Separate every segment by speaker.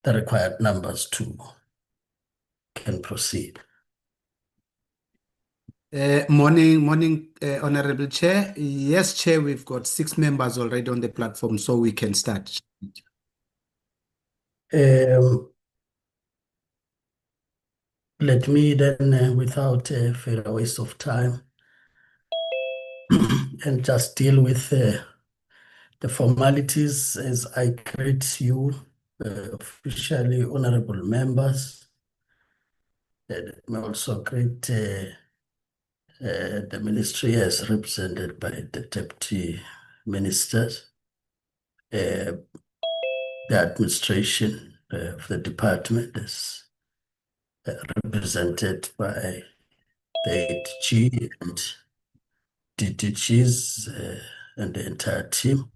Speaker 1: the required numbers to can proceed.
Speaker 2: Morning, Honorable Chair. Yes, Chair, we've got 6 members already on the platform, so we can start.
Speaker 1: Let me then, without further waste of time, and just deal with the formalities as I greet you, officially honorable members. Let me also greet the ministry as represented by the deputy ministers, the administration of the department is represented by the 8G and DDGs and the entire team,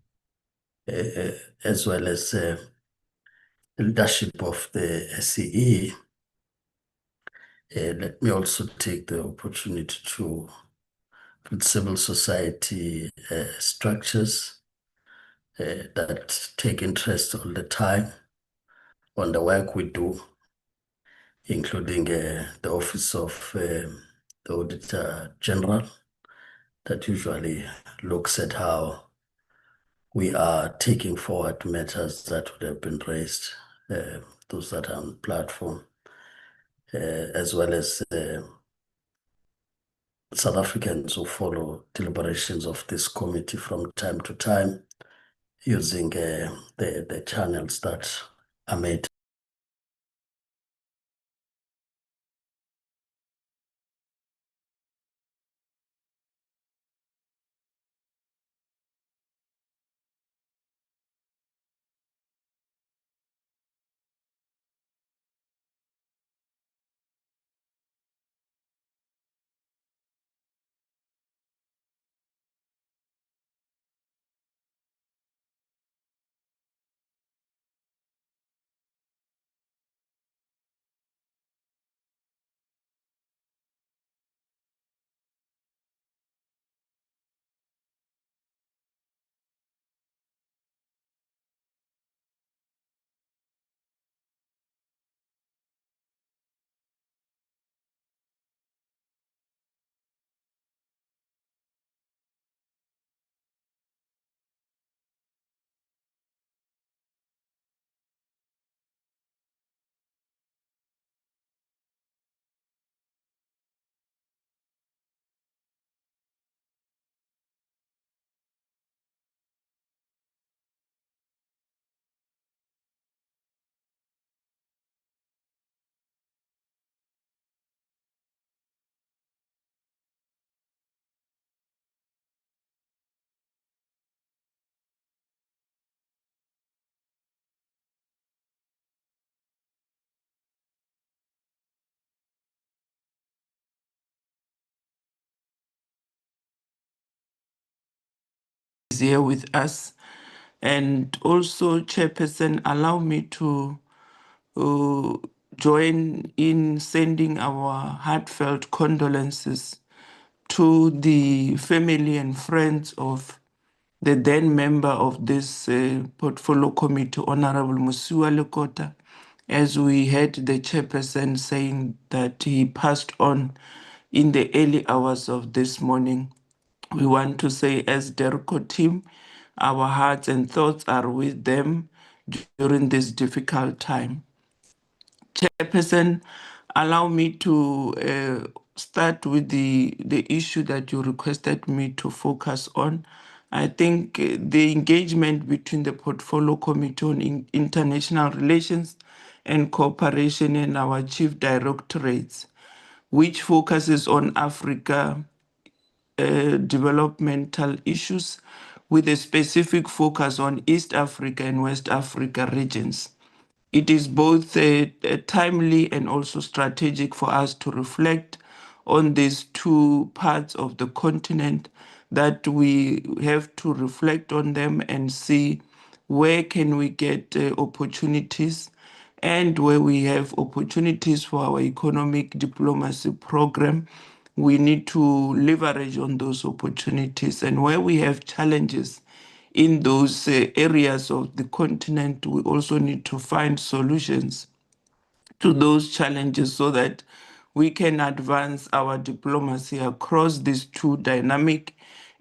Speaker 1: as well as the leadership of the SCE. Let me also take the opportunity to greet civil society structures that take interest all the time on the work we do, including the Office of the Auditor General, that usually looks at how we are taking forward matters that would have been raised, those that are on the platform, as well as South Africans who follow deliberations of this committee from time to time using the channels that are made.
Speaker 3: Here with us, and also Chairperson, allow me to join in sending our heartfelt condolences to the family and friends of the then member of this portfolio committee, Honorable Musiwa Lekota, as we heard the chairperson saying that he passed on in the early hours of this morning. We want to say, as DERCO team, our hearts and thoughts are with them during this difficult time. Chairperson, allow me to start with the issue that you requested me to focus on. I think the engagement between the Portfolio Committee on International Relations and Cooperation and our chief directorates, which focuses on Africa, developmental issues with a specific focus on East Africa and West Africa regions. It is both timely and also strategic for us to reflect on these two parts of the continent, that we have to reflect on them and see where can we get opportunities, and where we have opportunities for our economic diplomacy program, we need to leverage on those opportunities. And where we have challenges in those areas of the continent, we also need to find solutions to those challenges so that we can advance our diplomacy across these two dynamic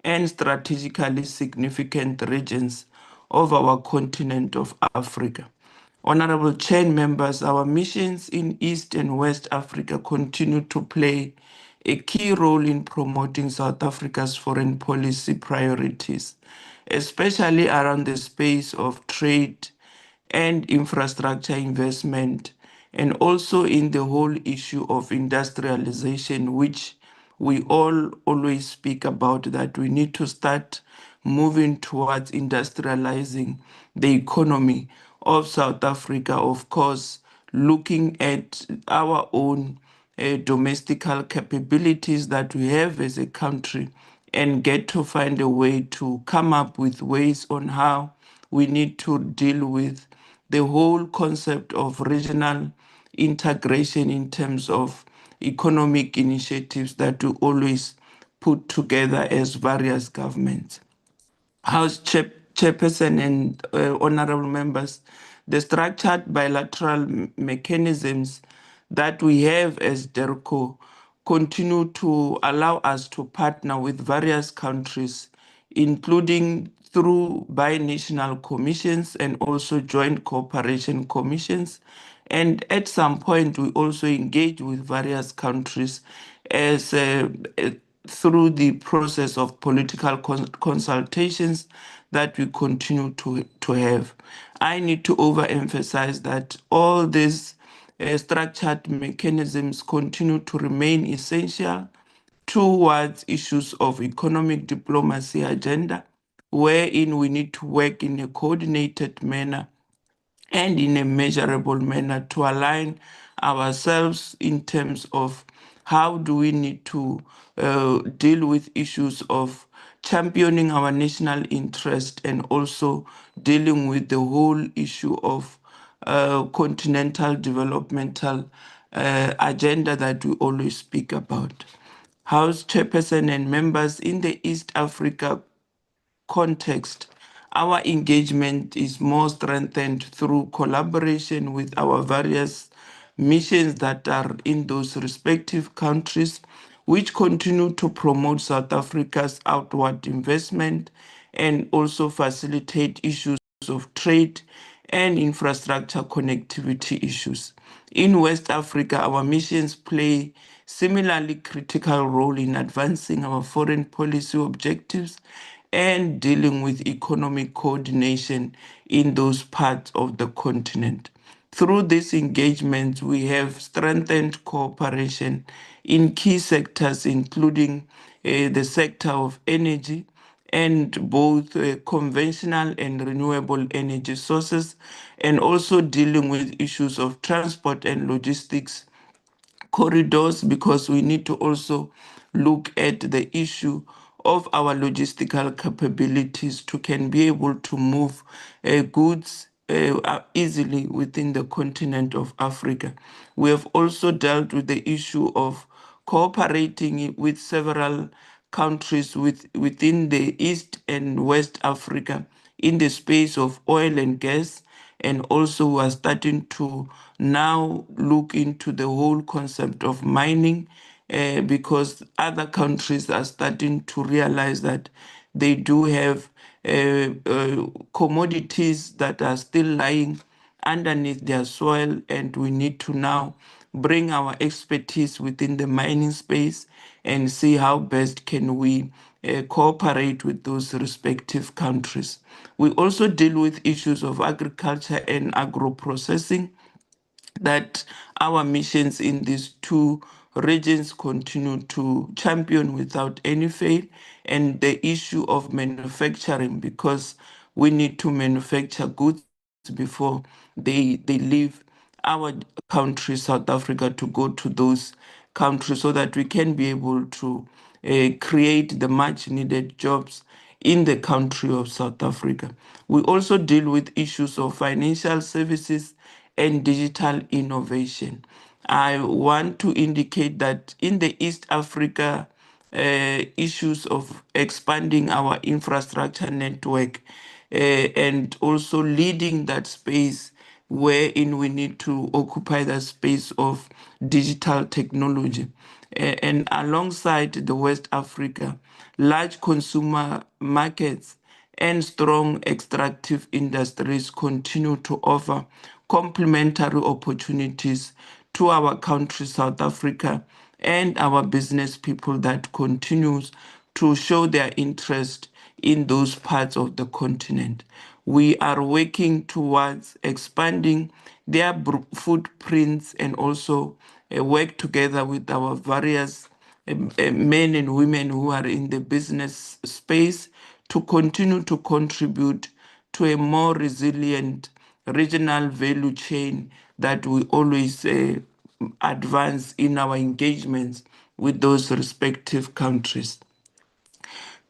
Speaker 3: and strategically significant regions of our continent of Africa. Honorable Chair members, our missions in East and West Africa continue to play a key role in promoting South Africa's foreign policy priorities, especially around the space of trade and infrastructure investment, and also in the whole issue of industrialization, which we all always speak about, that we need to start moving towards industrializing the economy of South Africa, of course, looking at our own domestical capabilities that we have as a country, and get to find a way to come up with ways on how we need to deal with the whole concept of regional integration in terms of economic initiatives that we always put together as various governments. Chairperson and honorable members, the structured bilateral mechanisms that we have as DERCO continue to allow us to partner with various countries, including through binational commissions and also joint cooperation commissions. And at some point, we also engage with various countries as through the process of political consultations that we continue to have. I need to overemphasize that all these structured mechanisms continue to remain essential towards issues of economic diplomacy agenda, wherein we need to work in a coordinated manner and in a measurable manner to align ourselves in terms of how do we need to deal with issues of championing our national interest, and also dealing with the whole issue of continental developmental agenda that we always speak about. House Chairperson and members, in the East Africa context, our engagement is more strengthened through collaboration with our various missions that are in those respective countries, which continue to promote South Africa's outward investment and also facilitate issues of trade and infrastructure connectivity issues. In West Africa, our missions play similarly critical role in advancing our foreign policy objectives and dealing with economic coordination in those parts of the continent. Through this engagement, we have strengthened cooperation in key sectors, including the sector of energy, and both conventional and renewable energy sources, and also dealing with issues of transport and logistics corridors, because we need to also look at the issue of our logistical capabilities to can be able to move goods easily within the continent of Africa. We have also dealt with the issue of cooperating with several countries within the East and West Africa in the space of oil and gas, and also we are starting to now look into the whole concept of mining, because other countries are starting to realize that they do have commodities that are still lying underneath their soil, and we need to now bring our expertise within the mining space and see how best can we cooperate with those respective countries. We also deal with issues of agriculture and agro-processing, that our missions in these two regions continue to champion without any fail, and the issue of manufacturing, because we need to manufacture goods before they leave our country, South Africa, to go to those countries, so that we can be able to create the much needed jobs in the country of South Africa. We also deal with issues of financial services and digital innovation. I want to indicate that in the East Africa issues of expanding our infrastructure network and also leading that space wherein we need to occupy the space of digital technology. And alongside the West Africa, large consumer markets and strong extractive industries continue to offer complementary opportunities to our country, South Africa, and our business people that continues to show their interest in those parts of the continent. We are working towards expanding their footprints and also work together with our various men and women who are in the business space to continue to contribute to a more resilient regional value chain that we always advance in our engagements with those respective countries.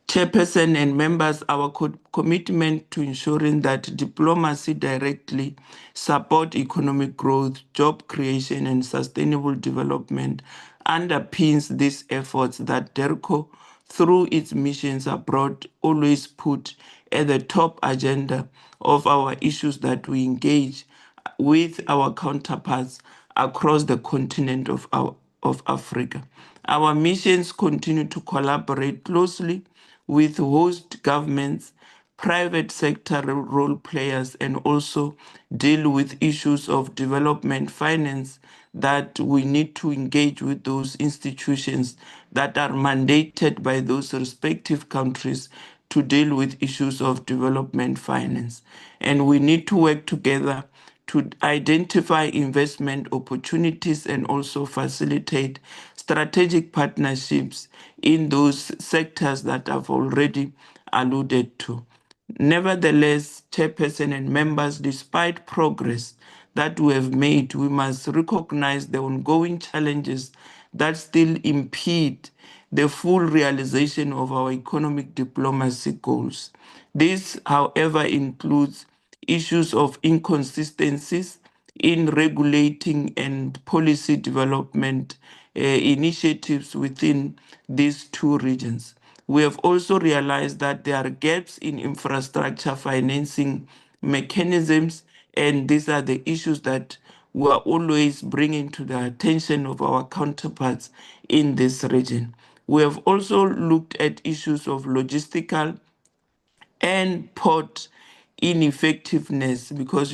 Speaker 3: Chairperson and members, our commitment to ensuring that diplomacy directly support economic growth, job creation, and sustainable development underpins these efforts that DERCO, through its missions abroad, always put at the top agenda of our issues that we engage with our counterparts across the continent of Africa. Our missions continue to collaborate closely with host governments, private sector role players, and also deal with issues of development finance that we need to engage with those institutions that are mandated by those respective countries to deal with issues of development finance. And we need to work together to identify investment opportunities and also facilitate strategic partnerships in those sectors that I've already alluded to. Nevertheless, Chairperson and members, despite progress that we have made, we must recognize the ongoing challenges that still impede the full realization of our economic diplomacy goals. This, however, includes issues of inconsistencies in regulating and policy development initiatives within these two regions. We have also realized that there are gaps in infrastructure financing mechanisms, and these are the issues that we are always bringing to the attention of our counterparts in this region. We have also looked at issues of logistical and port ineffectiveness, because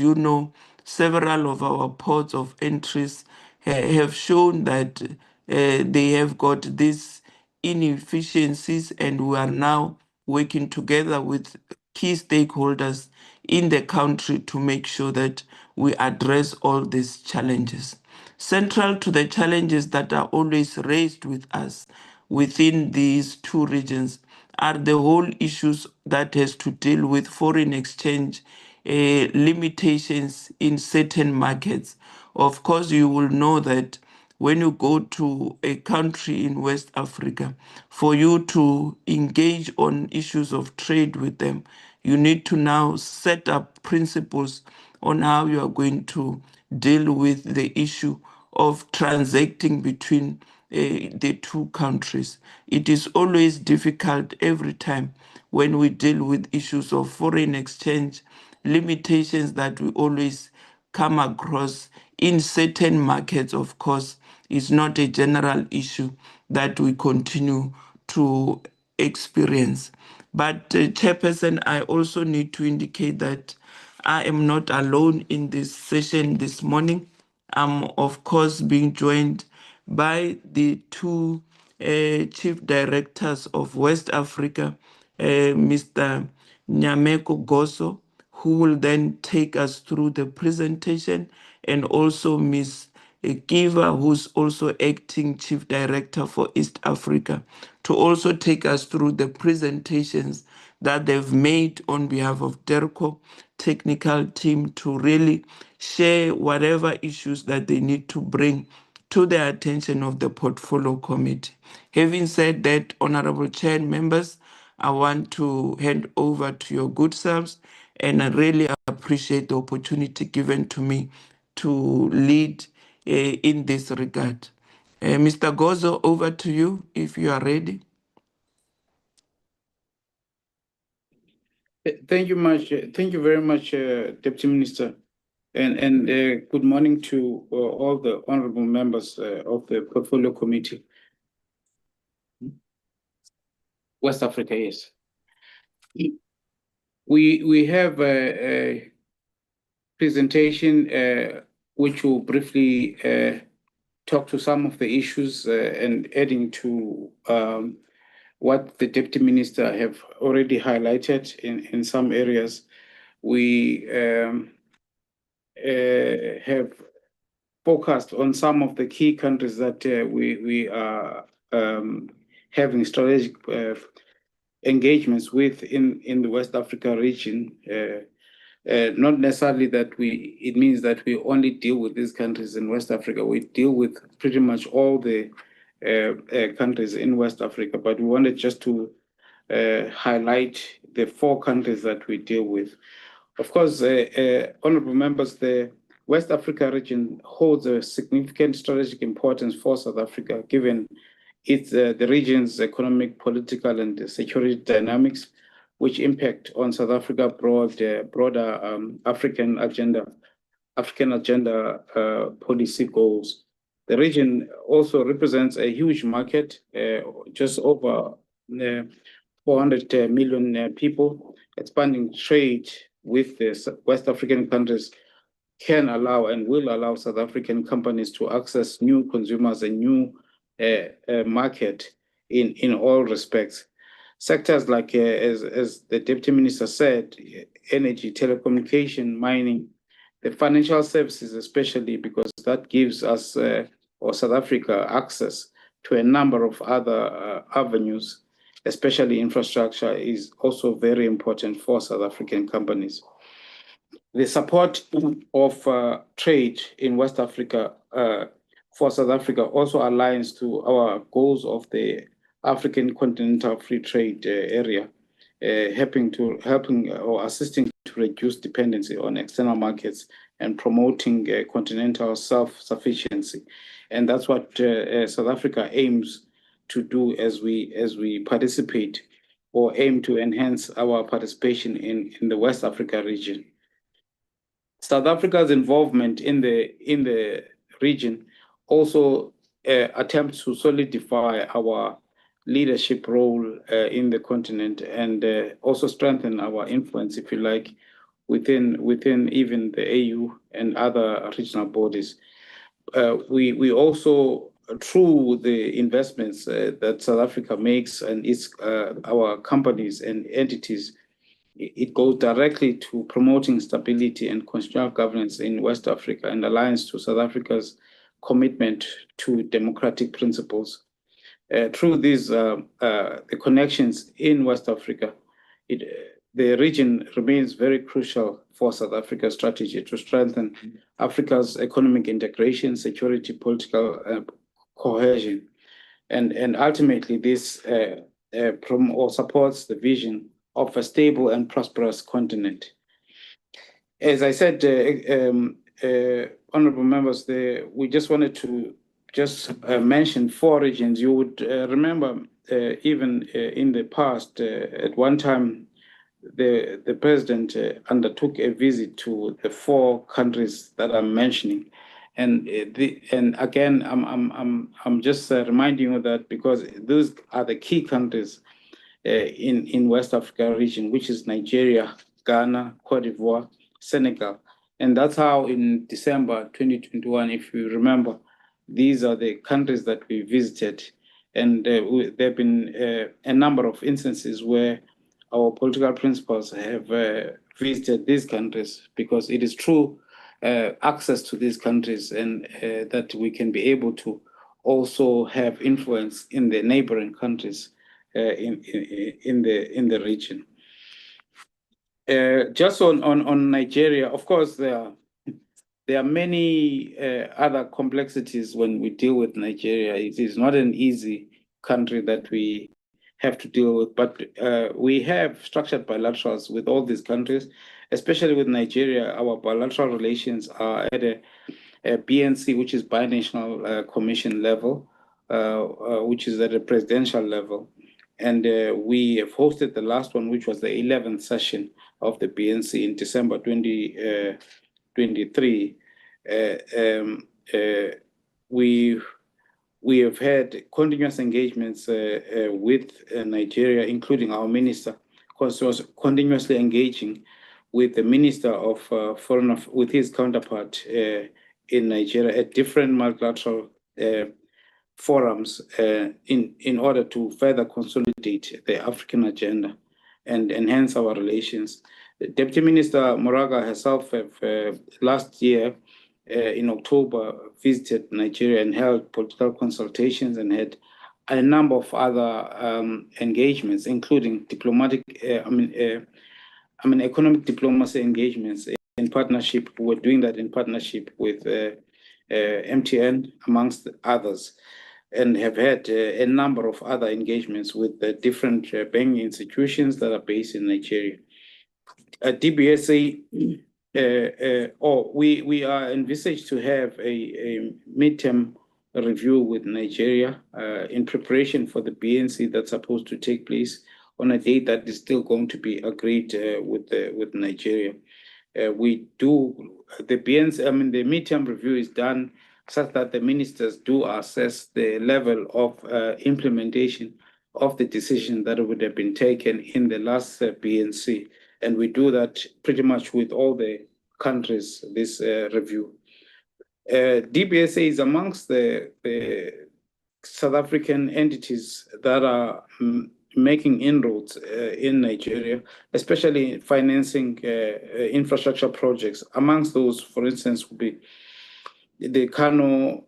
Speaker 3: several of our ports of entries have shown that they have got these inefficiencies, and we are now working together with key stakeholders in the country to make sure that we address all these challenges. Central to the challenges that are always raised with us within these two regions are the whole issues that has to deal with foreign exchange limitations in certain markets. Of course, you will know that when you go to a country in West Africa, for you to engage on issues of trade with them, you need to now set up principles on how you are going to deal with the issue of transacting between the two countries. It is always difficult every time when we deal with issues of foreign exchange limitations that we always come across in certain markets. Of course, is not a general issue that we continue to experience. But Chairperson, I also need to indicate that I am not alone in this session this morning. I'm, of course, being joined by the two chief directors of West Africa, Mr. Nyameko Goso, who will then take us through the presentation, and also Ms. Kiva, who's also acting chief director for East Africa, to also take us through the presentations that they've made on behalf of DERCO technical team to really share whatever issues that they need to bring to the attention of the portfolio committee. Having said that, Honorable Chair and members, I want to hand over to your good selves, and I really appreciate the opportunity given to me to lead in this regard. Mr. Gozo, over to you if you are ready.
Speaker 4: Thank you much. Thank you very much, Deputy Minister. And good morning to all the honorable members of the Portfolio Committee. West Africa, yes. We have a presentation which will briefly talk to some of the issues and adding to what the Deputy Minister have already highlighted in some areas. We have focused on some of the key countries that we are having strategic engagements with in the West Africa region. Not necessarily that it means that we only deal with these countries in West Africa. We deal with pretty much all the countries in West Africa, but we wanted just to highlight the 4 countries that we deal with. Of course, honorable members, the West Africa region holds a significant strategic importance for South Africa, given its the region's economic, political, and security dynamics, which impact on South Africa broader African agenda policy goals. The region also represents a huge market, just over 400 million people. Expanding trade with the West African countries can allow and will allow South African companies to access new consumers and new market in all respects. Sectors like, as the Deputy Minister said, energy, telecommunication, mining, the financial services especially, because that gives us or South Africa access to a number of other avenues, especially infrastructure, is also very important for South African companies. The support of trade in West Africa for South Africa also aligns to our goals of the African Continental Free Trade Area, helping or assisting to reduce dependency on external markets and promoting continental self-sufficiency. And that's what South Africa aims to do as we participate or aim to enhance our participation in the West Africa region. South Africa's involvement in the region also attempts to solidify our leadership role in the continent and also strengthen our influence, if you like, within even the AU and other regional bodies. We also, through the investments that South Africa makes and our companies and entities, it goes directly to promoting stability and constitutional governance in West Africa and aligns to South Africa's commitment to democratic principles. Through these the connections in West Africa, the region remains very crucial for South Africa's strategy to strengthen Africa's economic integration, security, political cohesion, and ultimately this supports the vision of a stable and prosperous continent. As I said, honorable members, we just wanted to mention 4 regions. You would remember even in the past, at one time, the president undertook a visit to the 4 countries that I'm mentioning. And again, I'm just reminding you that because those are the key countries in West Africa region, which is Nigeria, Ghana, Cote d'Ivoire, Senegal. And that's how in December 2021, if you remember, these are the countries that we visited. And there have been a number of instances where our political principals have visited these countries, because it is through access to these countries and that we can be able to also have influence in the neighboring countries in the region. Just on Nigeria, of course, there are many other complexities when we deal with Nigeria. It is not an easy country that we have to deal with, but we have structured bilaterals with all these countries, especially with Nigeria. Our bilateral relations are at a BNC, which is binational commission level, which is at a presidential level. And we have hosted the last one, which was the 11th session of the BNC in December 2023. We have had continuous engagements with Nigeria, including our minister, continuously engaging with the Minister of Foreign Affairs, with his counterpart in Nigeria at different multilateral forums in order to further consolidate the African agenda and enhance our relations. Deputy Minister Moraga herself last year in October visited Nigeria and held political consultations and had a number of other engagements, including diplomatic, economic diplomacy engagements in partnership. We're doing that in partnership with MTN, amongst others, and have had a number of other engagements with the different banking institutions that are based in Nigeria. At DBSA, we are envisaged to have a midterm review with Nigeria in preparation for the BNC that's supposed to take place on a date that is still going to be agreed with Nigeria. We do the BNC. The midterm review is done such that the ministers do assess the level of implementation of the decision that would have been taken in the last BNC. And we do that pretty much with all the countries, this review. DBSA is amongst the South African entities that are making inroads in Nigeria, especially financing infrastructure projects. Amongst those, for instance, would be the Kano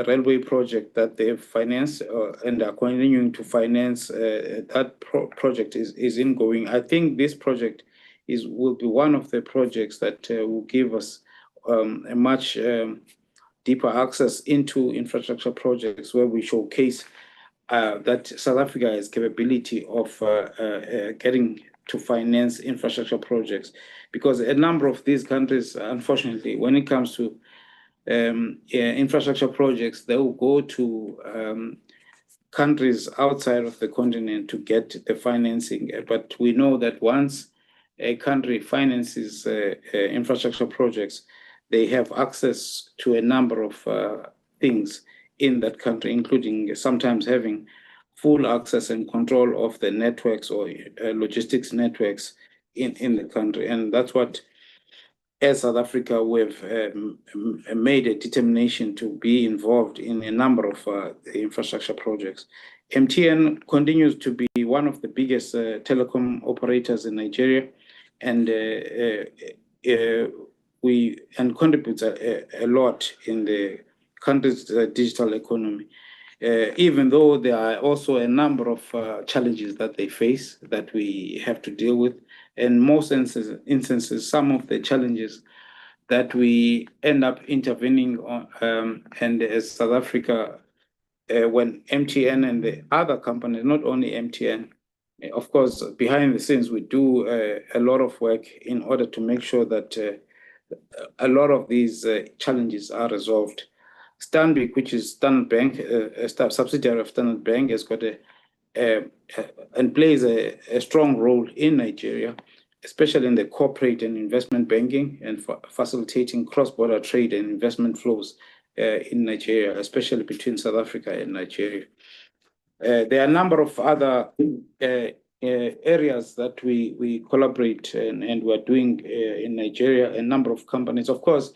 Speaker 4: railway project that they've financed and are continuing to finance. That project is ingoing. I think this project will be one of the projects that will give us a much deeper access into infrastructure projects, where we showcase that South Africa has capability of getting to finance infrastructure projects, because a number of these countries, unfortunately, when it comes to infrastructure projects, they will go to countries outside of the continent to get the financing. But we know that once a country finances infrastructure projects, they have access to a number of things in that country, including sometimes having full access and control of the networks or logistics networks in the country. And that's what, as South Africa, we've made a determination to be involved in a number of infrastructure projects. MTN continues to be one of the biggest telecom operators in Nigeria, and contributes a lot in the country's digital economy. Even though there are also a number of challenges that they face that we have to deal with. In most instances, some of the challenges that we end up intervening on, and as South Africa, when MTN and the other companies, not only MTN, of course, behind the scenes, we do a lot of work in order to make sure that a lot of these challenges are resolved. Stanbic, which is Standard Bank, a subsidiary of Standard Bank, has got and plays a strong role in Nigeria, especially in the corporate and investment banking and facilitating cross-border trade and investment flows in Nigeria, especially between South Africa and Nigeria. There are a number of other areas that we collaborate and we're doing in Nigeria, a number of companies. Of course,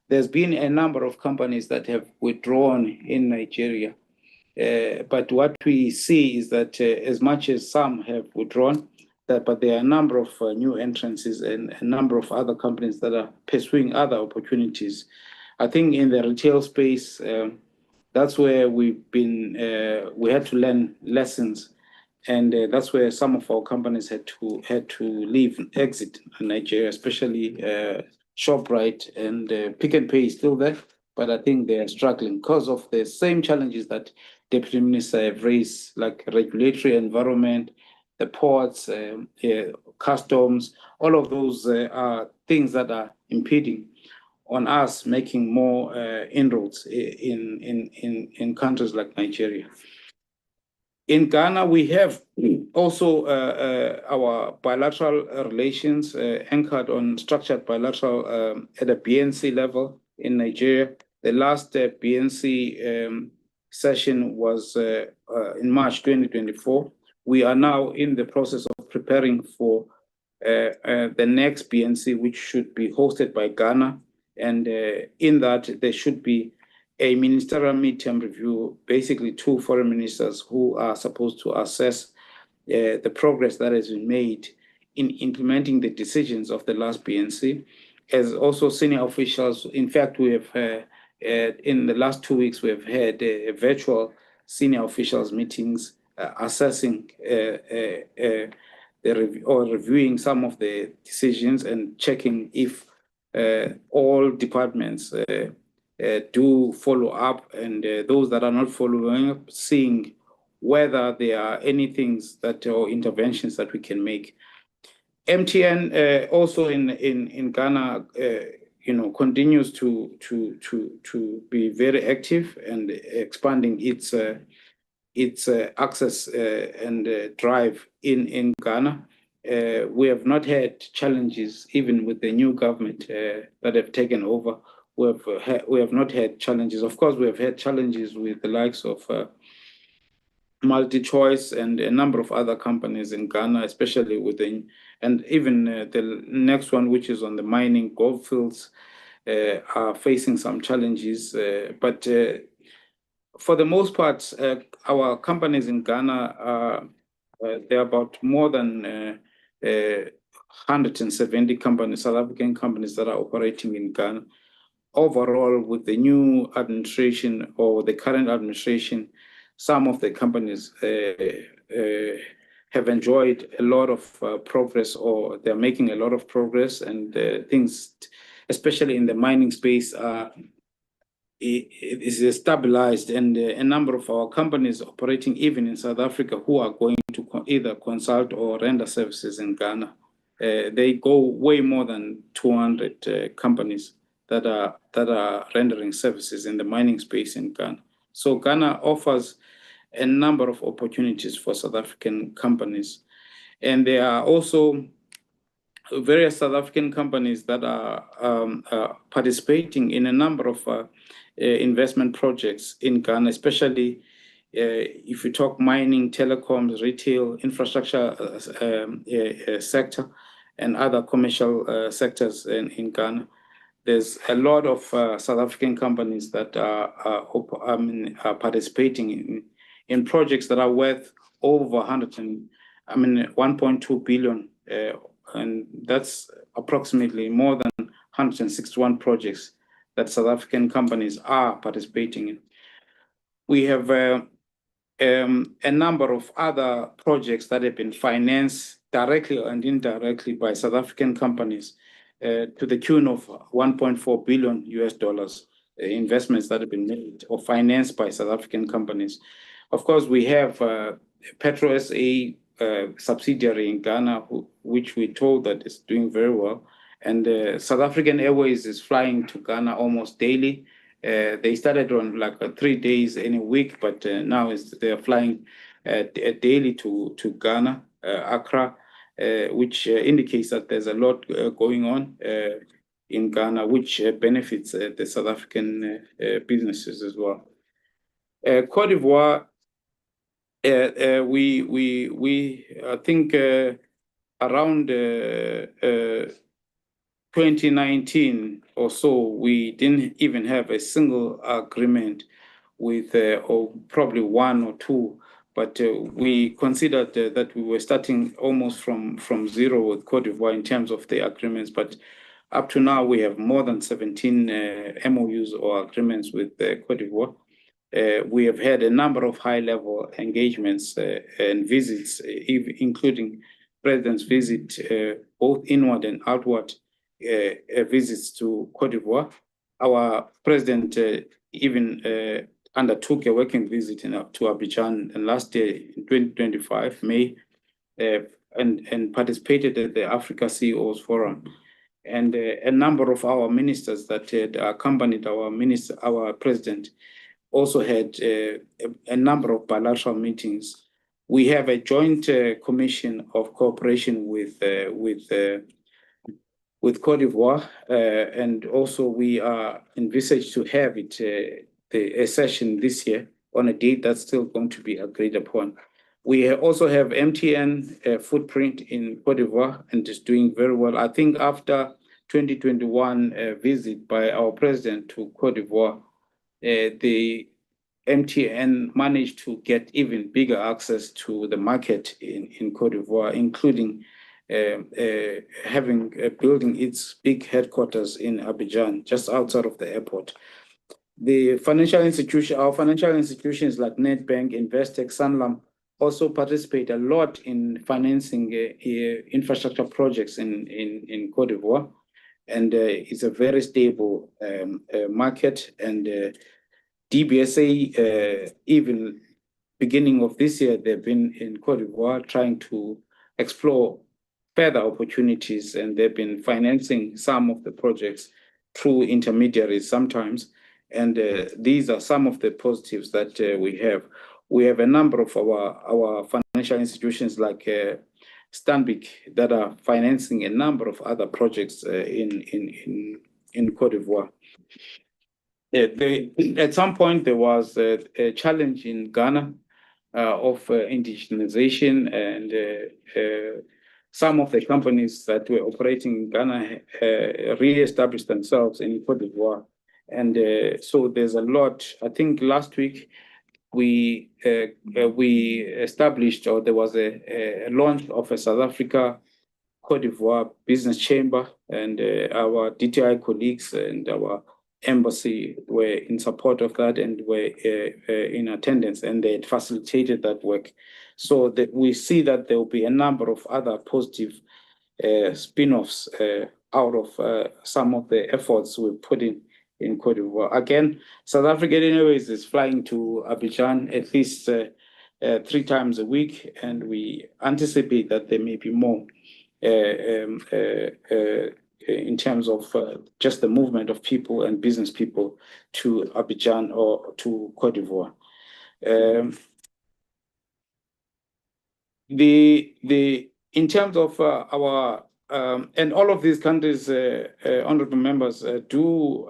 Speaker 4: there's been a number of companies that have withdrawn in Nigeria. But what we see is that as much as some have withdrawn, but there are a number of new entrants and a number of other companies that are pursuing other opportunities. I think in the retail space, that's where we had to learn lessons, and that's where some of our companies had to leave and exit Nigeria, especially ShopRite and Pick n Pay is still there, but I think they are struggling because of the same challenges that Deputy Minister have raised, like regulatory environment, the ports, customs. All of those are things that are impeding on us making more inroads in countries like Nigeria. In Ghana, we have also our bilateral relations anchored on structured bilateral at a BNC level in Nigeria. The last BNC session was in March 2024. We are now in the process of preparing for the next BNC, which should be hosted by Ghana. And in that, there should be a ministerial midterm review, basically 2 foreign ministers who are supposed to assess the progress that has been made in implementing the decisions of the last BNC, as also senior officials. In fact, we have in the last 2 weeks, we have had virtual senior officials meetings assessing the review or reviewing some of the decisions and checking if all departments do follow up, and those that are not following up, seeing whether there are any things that or interventions that we can make. MTN also in Ghana, continues to be very active and expanding its access and drive in Ghana. We have not had challenges, even with the new government that have taken over. We have not had challenges. Of course, we have had challenges with the likes of MultiChoice and a number of other companies in Ghana, especially within, and even the next one, which is on the mining gold fields, are facing some challenges. But for the most part, our companies in Ghana, there are about more than 170 companies, South African companies, that are operating in Ghana. Overall, with the new administration or the current administration, some of the companies have enjoyed a lot of progress, or they're making a lot of progress, and things, especially in the mining space, is stabilized, and a number of our companies operating even in South Africa who are going to either consult or render services in Ghana. They go way more than 200 companies that are rendering services in the mining space in Ghana. So Ghana offers a number of opportunities for South African companies, and there are also various South African companies that are participating in a number of investment projects in Ghana, especially if you talk mining, telecoms, retail, infrastructure sector, and other commercial sectors in Ghana. There's a lot of South African companies that are participating in projects that are worth over 1.2 billion, and that's approximately more than 161 projects that South African companies are participating in. We have a number of other projects that have been financed directly and indirectly by South African companies to the tune of $1.4 billion US investments that have been made or financed by South African companies. Of course, we have Petro SA subsidiary in Ghana, which we're told that is doing very well. And South African Airways is flying to Ghana almost daily. They started on like 3 days in a week, but now they're flying daily to Ghana, Accra, which indicates that there's a lot going on in Ghana, which benefits the South African businesses as well. Cote d'Ivoire, we I think around 2019 or so, we didn't even have a single agreement with, or probably one or two, but we considered that we were starting almost from zero with Cote d'Ivoire in terms of the agreements. But up to now, we have more than 17 MOUs or agreements with Cote d'Ivoire. We have had a number of high-level engagements and visits, including President's visit, both inward and outward visits to Cote d'Ivoire. Our president even undertook a working visit to Abidjan last year in 2025, May, and participated at the Africa CEOs Forum. And a number of our ministers that had accompanied our president also had a number of bilateral meetings We have a joint commission of cooperation with Cote d'Ivoire, and also we are envisaged to have it a session this year on a date that's still going to be agreed upon. We also have MTN footprint in Cote d'Ivoire and is doing very well. I think after 2021 visit by our president to Cote d'Ivoire, the MTN managed to get even bigger access to the market in Cote d'Ivoire, including building its big headquarters in Abidjan, just outside of the airport. Our financial institutions like Nedbank, Investec, Sanlam also participate a lot in financing infrastructure projects in Cote d'Ivoire, and it's a very stable market. And DBSA, even beginning of this year, they've been in Cote d'Ivoire trying to explore further opportunities, and they've been financing some of the projects through intermediaries sometimes. And these are some of the positives that we have. We have a number of our financial institutions like Stanbic that are financing a number of other projects in Cote d'Ivoire. At some point, there was a challenge in Ghana of indigenization, and some of the companies that were operating in Ghana re-established themselves in Cote d'Ivoire. And so there's a lot. I think last week we established, or there was a launch of a South Africa Cote d'Ivoire business chamber, and our DTI colleagues and our embassy were in support of that and were in attendance, and they had facilitated that work. So that we see that there will be a number of other positive spin-offs out of some of the efforts we've put in Cote d'Ivoire. Again, South African Airways is flying to Abidjan at least 3 times a week, and we anticipate that there may be more in terms of just the movement of people and business people to Abidjan or to Cote d'Ivoire. In terms of our and all of these countries, honorable members, do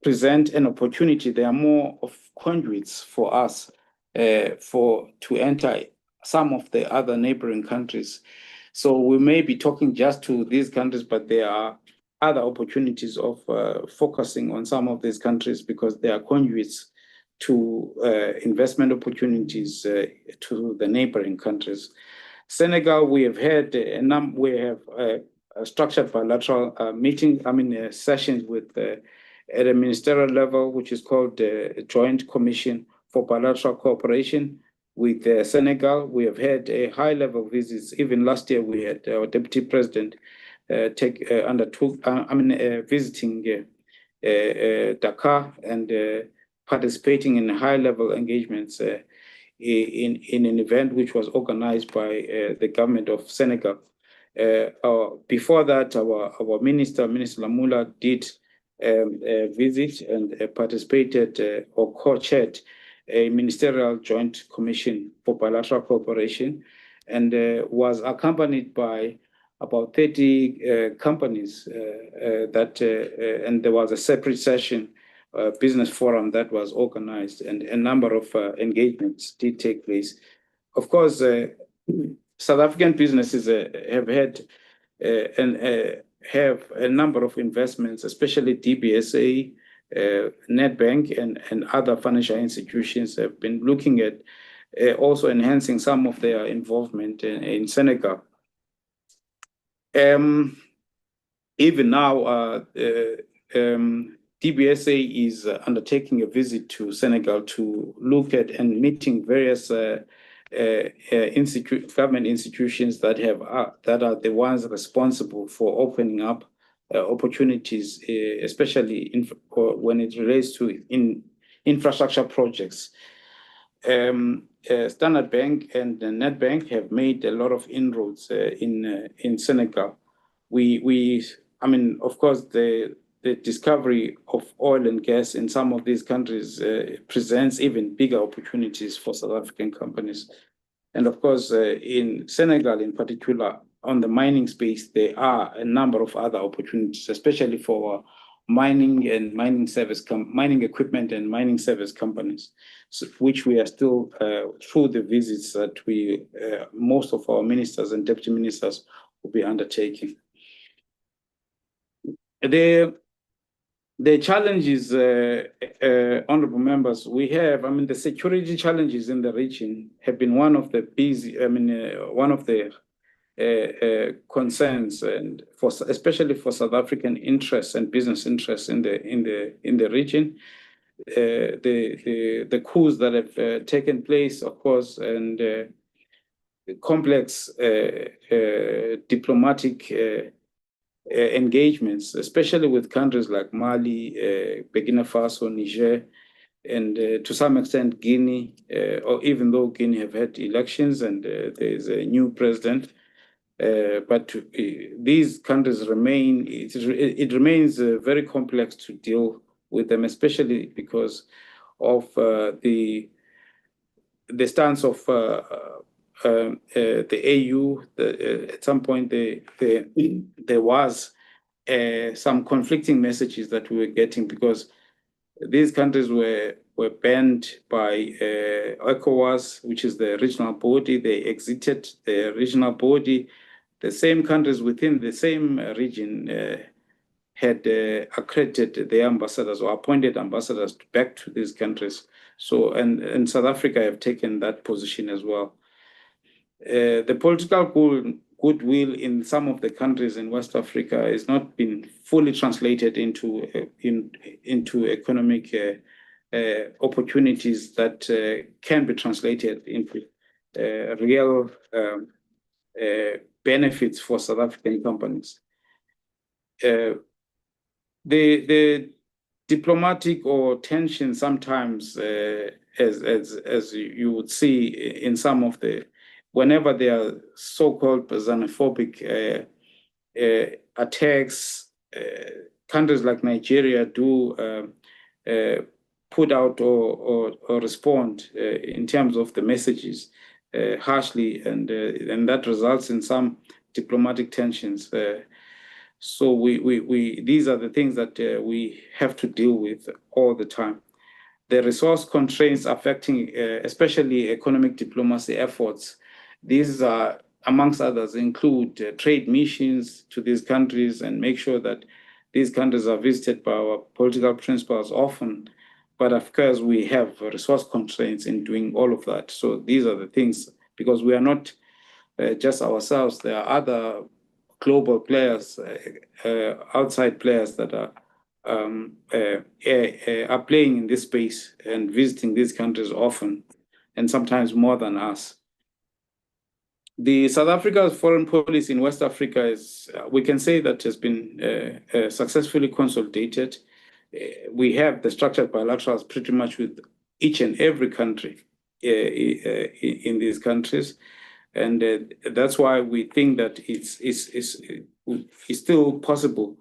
Speaker 4: present an opportunity. They are more of conduits for us to enter some of the other neighboring countries. So we may be talking just to these countries, but there are other opportunities of focusing on some of these countries because they are conduits to investment opportunities to the neighboring countries. Senegal, we have had structured bilateral sessions with at a ministerial level, which is called the Joint Commission for Bilateral Cooperation with Senegal. We have had a high-level visits. Even last year, we had our Deputy President visiting Dakar and participating in high-level engagements in an event which was organized by the government of Senegal. Before that, our Minister Lamula, did visit and participated or co-chaired a ministerial joint commission for bilateral cooperation, and was accompanied by about 30 companies and there was a separate session, business forum that was organized, and a number of engagements did take place. Of course, South African businesses have had and have a number of investments, especially DBSA, Nedbank, and other financial institutions have been looking at also enhancing some of their involvement in Senegal. Even now, DBSA is undertaking a visit to Senegal to look at and meeting various government institutions that are the ones responsible for opening up opportunities, especially when it relates to infrastructure projects. Standard Bank and Nedbank have made a lot of inroads in Senegal. Of course, the discovery of oil and gas in some of these countries presents even bigger opportunities for South African companies. And of course, in Senegal in particular, on the mining space, there are a number of other opportunities, especially for mining and mining equipment and mining service companies, which we are still, through the visits that most of our ministers and deputy ministers will be undertaking. The challenges, honorable members, we have, the security challenges in the region have been one of the concerns, and especially for South African interests and business interests in the region. The coups that have taken place, of course, and complex diplomatic engagements, especially with countries like Mali, Burkina Faso, Niger, and to some extent Guinea, or even though Guinea have had elections and there's a new president, but these countries remain, it remains very complex to deal with them, especially because of the stance of the AU. At some point, there was some conflicting messages that we were getting, because these countries were banned by ECOWAS, which is the regional body. They exited the regional body. The same countries within the same region had accredited their ambassadors or appointed ambassadors back to these countries. So, and South Africa have taken that position as well. The political goodwill in some of the countries in West Africa has not been fully translated into economic opportunities that can be translated into real benefits for South African companies. The diplomatic or tension sometimes, as you would see in some of whenever there are so-called xenophobic attacks, countries like Nigeria do put out or respond in terms of the messages harshly, and that results in some diplomatic tensions. So these are the things that we have to deal with all the time. The resource constraints affecting especially economic diplomacy efforts, these are, amongst others, include trade missions to these countries and make sure that these countries are visited by our political principals often. But of course, we have resource constraints in doing all of that. So these are the things, because we are not just ourselves. There are other global players, outside players that are playing in this space and visiting these countries often, and sometimes more than us. The South Africa's foreign policy in West Africa is, we can say that has been successfully consolidated. We have the structured bilaterals pretty much with each and every country in these countries. And that's why we think that it's still possible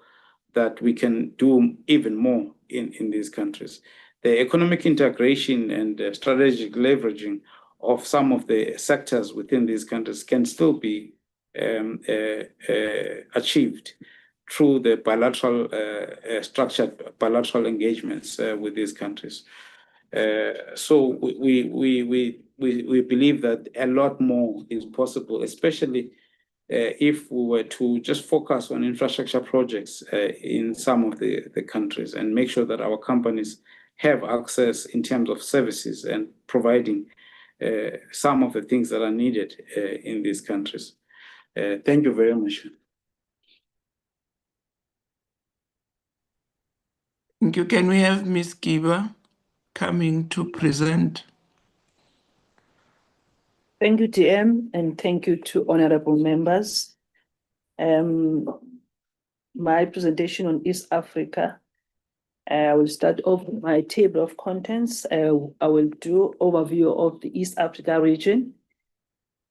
Speaker 4: that we can do even more in these countries. The economic integration and strategic leveraging of some of the sectors within these countries can still be achieved through the bilateral, structured bilateral engagements with these countries. So we believe that a lot more is possible, especially if we were to just focus on infrastructure projects in some of the countries and make sure that our companies have access in terms of services and providing some of the things that are needed in these countries. Thank you very much.
Speaker 3: Thank you. Can we have Ms. Kiba coming to present?
Speaker 5: Thank you, TM, and thank you to honorable members. My presentation on East Africa, I will start off with my table of contents. I will do overview of the East Africa region,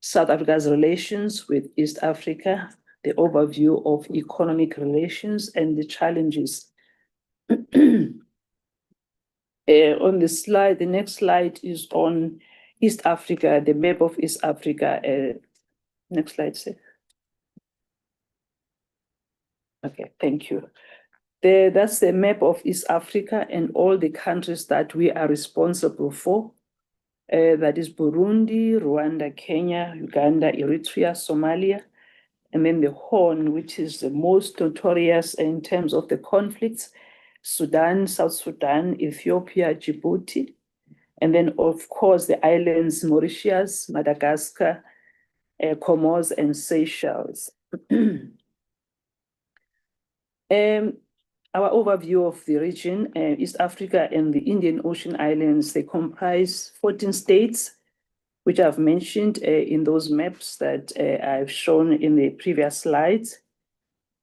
Speaker 5: South Africa's relations with East Africa, the overview of economic relations and the challenges On the slide, the next slide is on East Africa, the map of East Africa. Next slide, sir. Okay, thank you. That's the map of East Africa and all the countries that we are responsible for. That is Burundi, Rwanda, Kenya, Uganda, Eritrea, Somalia, and then the Horn, which is the most notorious in terms of the conflicts, Sudan, South Sudan, Ethiopia, Djibouti, and then, of course, the islands Mauritius, Madagascar, Comoros, and Seychelles. Our overview of the region, East Africa and the Indian Ocean Islands, they comprise 14 states, which I've mentioned in those maps that I've shown in the previous slides,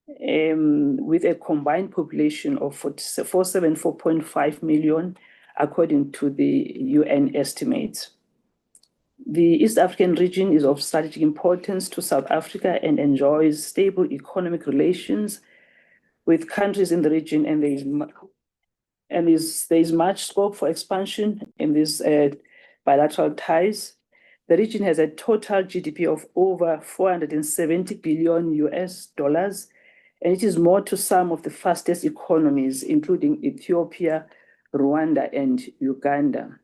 Speaker 5: with a combined population of 474.5 million, according to the UN estimates. The East African region is of strategic importance to South Africa and enjoys stable economic relations with countries in the region, and there is much scope for expansion in these bilateral ties. The region has a total GDP of over 470 billion US dollars, and it is more to some of the fastest economies, including Ethiopia, Rwanda, and Uganda.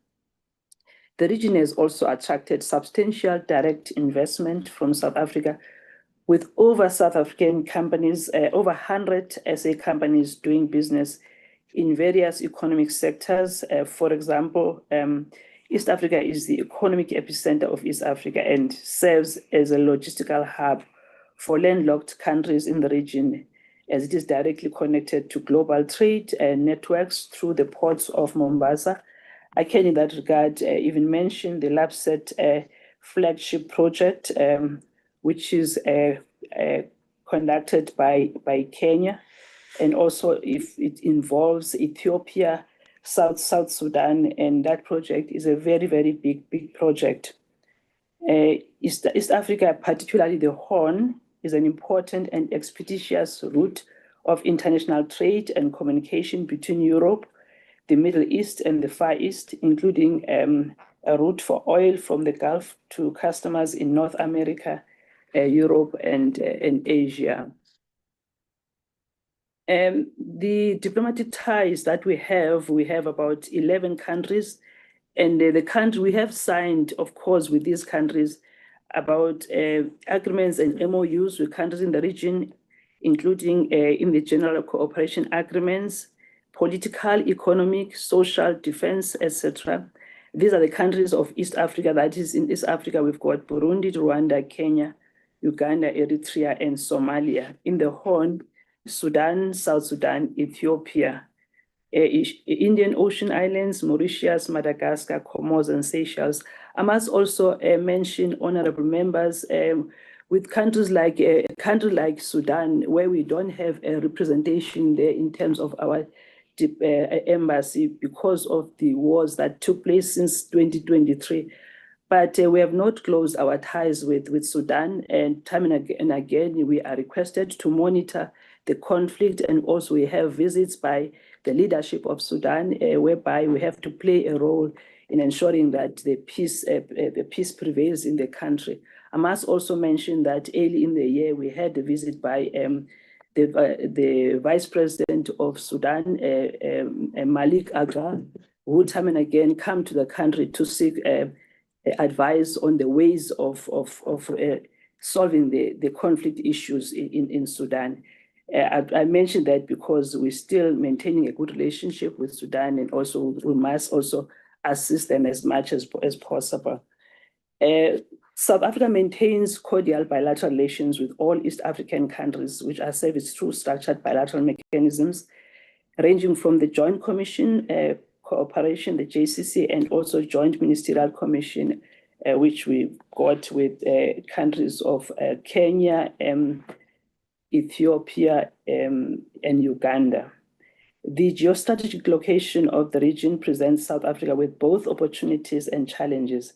Speaker 5: The region has also attracted substantial direct investment from South Africa, with over South African companies, over 100 SA companies doing business in various economic sectors. For example, East Africa is the economic epicenter of East Africa and serves as a logistical hub for landlocked countries in the region, as it is directly connected to global trade networks through the ports of Mombasa. I can, in that regard, even mention the LAPSET flagship project, which is conducted by Kenya, and also if it involves Ethiopia, South Sudan, and that project is a very, very big project. East Africa, particularly the Horn, is an important and expeditious route of international trade and communication between Europe, the Middle East, and the Far East, including a route for oil from the Gulf to customers in North America, Europe, and Asia. The diplomatic ties that we have about 11 countries, and the country we have signed, of course, with these countries about agreements and MOUs with countries in the region, including in the general cooperation agreements, political, economic, social, defense, etc. These are the countries of East Africa. That is, in East Africa, we've got Burundi, Rwanda, Kenya, Uganda, Eritrea, and Somalia. In the Horn, Sudan, South Sudan, Ethiopia, Indian Ocean Islands, Mauritius, Madagascar, Comoros, and Seychelles. I must also mention, honorable members, with countries like a country like Sudan, where we don't have a representation there in terms of our embassy because of the wars that took place since 2023. But we have not closed our ties with Sudan, and time and again, we are requested to monitor the conflict, and also we have visits by the leadership of Sudan, whereby we have to play a role in ensuring that the peace prevails in the country. I must also mention that early in the year, we had a visit by the Vice President of Sudan, Malik Agra, who time and again come to the country to seek advice on the ways of solving the conflict issues in Sudan. I mentioned that because we're still maintaining a good relationship with Sudan, and also we must also assist them as much as possible. South Africa maintains cordial bilateral relations with all East African countries, which are serviced through structured bilateral mechanisms, ranging from the Joint Commission Cooperation, the JCC, and also Joint Ministerial Commission, which we got with countries of Kenya, Ethiopia, and Uganda. The geostrategic location of the region presents South Africa with both opportunities and challenges.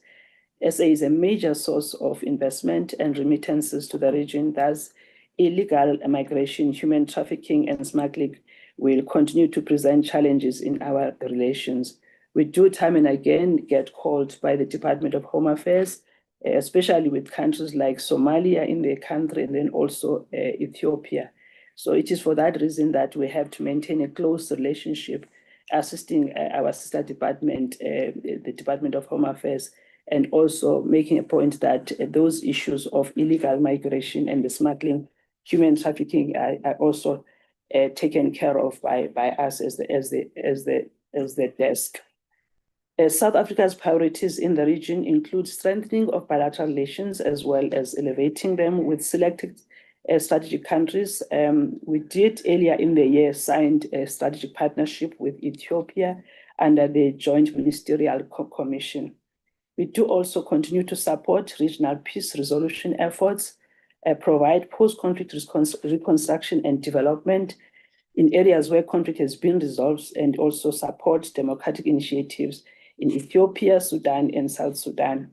Speaker 5: SA is a major source of investment and remittances to the region, thus illegal migration, human trafficking, and smuggling will continue to present challenges in our relations. We do time and again get called by the Department of Home Affairs, especially with countries like Somalia in the country and then also Ethiopia. So it is for that reason that we have to maintain a close relationship, assisting our sister department, the Department of Home Affairs, and also making a point that those issues of illegal migration and the smuggling, human trafficking are also taken care of by us as the desk. South Africa's priorities in the region include strengthening of bilateral relations as well as elevating them with selected strategic countries. We did earlier in the year signed a strategic partnership with Ethiopia under the Joint Ministerial Commission. We do also continue to support regional peace resolution efforts, provide post-conflict reconstruction and development in areas where conflict has been resolved, and also support democratic initiatives in Ethiopia, Sudan, and South Sudan.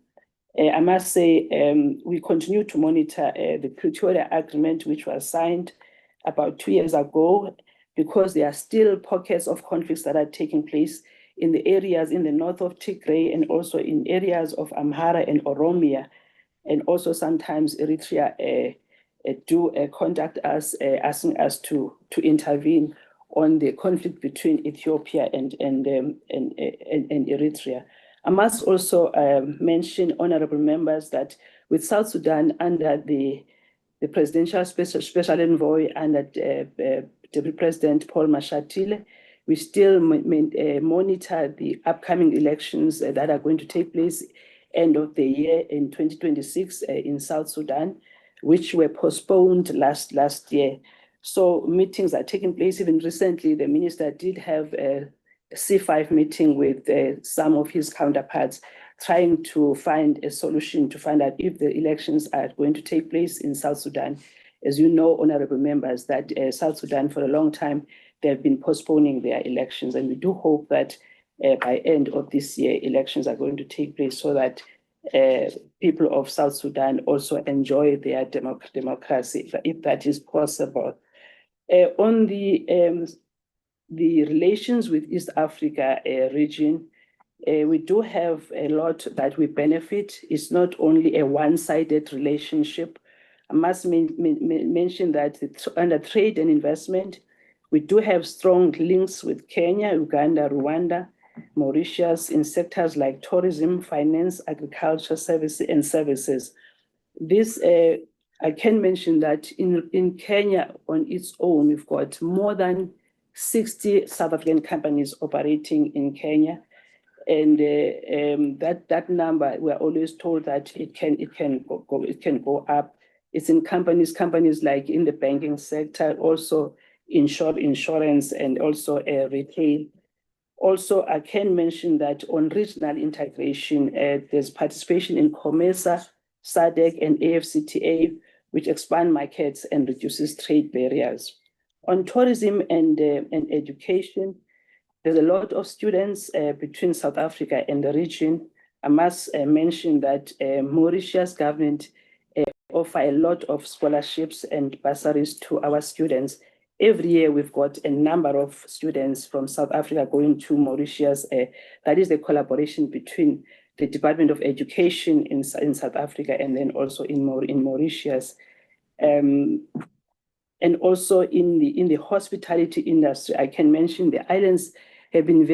Speaker 5: I must say, we continue to monitor the Pretoria Agreement, which was signed about 2 years ago, because there are still pockets of conflicts that are taking place in the areas in the north of Tigray and also in areas of Amhara and Oromia, and also sometimes Eritrea do contact us, asking us to intervene on the conflict between Ethiopia and Eritrea. I must also mention, honorable members, that with South Sudan under the presidential special envoy under Deputy President Paul Mashatile, we still monitor the upcoming elections that are going to take place end of the year in 2026 in South Sudan, which were postponed last year. So meetings are taking place. Even recently, the minister did have a C5 meeting with some of his counterparts, trying to find a solution to find out if the elections are going to take place in South Sudan. As you know, honorable members, that South Sudan for a long time, they've been postponing their elections. And we do hope that by end of this year, elections are going to take place so that people of South Sudan also enjoy their democracy, if that is possible. On the relations with East Africa region, we do have a lot that we benefit. It's not only a one-sided relationship. I must mention that under trade and investment, we do have strong links with Kenya, Uganda, Rwanda, Mauritius in sectors like tourism, finance, agriculture, services. This, I can mention that in Kenya on its own, we've got more than 60 South African companies operating in Kenya. And that number, we're always told that it can go up. It's in companies like in the banking sector, also insurance, and also retail. Also, I can mention that on regional integration, there's participation in COMESA, SADC, and AFCTA, which expand markets and reduces trade barriers. On tourism and education, there's a lot of students between South Africa and the region. I must mention that Mauritius government offer a lot of scholarships and bursaries to our students. Every year, we've got a number of students from South Africa going to Mauritius. That is the collaboration between the Department of Education in South Africa and then also in Mauritius. And also in the hospitality industry, I can mention the islands have been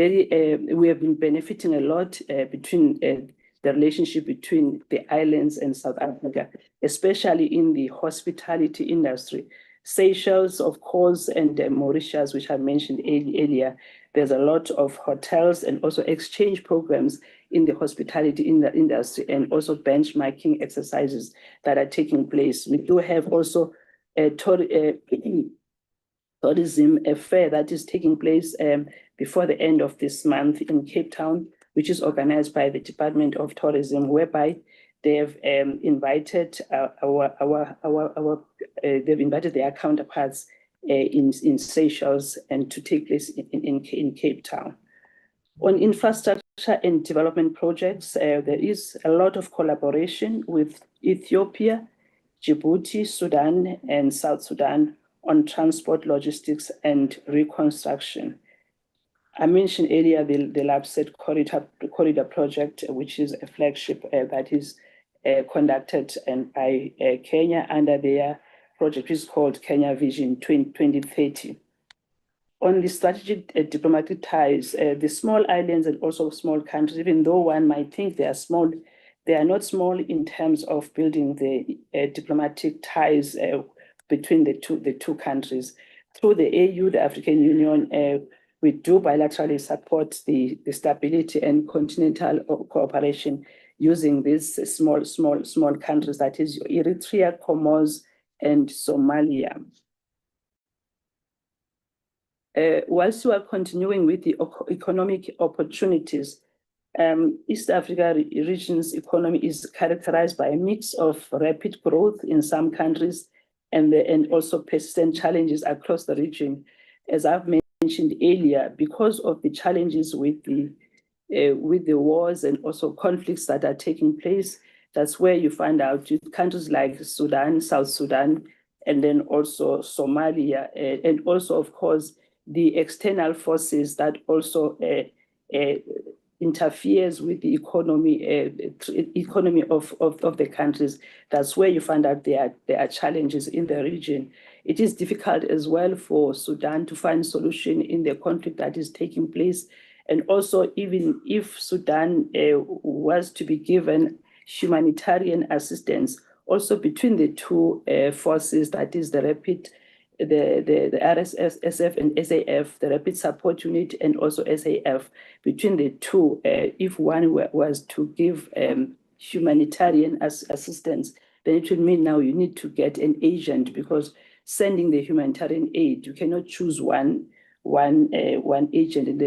Speaker 5: we have been benefiting a lot between the relationship between the islands and South Africa, especially in the hospitality industry. Seychelles, of course, and Mauritius, which I mentioned earlier, there's a lot of hotels and also exchange programs in the hospitality industry, and also benchmarking exercises that are taking place. We do have also a tourism fair that is taking place before the end of this month in Cape Town, which is organized by the Department of Tourism, whereby they have invited they've invited their counterparts in Seychelles and to take place in Cape Town. On infrastructure and development projects, there is a lot of collaboration with Ethiopia, Djibouti, Sudan, and South Sudan on transport, logistics, and reconstruction. I mentioned earlier the LAPSET corridor project, which is a flagship that is conducted by Kenya under their project, which is called Kenya Vision 2030. On the strategic diplomatic ties, the small islands and also small countries, even though one might think they are small, they are not small in terms of building the diplomatic ties between the two countries. Through the AU, the African Union, we do bilaterally support the stability and continental cooperation using these small countries, that is Eritrea, Comoros, and Somalia. Whilst we are continuing with the economic opportunities, East Africa region's economy is characterized by a mix of rapid growth in some countries and also persistent challenges across the region. As I've mentioned earlier, because of the challenges with the wars and also conflicts that are taking place, that's where you find out countries like Sudan, South Sudan, and then also Somalia, and also, of course, the external forces that also interferes with the economy of the countries. That's where you find out there are challenges in the region. It is difficult as well for Sudan to find solution in the conflict that is taking place. And also, even if Sudan was to be given humanitarian assistance, also between the two forces, that is the RSF and SAF, the Rapid Support Unit, and also SAF, between the two, if one was to give humanitarian assistance, then it would mean now you need to get an agent, because sending the humanitarian aid, you cannot choose one agent and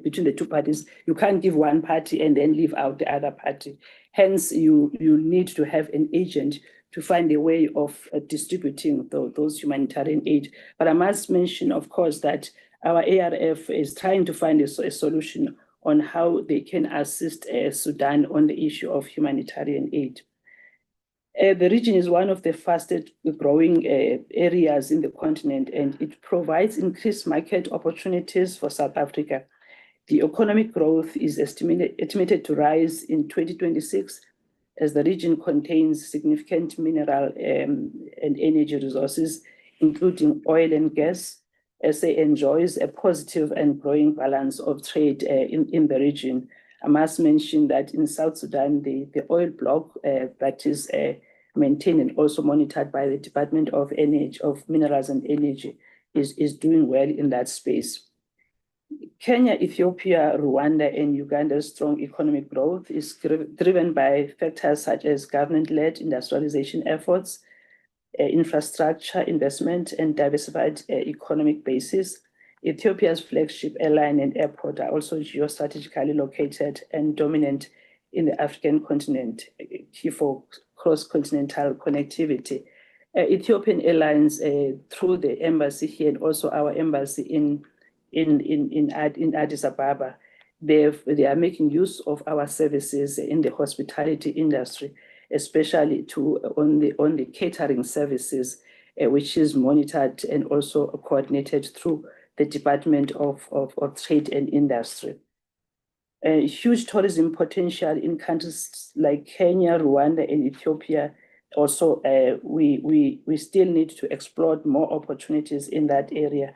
Speaker 5: between the two parties. You can't give one party and then leave out the other party. Hence, you need to have an agent to find a way of distributing those humanitarian aid. But I must mention, of course, that our ARF is trying to find a solution on how they can assist Sudan on the issue of humanitarian aid. The region is one of the fastest growing areas in the continent, and it provides increased market opportunities for South Africa. The economic growth is estimated to rise in 2026 as the region contains significant mineral and energy resources, including oil and gas, as it enjoys a positive and growing balance of trade in the region. I must mention that in South Sudan, the oil block that is maintained and also monitored by the Department of Minerals and Energy is doing well in that space. Kenya, Ethiopia, Rwanda, and Uganda's strong economic growth is driven by factors such as government-led industrialization efforts, infrastructure investment, and diversified economic bases. Ethiopia's flagship airline and airport are also geostrategically located and dominant in the African continent, key for cross-continental connectivity. Ethiopian Airlines, through the embassy here and also our embassy in Addis Ababa, they are making use of our services in the hospitality industry, especially on the catering services, which is monitored and also coordinated through the Department of Trade and Industry. A huge tourism potential in countries like Kenya, Rwanda, and Ethiopia. Also, we still need to explore more opportunities in that area.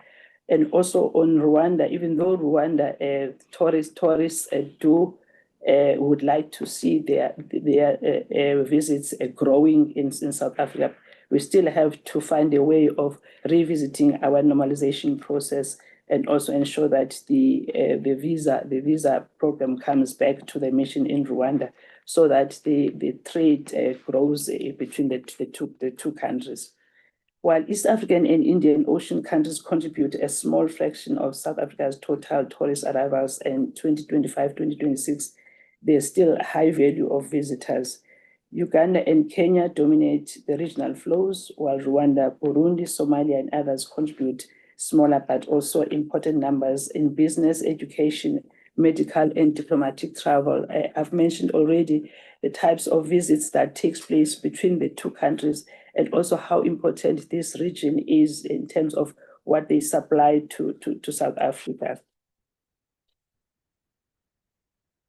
Speaker 5: And also on Rwanda, even though Rwanda tourists would like to see their visits growing in South Africa, we still have to find a way of revisiting our normalization process and also ensure that the visa program comes back to the mission in Rwanda, so that the trade grows between the two countries. While East African and Indian Ocean countries contribute a small fraction of South Africa's total tourist arrivals in 2025-2026, there's still a high value of visitors. Uganda and Kenya dominate the regional flows, while Rwanda, Burundi, Somalia, and others contribute smaller but also important numbers in business, education, medical and diplomatic travel. I've mentioned already the types of visits that takes place between the two countries, and also how important this region is in terms of what they supply to South Africa.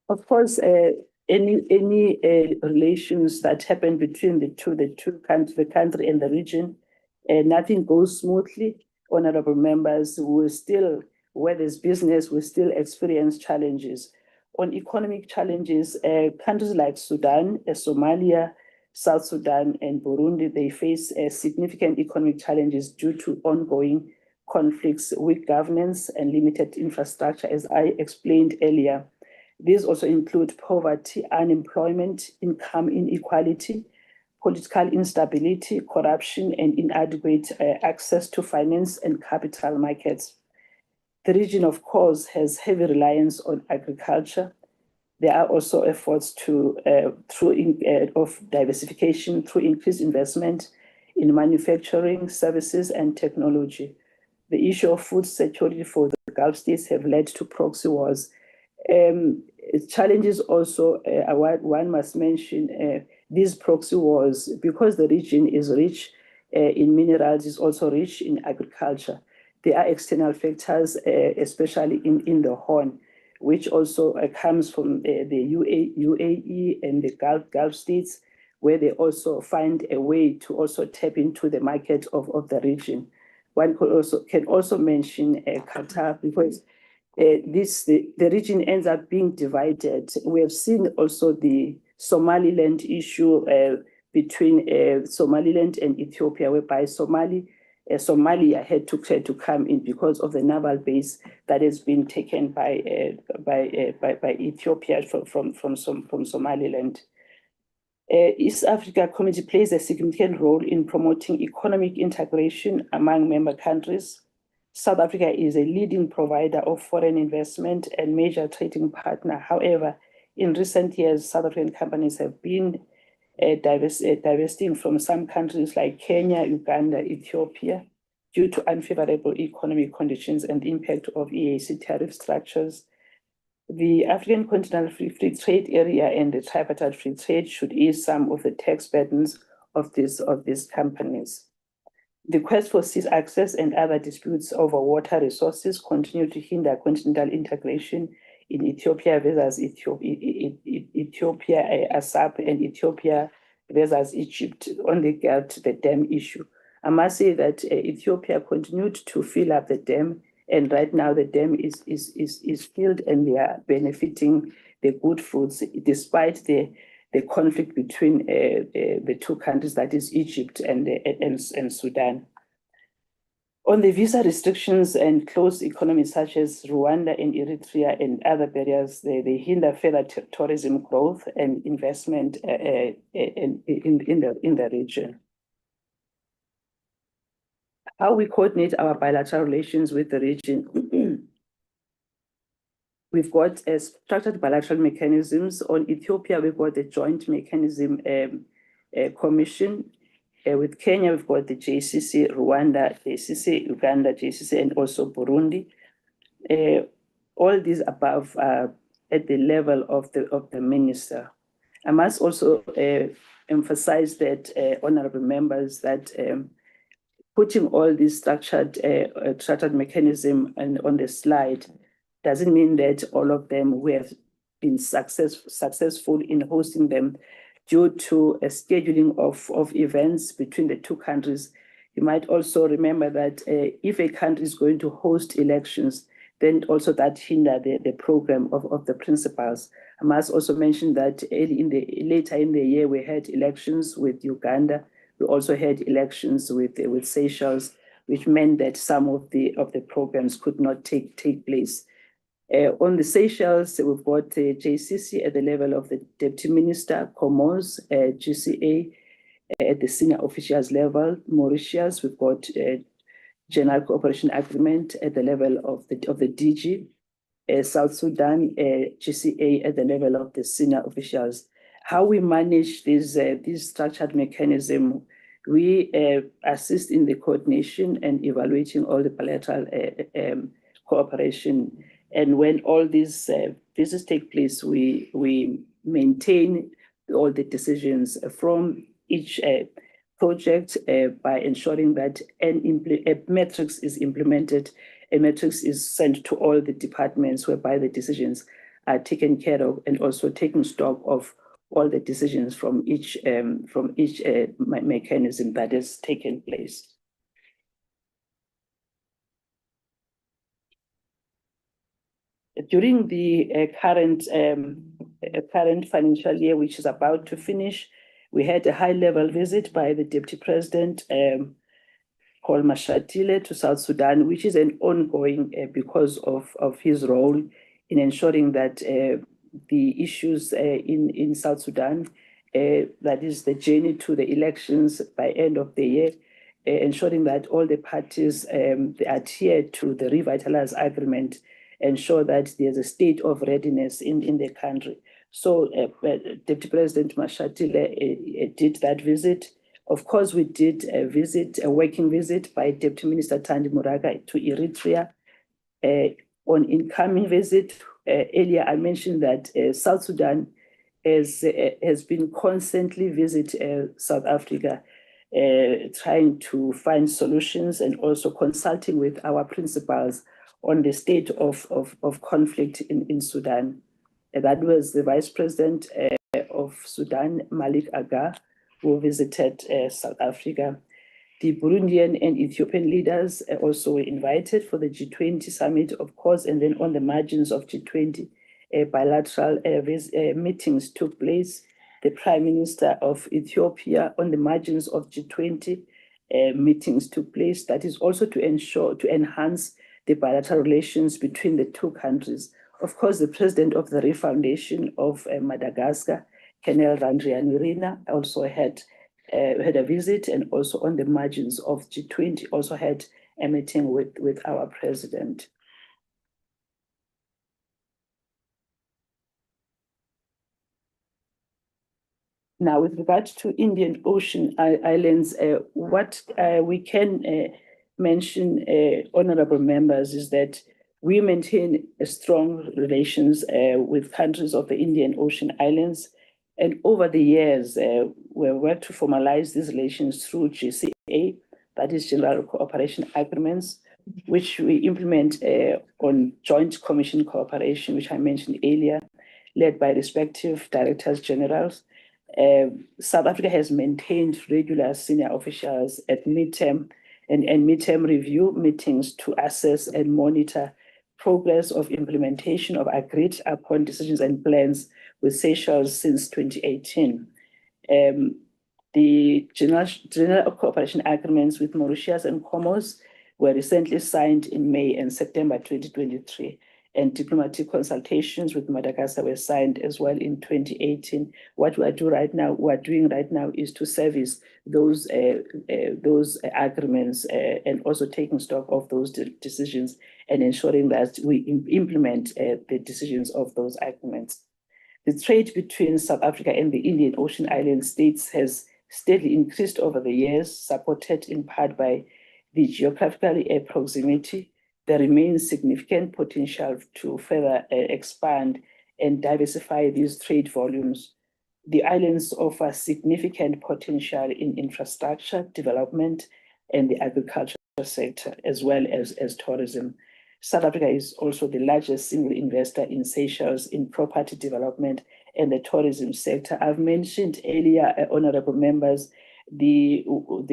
Speaker 5: Of course, any relations that happen between the two countries, the country and the region, nothing goes smoothly. Honorable members, will still, where there's business, we still experience challenges. On economic challenges, countries like Sudan, Somalia, South Sudan, and Burundi, they face significant economic challenges due to ongoing conflicts, weak governance, and limited infrastructure, as I explained earlier. These also include poverty, unemployment, income inequality, political instability, corruption, and inadequate access to finance and capital markets. The region, of course, has heavy reliance on agriculture. There are also efforts of diversification through increased investment in manufacturing, services, and technology. The issue of food security for the Gulf states have led to proxy wars. Challenges also, one must mention these proxy wars, because the region is rich in minerals, is also rich in agriculture. There are external factors, especially in the Horn, which also comes from the UAE and the Gulf states, where they also find a way to also tap into the market of the region. One can also mention Qatar, because the region ends up being divided. We have seen also the Somaliland issue between Somaliland and Ethiopia, whereby Somalia had to come in because of the naval base that has been taken by Ethiopia from Somaliland. East Africa Community plays a significant role in promoting economic integration among member countries. South Africa is a leading provider of foreign investment and major trading partner. However, in recent years, South African companies have been divesting from some countries like Kenya, Uganda, Ethiopia, due to unfavorable economic conditions and the impact of EAC tariff structures. The African Continental Free Trade Area and the tripartite free trade should ease some of the tax burdens of these companies. The quest for sea access and other disputes over water resources continue to hinder continental integration in Ethiopia versus Ethiopia, ASAP, and Ethiopia versus Egypt on the dam issue. I must say that Ethiopia continued to fill up the dam, and right now the dam is filled, and they are benefiting the good fruits despite the conflict between the two countries, that is Egypt and Sudan. On the visa restrictions and closed economies such as Rwanda and Eritrea and other barriers, they hinder further tourism growth and investment in the region. How we coordinate our bilateral relations with the region. We've got structured bilateral mechanisms. On Ethiopia, we've got the Joint Mechanism Commission. With Kenya, we've got the JCC, Rwanda, JCC, Uganda, JCC, and also Burundi. All these above are at the level of the minister. I must also emphasize that, honorable members, that putting all these structured mechanism on the slide doesn't mean that all of them we have been successful in hosting them due to a scheduling of events between the two countries. You might also remember that if a country is going to host elections, then also that hinder the program of the principals. I must also mention that later in the year, we had elections with Uganda. We also had elections with Seychelles, which meant that some of the programs could not take place. On the Seychelles, we've got the JCC at the level of the Deputy Minister, Comoros, GCA at the senior officials level. Mauritius, we've got General Cooperation Agreement at the level of the DG. South Sudan, GCA at the level of the senior officials. How we manage this structured mechanism, we assist in the coordination and evaluating all the bilateral cooperation And when all these visits take place, we maintain all the decisions from each project by ensuring that a matrix is implemented, a matrix is sent to all the departments whereby the decisions are taken care of, and also taking stock of all the decisions from each mechanism that has taken place. During the current financial year, which is about to finish, we had a high-level visit by the Deputy President, Paul Mashatile, to South Sudan, which is an ongoing because of his role in ensuring that the issues in South Sudan, that is the journey to the elections by end of the year, ensuring that all the parties adhere to the revitalized agreement, ensure that there's a state of readiness in the country. So Deputy President Mashatile did that visit. Of course, we did a working visit by Deputy Minister Thandi Muraga to Eritrea. On incoming visit, earlier I mentioned that South Sudan has been constantly visit South Africa, trying to find solutions and also consulting with our principals on the state of conflict in Sudan. That was the Vice President of Sudan, Malik Aga, who visited South Africa. The Burundian and Ethiopian leaders also were invited for the G20 summit, of course, and then on the margins of G20, bilateral meetings took place. The Prime Minister of Ethiopia on the margins of G20 meetings took place. That is also to enhance the bilateral relations between the two countries. Of course, the president of the Reef Foundation of Madagascar, Colonel Randrianirina, also had a visit, and also on the margins of G20 also had a meeting with our president. Now, with regard to Indian Ocean islands, what we can mention, honorable members, is that we maintain a strong relations with countries of the Indian Ocean islands. And over the years, we worked to formalize these relations through GCA, that is General Cooperation Agreements, which we implement on Joint Commission Cooperation, which I mentioned earlier, led by respective Directors Generals. South Africa has maintained regular senior officials at midterm and midterm review meetings to assess and monitor progress of implementation of agreed upon decisions and plans with Seychelles since 2018. The general cooperation agreements with Mauritius and Comoros were recently signed in May and September 2023, and diplomatic consultations with Madagascar were signed as well in 2018. What we are doing right now is to service those agreements and also taking stock of those decisions and ensuring that we implement the decisions of those agreements. The trade between South Africa and the Indian Ocean island states has steadily increased over the years, supported in part by the geographical proximity. There remains significant potential to further expand and diversify these trade volumes. The islands offer significant potential in infrastructure development and the agricultural sector, as well as tourism. South Africa is also the largest single investor in Seychelles in property development and the tourism sector. I've mentioned earlier, honorable members, the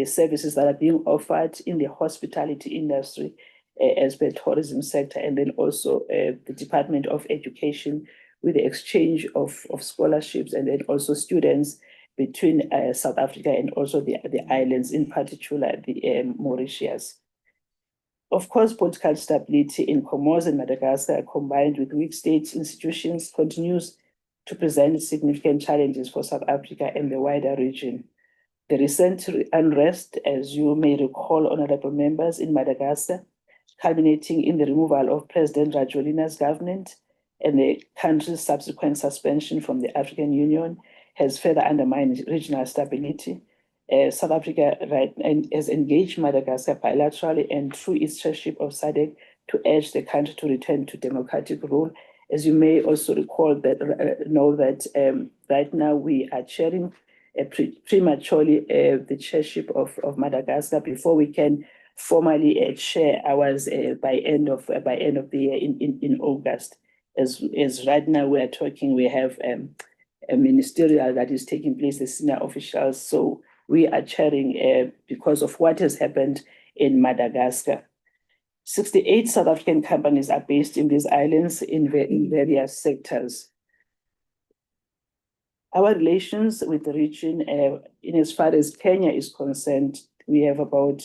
Speaker 5: services that are being offered in the hospitality industry as per tourism sector, and then also the Department of Education with the exchange of scholarships, and then also students between South Africa and also the islands, in particular the Mauritius. Of course, political stability in Comoros and Madagascar, combined with weak state institutions, continues to present significant challenges for South Africa and the wider region. The recent unrest, as you may recall, honorable members, in Madagascar, culminating in the removal of President Rajoelina's government and the country's subsequent suspension from the African Union, has further undermined regional stability. South Africa has engaged Madagascar bilaterally and through its chairship of SADC to urge the country to return to democratic rule. As you may also recall that right now we are chairing prematurely the chairship of Madagascar before we can formally chair ours by end of the year in August. As right now we are talking, we have a ministerial that is taking place, the senior officials. So we are chairing because of what has happened in Madagascar. 68 South African companies are based in these islands in various sectors. Our relations with the region, in as far as Kenya is concerned, we have about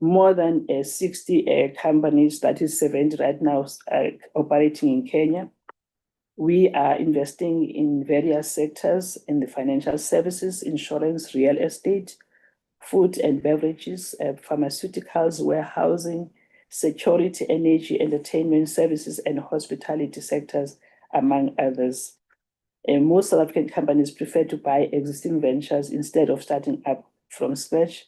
Speaker 5: more than 60 companies, that is 70 right now, operating in Kenya. We are investing in various sectors in the financial services, insurance, real estate, food and beverages, pharmaceuticals, warehousing, security, energy, entertainment services, and hospitality sectors, among others. Most South African companies prefer to buy existing ventures instead of starting up from scratch.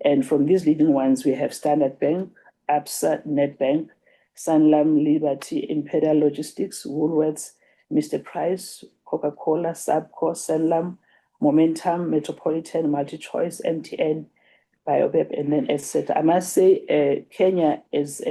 Speaker 5: And from these leading ones, we have Standard Bank, Absa, Nedbank, Sanlam, Liberty, Imperial Logistics, Woolworths, Mr. Price, Coca-Cola, Subco, Sanlam, Momentum, Metropolitan, MultiChoice, MTN, Biobeb, and then etc. I must say, Kenya is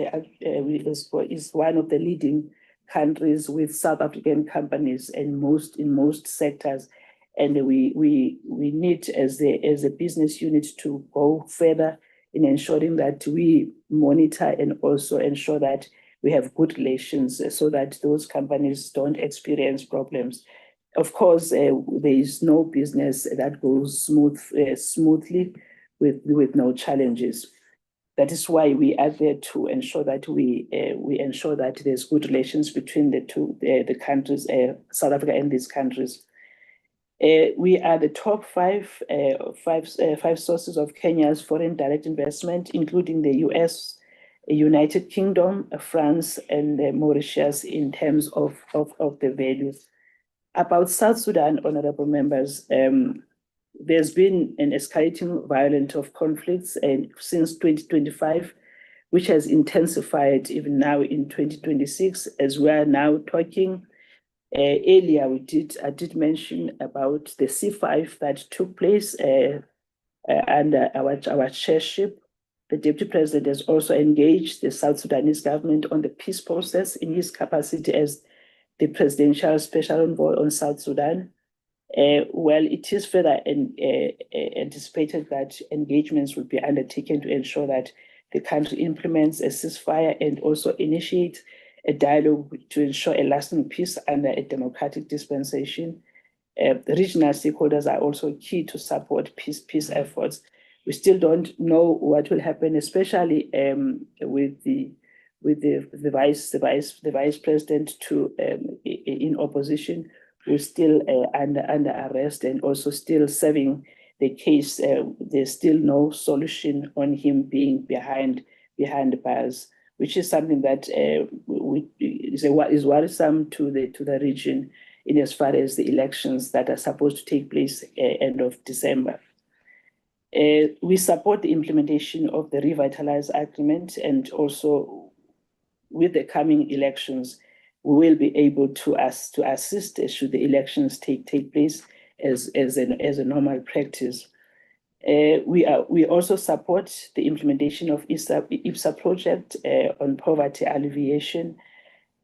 Speaker 5: one of the leading countries with South African companies in most sectors, and we need as a business unit to go further in ensuring that we monitor and also ensure that we have good relations so that those companies don't experience problems. Of course, there is no business that goes smoothly with no challenges. That is why we are there to ensure that we ensure that there's good relations between the countries, South Africa and these countries. We are the top five sources of Kenya's foreign direct investment, including the US, United Kingdom, France, and Mauritius in terms of the values. About South Sudan, honorable members, there's been an escalating violence of conflicts since 2025, which has intensified even now in 2026, as we are now talking. Earlier, I did mention about the C5 that took place under our chairship. The Deputy President has also engaged the South Sudanese government on the peace process in his capacity as the Presidential Special Envoy on South Sudan. Well, it is further anticipated that engagements will be undertaken to ensure that the country implements a ceasefire and also initiates a dialogue to ensure a lasting peace under a democratic dispensation. The regional stakeholders are also key to support peace efforts. We still don't know what will happen, especially with the vice president in opposition, who's still under arrest and also still serving the case. There's still no solution on him being behind bars, which is something that is worrisome to the region in as far as the elections that are supposed to take place end of December. We support the implementation of the Revitalize Agreement, and also with the coming elections, we will be able to assist should the elections take place as a normal practice. We also support the implementation of IPSA project on poverty alleviation.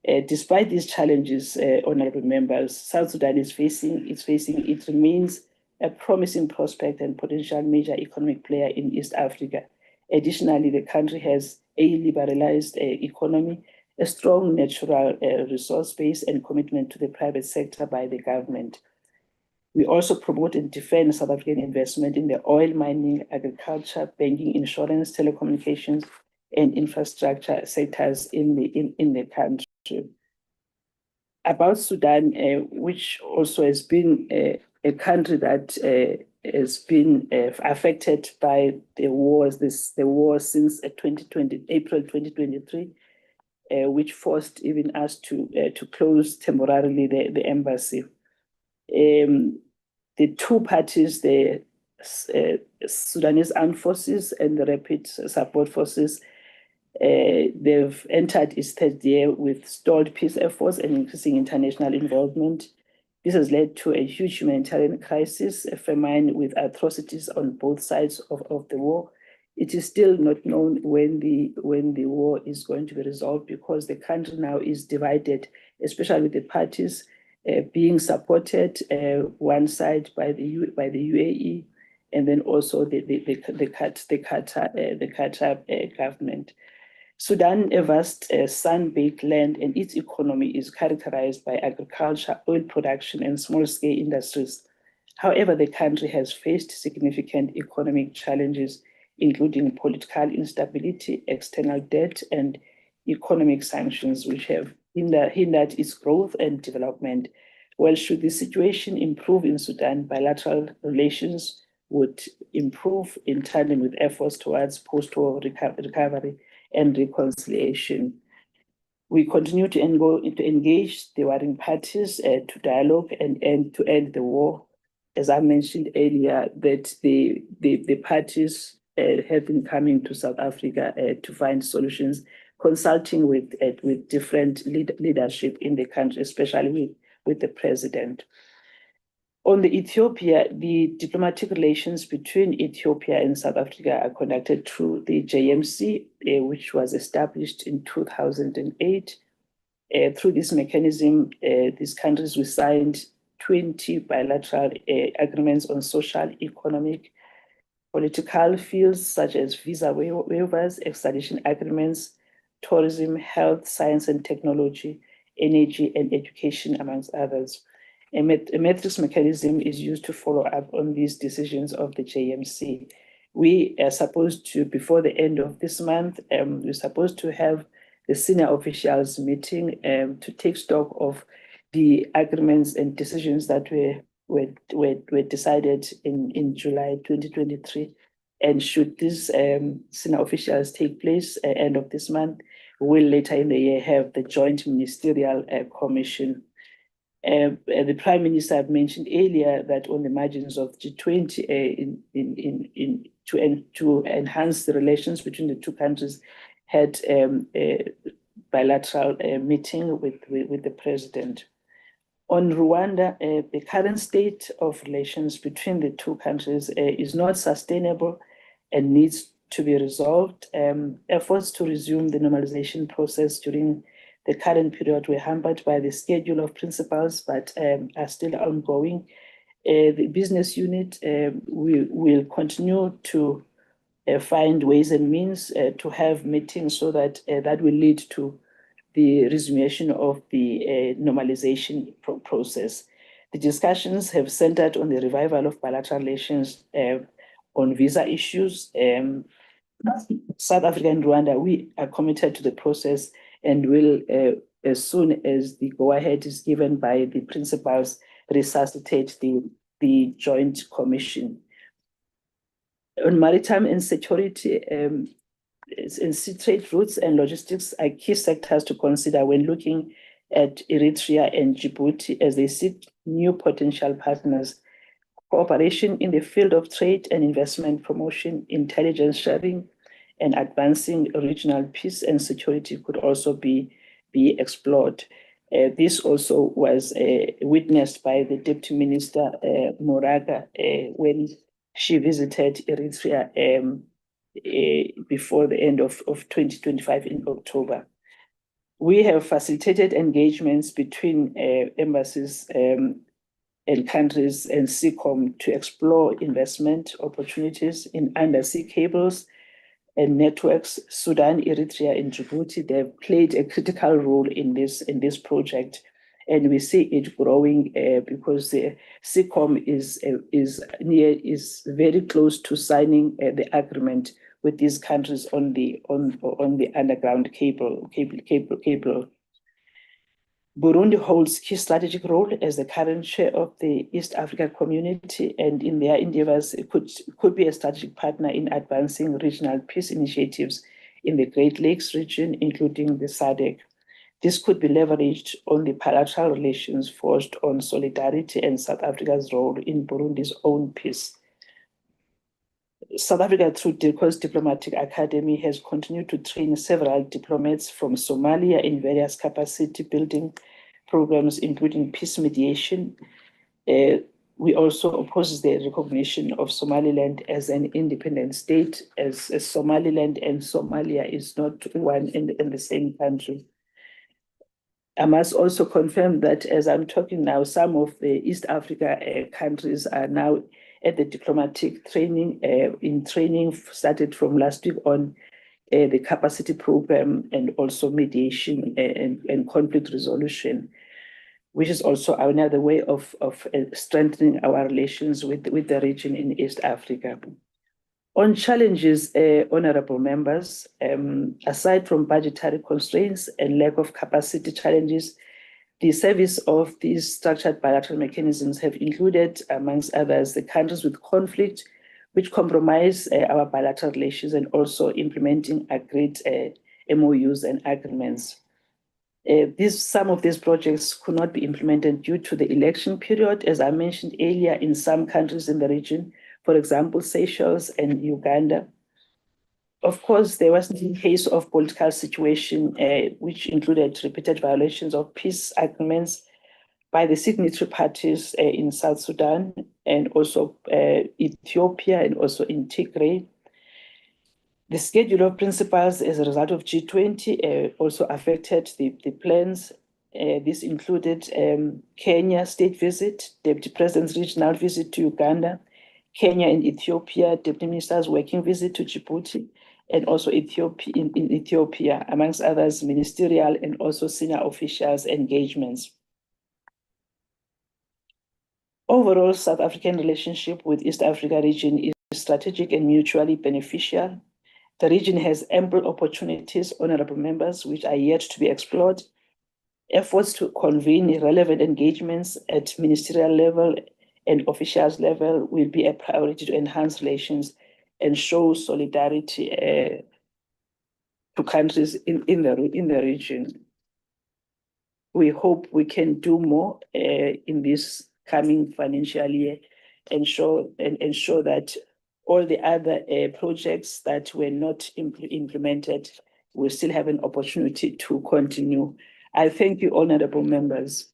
Speaker 5: Despite these challenges, honorable members, South Sudan it remains a promising prospect and potential major economic player in East Africa. Additionally, the country has a liberalized economy, a strong natural resource base, and commitment to the private sector by the government. We also promote and defend South African investment in the oil, mining, agriculture, banking, insurance, telecommunications, and infrastructure sectors in the country. About Sudan, which also has been a country that has been affected by the war since April 2023, which forced even us to close temporarily the embassy. The two parties, the Sudanese Armed Forces and the Rapid Support Forces, They've entered its third year with stalled peace efforts and increasing international involvement. This has led to a huge humanitarian crisis, a famine with atrocities on both sides of the war. It is still not known when the war is going to be resolved, because the country now is divided, especially with the parties being supported one side by the UAE, and then also the Qatar government. Sudan, a vast sun-baked land, and its economy is characterized by agriculture, oil production, and small-scale industries. However, the country has faced significant economic challenges, including political instability, external debt, and economic sanctions, which have hindered its growth and development. Well, should the situation improve in Sudan, bilateral relations would improve in tandem with efforts towards post-war recovery and reconciliation. We continue to engage the warring parties to dialogue and to end the war. As I mentioned earlier, that the parties have been coming to South Africa to find solutions, consulting with different leadership in the country, especially with the president. On the Ethiopia, the diplomatic relations between Ethiopia and South Africa are conducted through the JMC, which was established in 2008. Through this mechanism, these countries we signed 20 bilateral agreements on social, economic, political fields such as visa waivers, extradition agreements, tourism, health, science and technology, energy and education, amongst others. A metrics mechanism is used to follow up on these decisions of the JMC. We are supposed to, before the end of this month, we're supposed to have the senior officials meeting to take stock of the agreements and decisions that were decided in July 2023. And should these senior officials take place end of this month, we'll later in the year have the Joint Ministerial Commission. The Prime Minister had mentioned earlier that on the margins of G20 to enhance the relations between the two countries, had a bilateral meeting with the president. On Rwanda, the current state of relations between the two countries is not sustainable and needs to be resolved. Efforts to resume the normalization process during the current period were hampered by the schedule of principals, but are still ongoing. The business unit will continue to find ways and means to have meetings so that that will lead to the resumption of the normalization process. The discussions have centered on the revival of bilateral relations on visa issues. South Africa and Rwanda, we are committed to the process and will, as soon as the go-ahead is given by the principals, resuscitate the Joint Commission. On maritime insecurity, trade routes and logistics are key sectors to consider when looking at Eritrea and Djibouti as they seek new potential partners. Cooperation in the field of trade and investment promotion, intelligence sharing, and advancing regional peace and security could also be explored. This also was witnessed by the Deputy Minister Moraga when she visited Eritrea before the end of 2025 in October. We have facilitated engagements between embassies and countries and SEACOM to explore investment opportunities in undersea cables and networks. Sudan, Eritrea, and Djibouti, they've played a critical role in this project, and we see it growing because the SEACOM is very close to signing the agreement with these countries on the underground cable. Burundi holds key strategic role as the current chair of the East Africa community, and in their endeavors, it could be a strategic partner in advancing regional peace initiatives in the Great Lakes region, including the SADC. This could be leveraged on the bilateral relations forged on solidarity and South Africa's role in Burundi's own peace. South Africa, through DIRCO's Diplomatic Academy, has continued to train several diplomats from Somalia in various capacity building programs, including peace mediation. We also oppose the recognition of Somaliland as an independent state, as Somaliland and Somalia is not one and the same country. I must also confirm that as I'm talking now, some of the East Africa countries are now at the diplomatic training, started from last week on the capacity program and also mediation and conflict resolution, which is also another way of strengthening our relations with the region in East Africa. On challenges, honorable members, aside from budgetary constraints and lack of capacity challenges, the service of these structured bilateral mechanisms have included, amongst others, the countries with conflict, which compromise our bilateral relations, and also implementing agreed MOUs and agreements. Some of these projects could not be implemented due to the election period, as I mentioned earlier, in some countries in the region, for example, Seychelles and Uganda. Of course, there was the case of political situation, which included repeated violations of peace agreements by the signatory parties in South Sudan and also Ethiopia and also in Tigray. The schedule of principals as a result of G20 also affected the plans. This included Kenya state visit, Deputy President's regional visit to Uganda, Kenya and Ethiopia, Deputy Minister's working visit to Djibouti, and also Ethiopia, in Ethiopia, amongst others, ministerial and also senior officials' engagements. Overall, South African relationship with East Africa region is strategic and mutually beneficial. The region has ample opportunities, honorable members, which are yet to be explored. Efforts to convene relevant engagements at ministerial level and officials level will be a priority to enhance relations and show solidarity to countries in the region. We hope we can do more in this coming financial year and ensure that all the other projects that were not implemented will still have an opportunity to continue. I thank you, honorable members.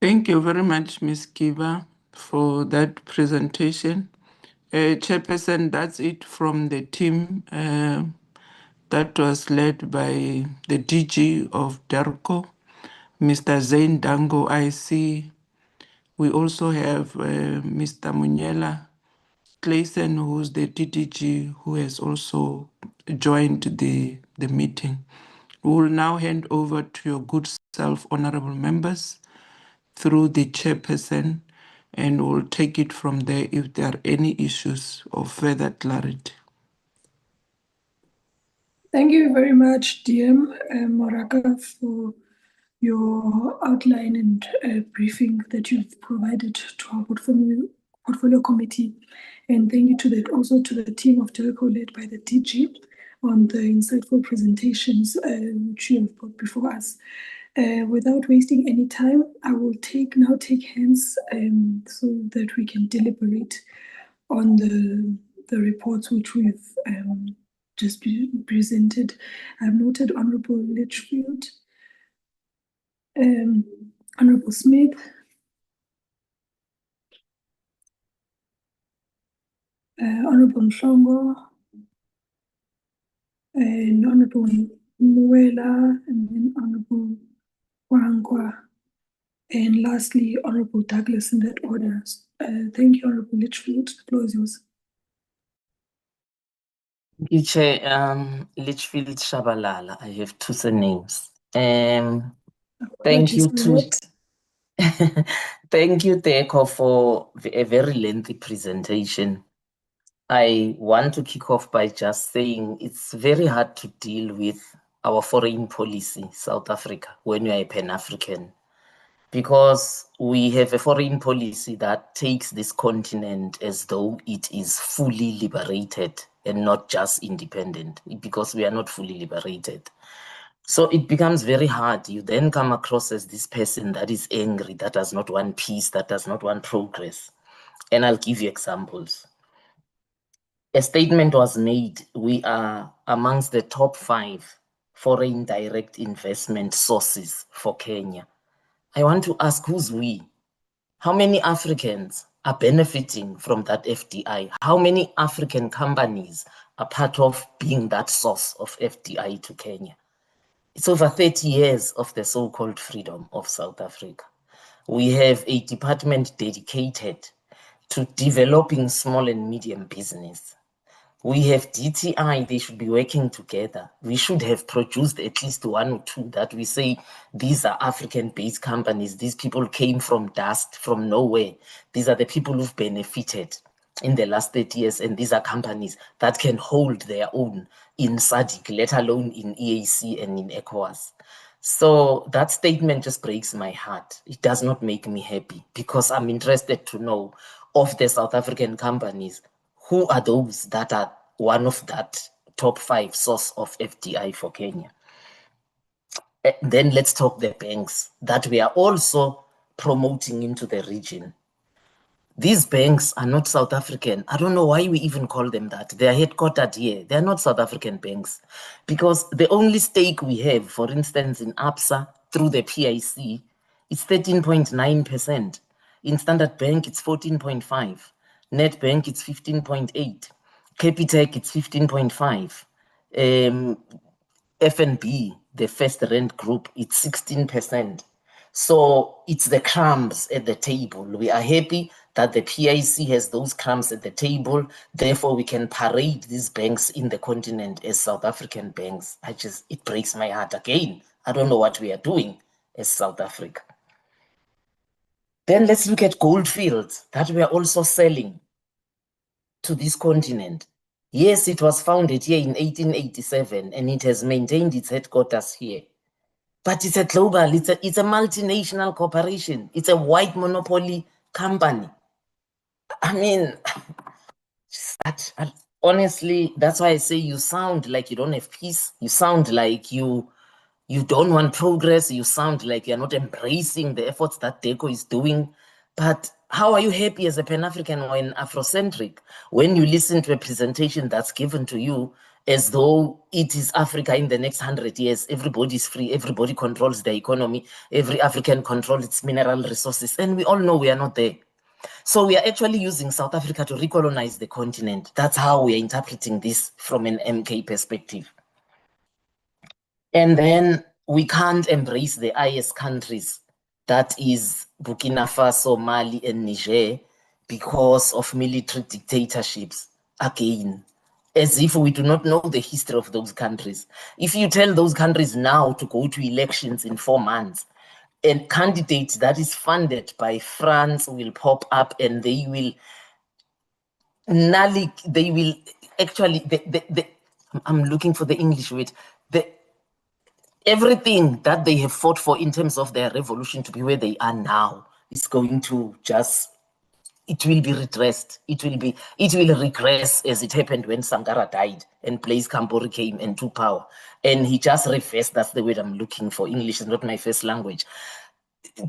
Speaker 3: Thank you very much, Ms. Kiba, for that presentation. Chairperson, that's it from the team that was led by the DG of DERCO, Mr. Zain Dango, IC. We also have Mr. Munyela Clayson, who's the DDG, who has also joined the meeting. We will now hand over to your good self, honorable members, through the chairperson, and we'll take it from there if there are any issues of further clarity.
Speaker 6: Thank you very much, DM Moraka, for your outline and briefing that you've provided to our portfolio committee. And thank you also to the team of DERCO led by the DG on the insightful presentations which you have brought before us. Without wasting any time, I will now take hands so that we can deliberate on the reports which we've just presented. I've noted Honorable Litchfield, Honorable Smith, Honorable Mhlongo, and Honorable Muela, and then Honorable Wangwa, and lastly, Honorable Douglas, in that order. Thank you, Honorable Litchfield. The floor is yours.
Speaker 7: Thank you, Chair. Litchfield Shabalala. I have two surnames. Thank you to thank you, DERCO, for a very lengthy presentation. I want to kick off by just saying it's very hard to deal with our foreign policy, South Africa, when you are a Pan-African, because we have a foreign policy that takes this continent as though it is fully liberated and not just independent, because we are not fully liberated. So it becomes very hard. You then come across as this person that is angry, that does not want peace, that does not want progress. And I'll give you examples. A statement was made, we are amongst the top 5 foreign direct investment sources for Kenya. I want to ask, who's we? How many Africans are benefiting from that FDI? How many African companies are part of being that source of FDI to Kenya? It's over 30 years of the so-called freedom of South Africa. We have a department dedicated to developing small and medium business. We have DTI, they should be working together. We should have produced at least 1 or 2 that we say, these are African-based companies. These people came from dust, from nowhere. These are the people who've benefited in the last 30 years, and these are companies that can hold their own in SADC, let alone in EAC and in ECOWAS. So that statement just breaks my heart. It does not make me happy because I'm interested to know of the South African companies, who are those that are one of that top 5 source of FDI for Kenya. Then let's talk the banks that we are also promoting into the region. These banks are not South African. I don't know why we even call them that. They are headquartered here. They are not South African banks because the only stake we have, for instance, in ABSA through the PIC, it's 13.9%. In Standard Bank, it's 14.5%. Nedbank, it's 15.8%. Capitec, it's 15.5%. FNB, the First Rand Group, it's 16%. So it's the crumbs at the table. We are happy that the PIC has those crumbs at the table. Therefore, we can parade these banks in the continent as South African banks. It breaks my heart again. I don't know what we are doing as South Africa. Then let's look at Goldfields that we are also selling to this continent. Yes, it was founded here in 1887 and it has maintained its headquarters here. But it's a global, it's a multinational corporation. It's a white monopoly company. I mean, honestly, that's why I say you sound like you don't have peace. You sound like you don't want progress. You sound like you're not embracing the efforts that DECO is doing. But how are you happy as a Pan-African or an Afrocentric when you listen to a presentation that's given to you as though it is Africa in the next 100 years? Everybody's free, everybody controls the economy, every African controls its mineral resources, and we all know we are not there. So we are actually using South Africa to recolonize the continent. That's how we are interpreting this from an MK perspective. And then we can't embrace the IS countries, that is Burkina Faso, Mali, and Niger, because of military dictatorships. Again, as if we do not know the history of those countries. If you tell those countries now to go to elections in 4 months, a candidate that is funded by France will pop up and they will I'm looking for the English word, everything that they have fought for in terms of their revolution to be where they are now is going to it will be redressed. It will regress as it happened when Sankara died and Blaise Compaoré came and took power. And he just reversed, that's the word I'm looking for. English is not my first language.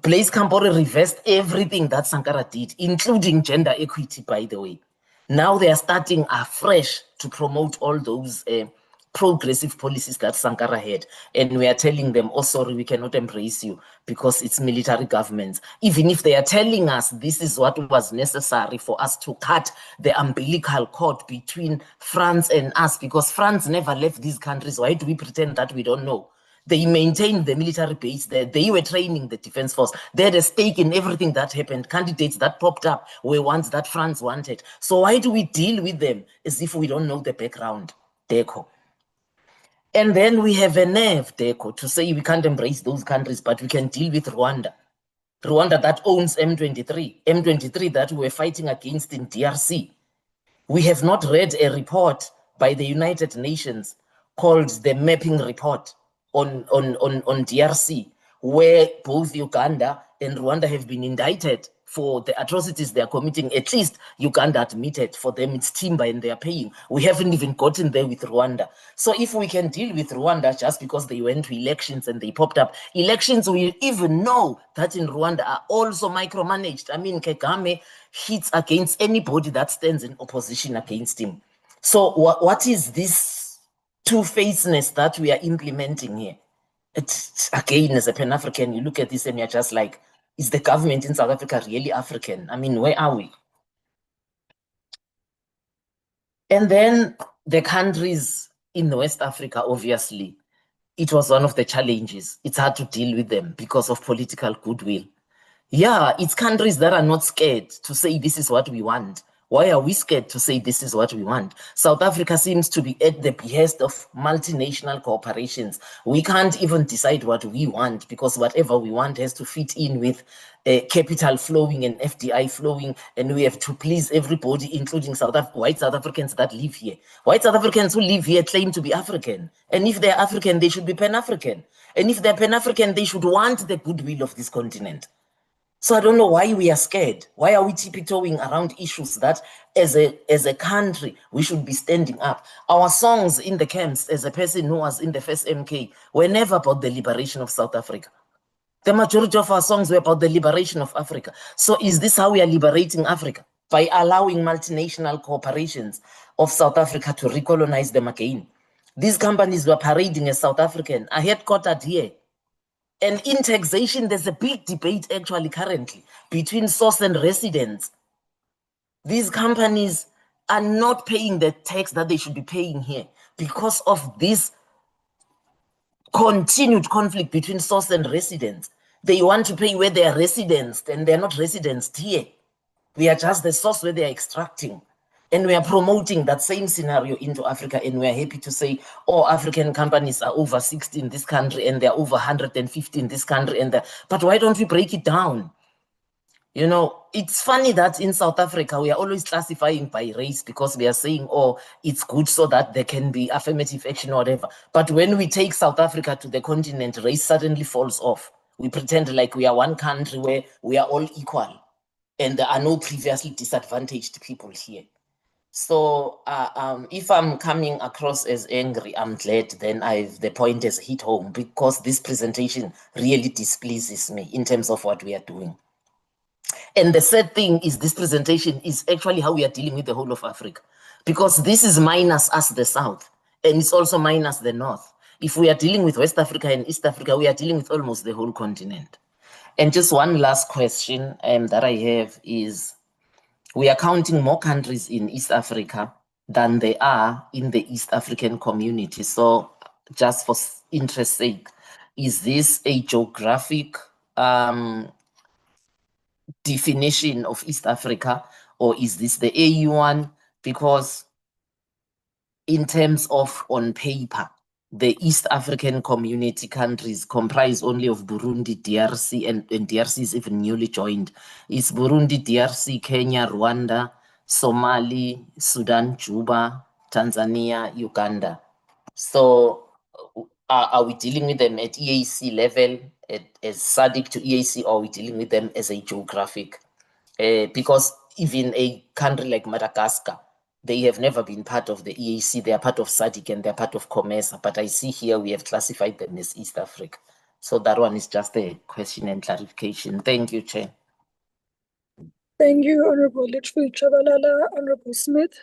Speaker 7: Blaise Compaoré reversed everything that Sankara did, including gender equity, by the way. Now they are starting afresh to promote all those progressive policies that Sankara had. And we are telling them, oh, sorry, we cannot embrace you because it's military governments. Even if they are telling us this is what was necessary for us to cut the umbilical cord between France and us, because France never left these countries. Why do we pretend that we don't know? They maintained the military base there. They were training the defense force. They had a stake in everything that happened. Candidates that popped up were ones that France wanted. So why do we deal with them as if we don't know the background? DECO. And then we have a nerve, DECO, to say we can't embrace those countries, but we can deal with Rwanda. Rwanda that owns M23 that we were fighting against in DRC. We have not read a report by the United Nations called the Mapping Report on DRC, where both Uganda and Rwanda have been indicted for the atrocities they are committing. At least Uganda admitted for them it's timber and they are paying. We haven't even gotten there with Rwanda. So if we can deal with Rwanda just because they went to elections and they popped up, elections we even know that in Rwanda are also micromanaged. I mean, Kagame hits against anybody that stands in opposition against him. So what is this two-facedness that we are implementing here? It's, again, as a Pan-African, you look at this and you're just like, is the government in South Africa really African? I mean, where are we? And then the countries in West Africa, obviously, it was one of the challenges. It's hard to deal with them because of political goodwill. Yeah, it's countries that are not scared to say this is what we want. Why are we scared to say this is what we want? South Africa seems to be at the behest of multinational corporations. We can't even decide what we want because whatever we want has to fit in with capital flowing and FDI flowing, and we have to please everybody, including white South Africans that live here. White South Africans who live here claim to be African, and if they're African, they should be Pan-African. And if they're Pan-African, they should want the goodwill of this continent. So I don't know why we are scared. Why are we tiptoeing around issues that as a country, we should be standing up? Our songs in the camps, as a person who was in the first MK, were never about the liberation of South Africa. The majority of our songs were about the liberation of Africa. So is this how we are liberating Africa? By allowing multinational corporations of South Africa to recolonize them again. These companies were parading as South African, are headquartered here. And in taxation, there's a big debate actually currently between source and residents. These companies are not paying the tax that they should be paying here because of this continued conflict between source and residents. They want to pay where they are residents, and they're not residents here. We are just the source where they are extracting. And we are promoting that same scenario into Africa, and we are happy to say, oh, African companies are over 60 in this country, and they're over 150 in this country. But why don't we break it down? You know, it's funny that in South Africa, we are always classifying by race because we are saying, oh, it's good so that there can be affirmative action or whatever. But when we take South Africa to the continent, race suddenly falls off. We pretend like we are one country where we are all equal, and there are no previously disadvantaged people here. So if I'm coming across as angry, I'm glad then the point has hit home, because this presentation really displeases me in terms of what we are doing. And the sad thing is this presentation is actually how we are dealing with the whole of Africa, because this is minus us, the South, and it's also minus the North. If we are dealing with West Africa and East Africa, we are dealing with almost the whole continent. And just one last question that I have is, we are counting more countries in East Africa than they are in the East African community. So just for interest's sake, is this a geographic definition of East Africa, or is this the AU one? Because in terms of on paper, the East African community countries comprise only of Burundi, DRC, and DRC is even newly joined. It's Burundi, DRC, Kenya, Rwanda, Somali, Sudan, Juba, Tanzania, Uganda. So are we dealing with them at EAC level, as SADC to EAC, or are we dealing with them as a geographic? Because even a country like Madagascar, they have never been part of the EAC. They are part of SADC and they're part of COMESA. But I see here we have classified them as East Africa. So that one is just a question and clarification. Thank you, Chair.
Speaker 6: Thank you, Honorable Litchfield Chabalala. Honorable Smith.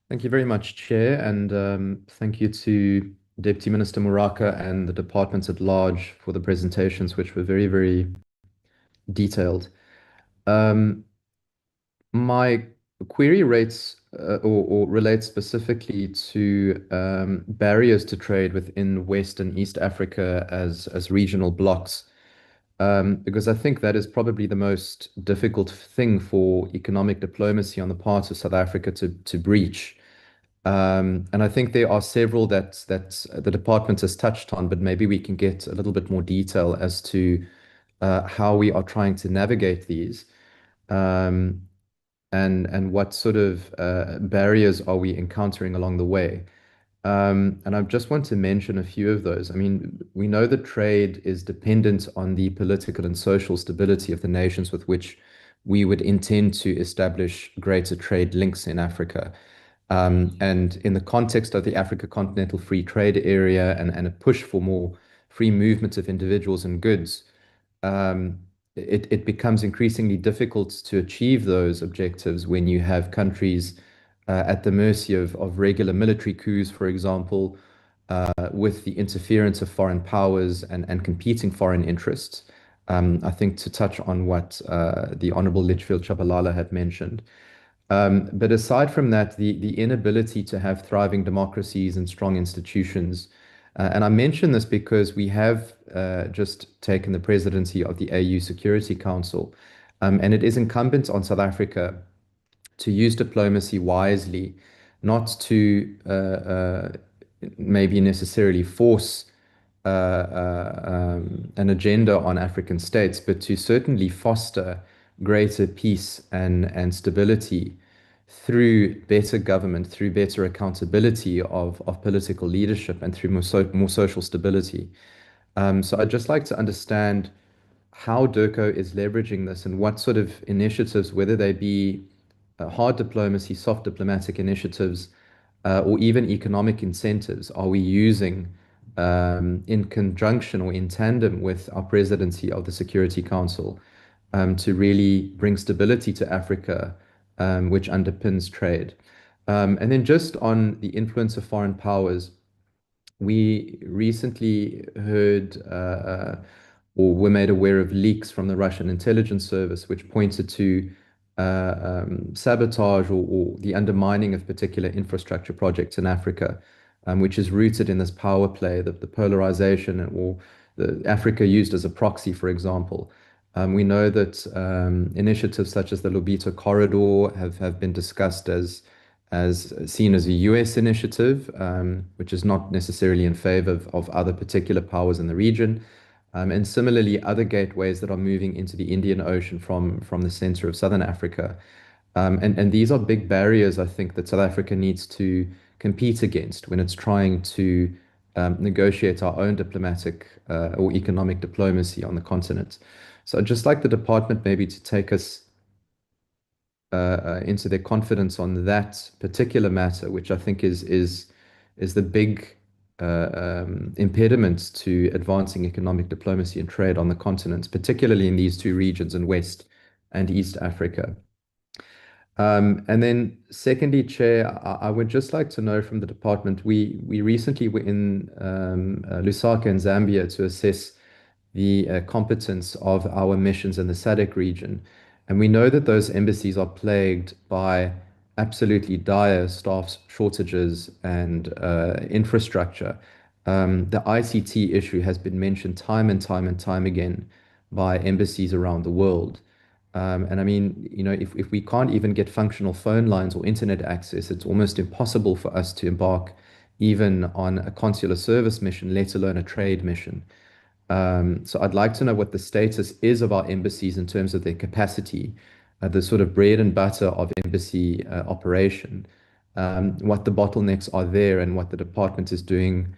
Speaker 8: Thank you very much, Chair, and thank you to Deputy Minister Moraka and the departments at large for the presentations, which were very, very detailed. My query rates or relates specifically to barriers to trade within West and East Africa as regional blocks, because I think that is probably the most difficult thing for economic diplomacy on the part of South Africa to breach. And I think there are several that the department has touched on, but maybe we can get a little bit more detail as to how we are trying to navigate these. And what sort of barriers are we encountering along the way? And I just want to mention a few of those. I mean, we know that trade is dependent on the political and social stability of the nations with which we would intend to establish greater trade links in Africa. And in the context of the Africa Continental Free Trade Area and a push for more free movement of individuals and goods, um, it becomes increasingly difficult to achieve those objectives when you have countries at the mercy of regular military coups, for example, with the interference of foreign powers and competing foreign interests. I think to touch on what the Honorable Litchfield Chabalala had mentioned. But aside from that, the inability to have thriving democracies and strong institutions, and I mention this because we have just taken the presidency of the AU Security Council, and it is incumbent on South Africa to use diplomacy wisely, not to maybe necessarily force an agenda on African states, but to certainly foster greater peace and stability through better government, through better accountability of political leadership, and through more social stability. So I'd just like to understand how DIRCO is leveraging this and what sort of initiatives, whether they be hard diplomacy, soft diplomatic initiatives, or even economic incentives, are we using in conjunction or in tandem with our presidency of the Security Council to really bring stability to Africa, which underpins trade. And then just on the influence of foreign powers, we recently heard or were made aware of leaks from the Russian intelligence service, which pointed to sabotage or the undermining of particular infrastructure projects in Africa, which is rooted in this power play, the polarization, or the Africa used as a proxy, for example. We know that initiatives such as the Lobito Corridor have been discussed as seen as a US initiative, which is not necessarily in favor of other particular powers in the region. And similarly, other gateways that are moving into the Indian Ocean from the center of Southern Africa. And these are big barriers, I think, that South Africa needs to compete against when it's trying to negotiate our own diplomatic or economic diplomacy on the continent. So I'd just like the department maybe to take us into their confidence on that particular matter, which I think is the big impediment to advancing economic diplomacy and trade on the continent, particularly in these two regions in West and East Africa. And then secondly, Chair, I would just like to know from the department, we recently were in Lusaka in Zambia to assess the competence of our missions in the SADC region. And we know that those embassies are plagued by absolutely dire staff shortages and infrastructure. The ICT issue has been mentioned time and time and time again by embassies around the world. And I mean, you know, if we can't even get functional phone lines or internet access, it's almost impossible for us to embark even on a consular service mission, let alone a trade mission. So I'd like to know what the status is of our embassies in terms of their capacity, the sort of bread and butter of embassy operation, what the bottlenecks are there, and what the department is doing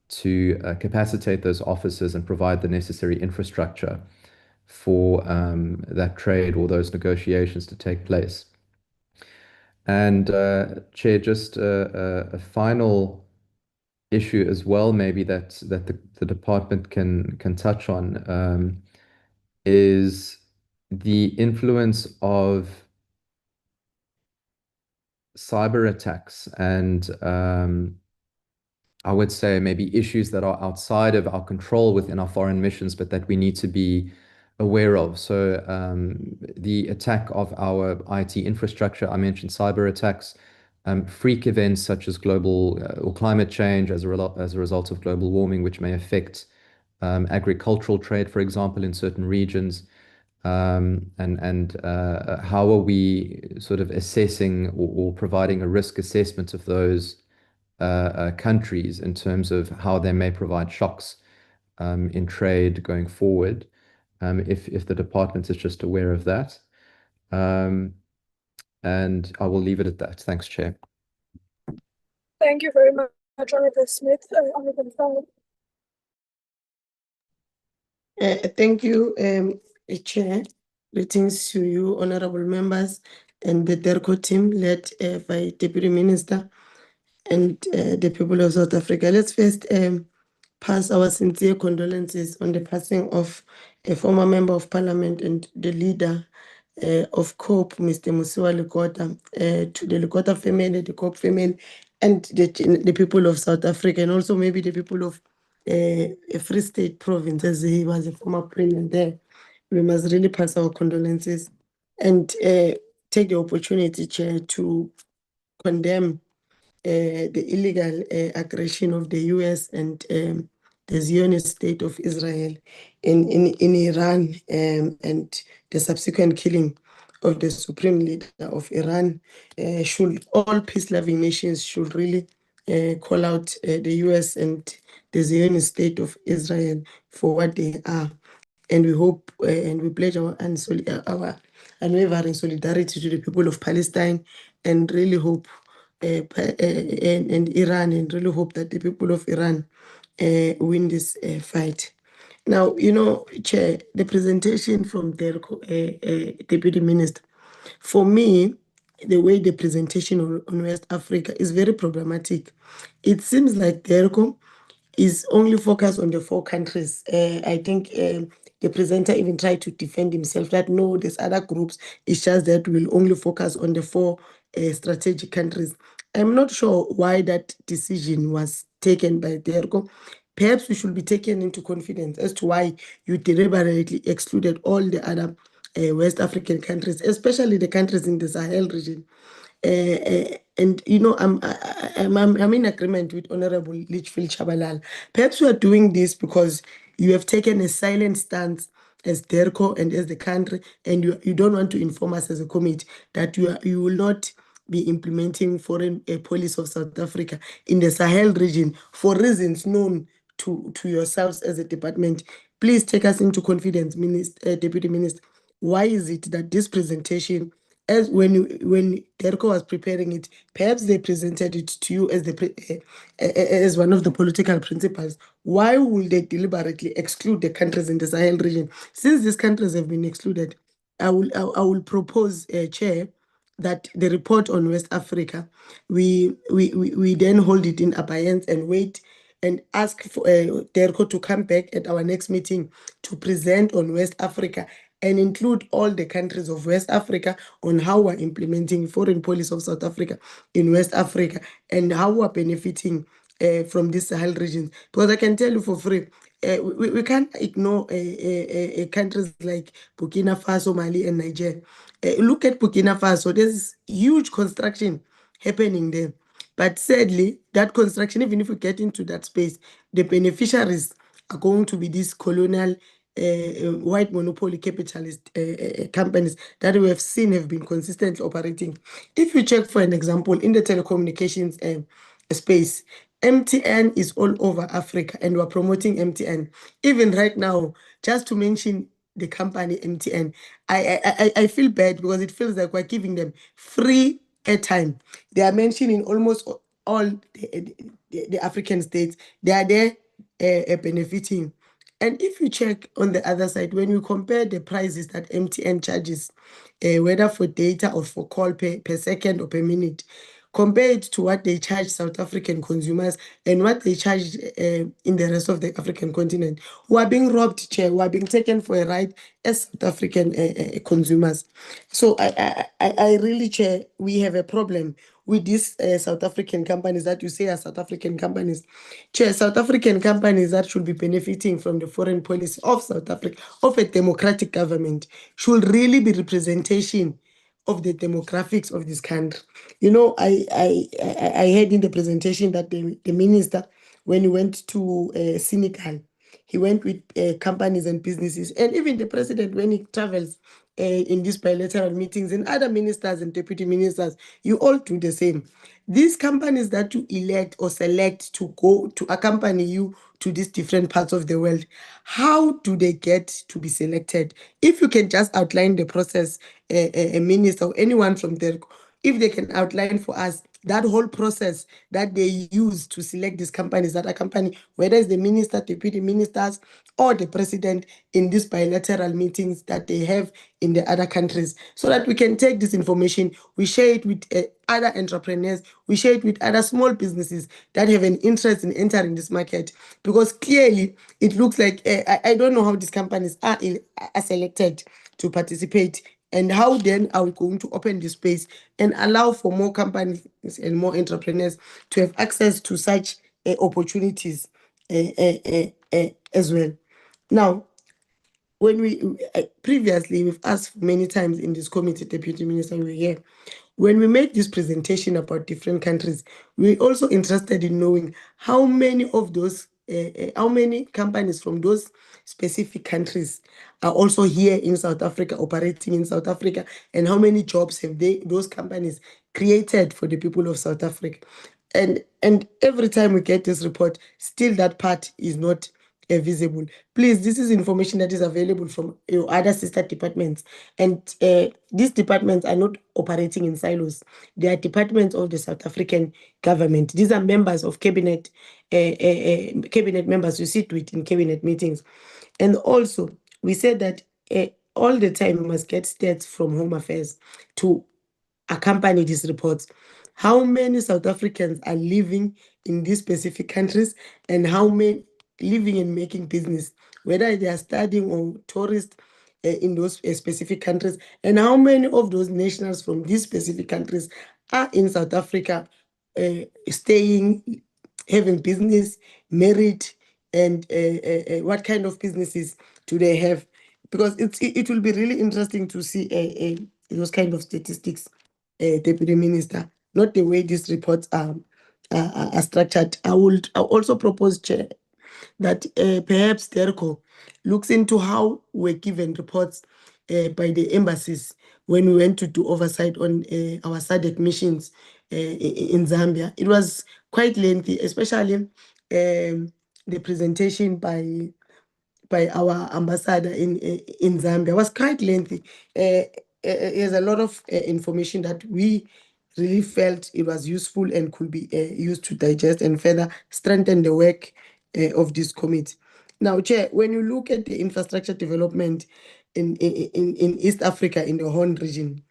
Speaker 8: to capacitate those officers and provide the necessary infrastructure for that trade or those negotiations to take place. And Chair, just a final issue as well, maybe that the department can touch on, is the influence of cyber attacks and I would say maybe issues that are outside of our control within our foreign missions, but that we need to be aware of. So the attack of our IT infrastructure, I mentioned cyber attacks, freak events such as global or climate change as a result of global warming, which may affect agricultural trade, for example, in certain regions. And how are we sort of assessing or providing a risk assessment of those countries in terms of how they may provide shocks in trade going forward, if the department is just aware of that. And I will leave it at that. Thanks, Chair.
Speaker 6: Thank you very much. Jonathan Smith, Honorable Fellow.
Speaker 9: Thank you, Chair. Greetings to you, honorable members, and the DERCO team led by Deputy Minister and the people of South Africa. Let's first pass our sincere condolences on the passing of a former member of parliament and the leader of COPE, Mr. Musiwa Lekota, to the Lekota family, the COPE family, and the people of South Africa, and also maybe the people of a Free State province, as he was a former premier there. We must really pass our condolences and take the opportunity, Chair, to condemn the illegal aggression of the US and the Zionist state of Israel in Iran, and the subsequent killing of the supreme leader of Iran. All peace-loving nations should really call out the US and the Zionist state of Israel for what they are. And we hope and we pledge our unwavering solidarity to the people of Palestine, and really hope and Iran, and really hope that the people of Iran win this fight. Now, Chair, the presentation from the Deputy Minister, for me, the way the presentation on West Africa is very problematic. It seems like DERCO is only focused on the 4 countries. I think the presenter even tried to defend himself that no, there's other groups. It's just that we'll only focus on the 4 strategic countries. I'm not sure why that decision was taken by DERCO. Perhaps we should be taken into confidence as to why you deliberately excluded all the other West African countries, especially the countries in the Sahel region. And I'm in agreement with Honorable Litchfield Chabalala. Perhaps we are doing this because you have taken a silent stance as DERCO and as the country, and you don't want to inform us as a committee that you will not be implementing foreign policy of South Africa in the Sahel region for reasons known to yourselves as a department. Please take us into confidence, Deputy Minister. Why is it that this presentation, as when DERCO was preparing it, perhaps they presented it to you as as one of the political principles? Why will they deliberately exclude the countries in the Sahel region? Since these countries have been excluded, I will propose, Chair, that the report on West Africa, we then hold it in abeyance and wait and ask for DERCO to come back at our next meeting to present on West Africa and include all the countries of West Africa on how we're implementing foreign policy of South Africa in West Africa and how we're benefiting from this Sahel region. Because I can tell you for free, we can't ignore countries like Burkina Faso, Mali, and Niger. Look at Burkina Faso. There's huge construction happening there. But sadly, that construction, even if we get into that space, the beneficiaries are going to be these colonial white monopoly capitalist companies that we have seen have been consistently operating. If you check, for an example, in the telecommunications space, MTN is all over Africa, and we're promoting MTN. Even right now, just to mention the company MTN, I feel bad because it feels like we're giving them free airtime. They are mentioning almost all the African states. They are there benefiting. And if you check on the other side, when you compare the prices that MTN charges, whether for data or for call per second or per minute, compare it to what they charge South African consumers and what they charge in the rest of the African continent, who are being robbed, Chair, who are being taken for a ride as South African consumers. So I really, Chair, we have a problem with these South African companies that you say are South African companies. Chair, South African companies that should be benefiting from the foreign policy of South Africa, of a democratic government, should really be representation of the demographics of this country. I heard in the presentation that the minister, when he went to Senegal, he went with companies and businesses, and even the president, when he travels in these bilateral meetings, and other ministers and deputy ministers, you all do the same. These companies that you elect or select to go to accompany you to these different parts of the world, how do they get to be selected? If you can just outline the process, a minister or anyone from there, if they can outline for us that whole process that they use to select these companies that accompany, whether it's the minister, deputy ministers, or the president in these bilateral meetings that they have in the other countries, so that we can take this information, we share it with other entrepreneurs, we share it with other small businesses that have an interest in entering this market. Because clearly, it looks like, I don't know how these companies are selected to participate, and how then are we going to open the space and allow for more companies and more entrepreneurs to have access to such opportunities as well. Now, when we previously, we've asked many times in this committee, Deputy Minister, we were here. When we made this presentation about different countries, we're also interested in knowing how many of those, how many companies from those specific countries are also here in South Africa, operating in South Africa, and how many jobs have those companies created for the people of South Africa. And every time we get this report, still that part is not visible. Please, this is information that is available from your other sister departments, and these departments are not operating in silos. They are departments of the South African government. These are members of cabinet, cabinet members you sit with in cabinet meetings. And also, we said that all the time we must get stats from Home Affairs to accompany these reports. How many South Africans are living in these specific countries, and how many living and making business, whether they are studying or tourists in those specific countries, and how many of those nationals from these specific countries are in South Africa, staying, having business, married, and what kind of businesses do they have? Because it will be really interesting to see those kind of statistics, Deputy Minister, not the way these reports are structured. I also propose, Chair, that perhaps DERCO looks into how we're given reports by the embassies when we went to do oversight on our SADC missions in Zambia. It was quite lengthy, especially the presentation by our ambassador in Zambia was quite lengthy. There's a lot of information that we really felt it was useful and could be used to digest and further strengthen the work of this committee. Now, Chair, when you look at the infrastructure development in East Africa, in the Horn region,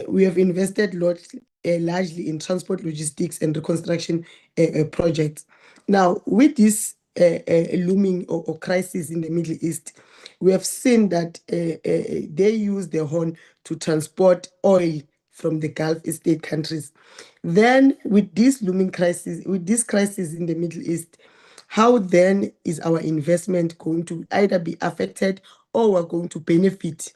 Speaker 9: we have invested largely in transport, logistics, and reconstruction projects. Now, with this looming or crisis in the Middle East, we have seen that they use the Horn to transport oil from the Gulf State countries. Then, with this looming crisis, with this crisis in the Middle East, how then is our investment going to either be affected, or we're going to benefit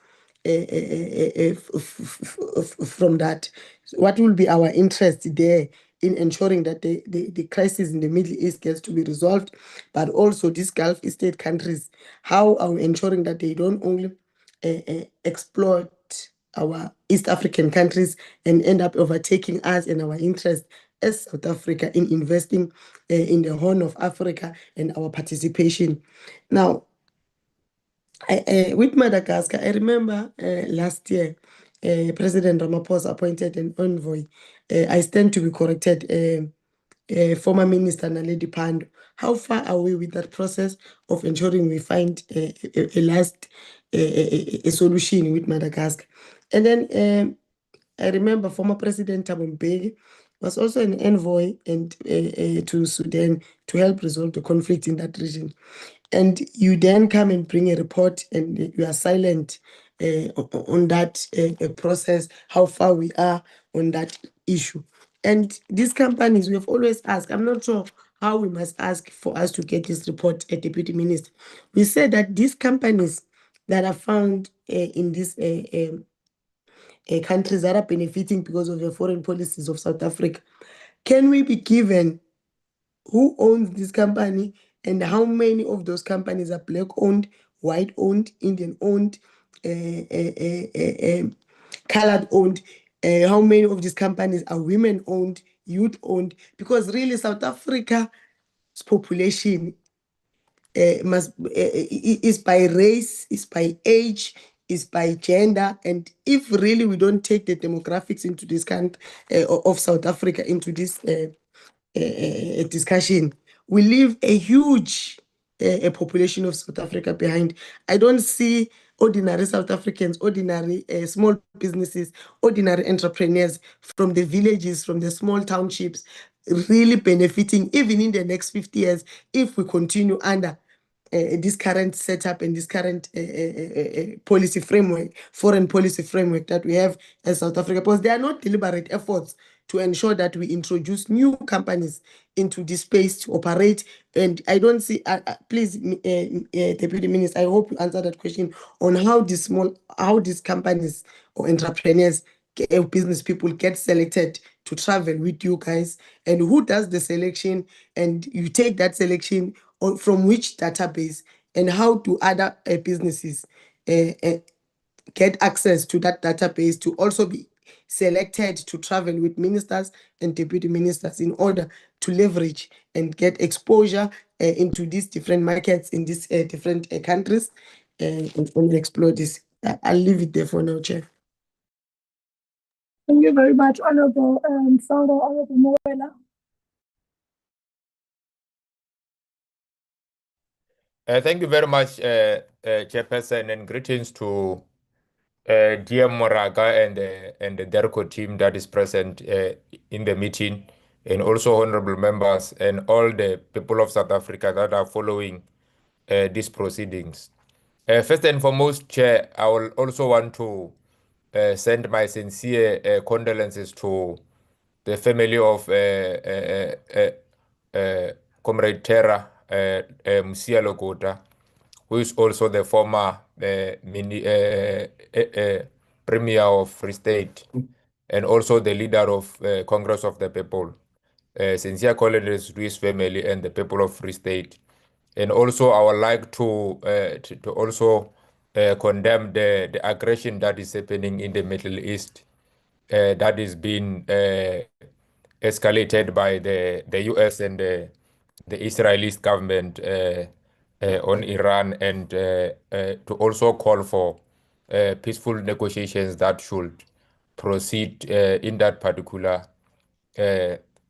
Speaker 9: from that? What will be our interest there in ensuring that the crisis in the Middle East gets to be resolved, but also these Gulf State countries, how are we ensuring that they don't only exploit our East African countries and end up overtaking us and our interest as South Africa in investing in the Horn of Africa and our participation? Now, with Madagascar, I remember last year, President Ramaphosa appointed an envoy. I stand to be corrected, former Minister Naledi Pandor. How far are we with that process of ensuring we find a last solution with Madagascar? And then I remember former President Thabo Mbeki was also an envoy to Sudan to help resolve the conflict in that region. And you then come and bring a report, and you are silent on that process, how far we are on that issue. And these companies, we have always asked, I'm not sure how we must ask for us to get this report, Deputy Minister. We said that these companies that are found in these countries that are benefiting because of the foreign policies of South Africa, can we be given who owns this company, and how many of those companies are Black-owned, white-owned, Indian-owned, colored-owned? How many of these companies are women-owned, youth-owned? Because really, South Africa's population is by race, is by age, is by gender. And if really we don't take the demographics into this kind of South Africa into this discussion, we leave a huge a population of South Africa behind. I don't see ordinary South Africans, ordinary small businesses, ordinary entrepreneurs from the villages, from the small townships, really benefiting even in the next 50 years if we continue under this current setup and this current policy framework, foreign policy framework that we have as South Africa, because there are not deliberate efforts to ensure that we introduce new companies into this space to operate. And I don't see, please, Deputy Minister, I hope you answer that question on how these companies or entrepreneurs, business people get selected to travel with you guys, and who does the selection, and you take that selection from which database, and how do other businesses get access to that database to also be selected to travel with ministers and deputy ministers in order to leverage and get exposure into these different markets in these different countries and explore this. I'll leave it there for now, Chair.
Speaker 6: Thank you very much, Honorable Felder, Honorable Moela.
Speaker 10: Thank you very much, Chairperson, and greetings to DM Moraga and the DERCO team that is present in the meeting, and also honorable members and all the people of South Africa that are following these proceedings. First and foremost, Chair, I will also want to send my sincere condolences to the family of Comrade Terra Musia Lokota, who is also the former Premier of Free State and also the leader of Congress of the People. Sincere condolences to his family and the people of Free State. And also, I would like to also condemn the aggression that is happening in the Middle East, that is being escalated by the US and the Israeli government on Iran, and to also call for peaceful negotiations that should proceed in that particular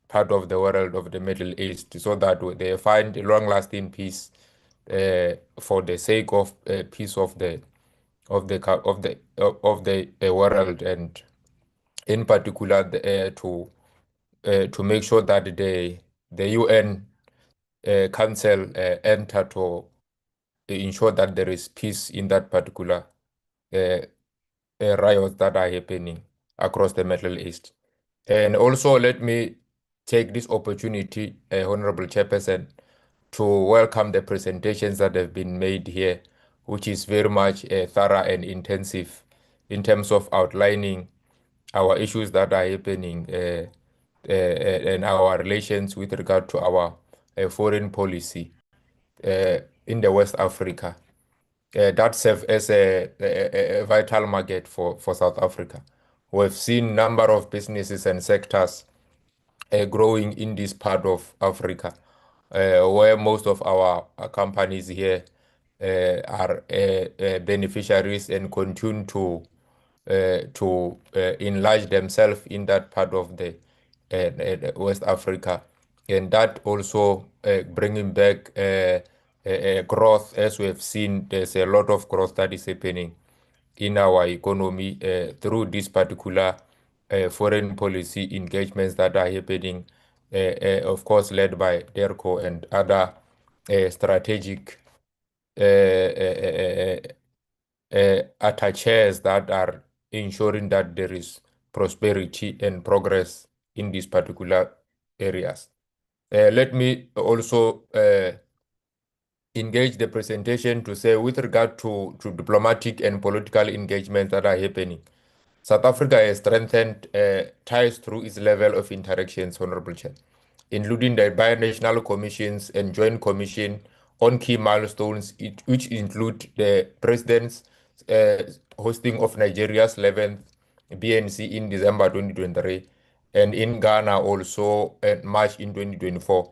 Speaker 10: part of the world of the Middle East, so that they find long-lasting peace for the sake of peace of the world, and in particular to make sure that the UN Council enter to ensure that there is peace in that particular riots that are happening across the Middle East. And also, let me take this opportunity, Honorable Chairperson, to welcome the presentations that have been made here, which is very much thorough and intensive in terms of outlining our issues that are happening and our relations with regard to our foreign policy in the West Africa. That serves as a vital market for South Africa. We've seen number of businesses and sectors growing in this part of Africa, where most of our companies here are beneficiaries and continue to enlarge themselves in that part of the West Africa, and that also bringing back growth. As we have seen, there's a lot of growth that is happening in our economy through this particular foreign policy engagements that are happening, of course, led by DERCO and other strategic attaches that are ensuring that there is prosperity and progress in these particular areas. Let me also engage the presentation to say, with regard to diplomatic and political engagements that are happening, South Africa has strengthened ties through its level of interactions, Honorable Chair, including the binational commissions and joint commission on key milestones, which include the President's hosting of Nigeria's 11th BNC in December 2023, and in Ghana also in March in 2024,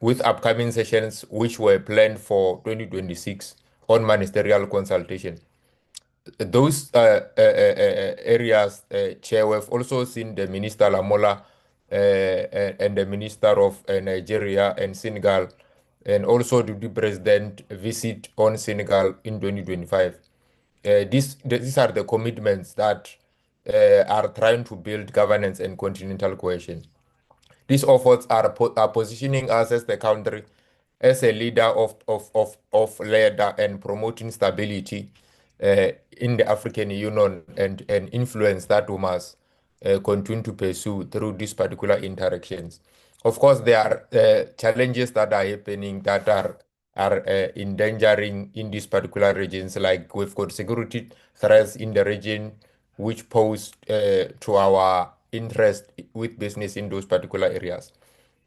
Speaker 10: with upcoming sessions which were planned for 2026 on ministerial consultation. those areas, Chair, we've also seen the Minister Lamola and the Minister of Nigeria and Senegal, and also the President visit on Senegal in 2025. These are the commitments that are trying to build governance and continental cohesion. These efforts are positioning us as the country as a leader of leader and promoting stability in the African Union and influence that we must continue to pursue through these particular interactions. Of course, there are challenges that are happening that are endangering in these particular regions, like we've got security threats in the region which pose to our interest with business in those particular areas.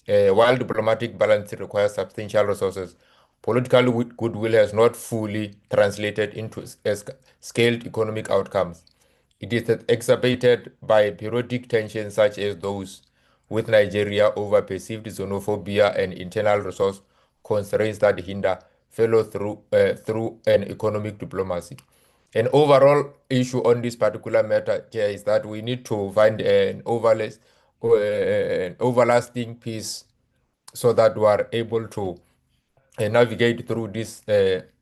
Speaker 10: While diplomatic balance requires substantial resources, political goodwill has not fully translated into scaled economic outcomes. It is exacerbated by periodic tensions such as those with Nigeria over perceived xenophobia and internal resource constraints that hinder follow through an economic diplomacy. An overall issue on this particular matter here is that we need to find an overlasting peace so that we are able to navigate through these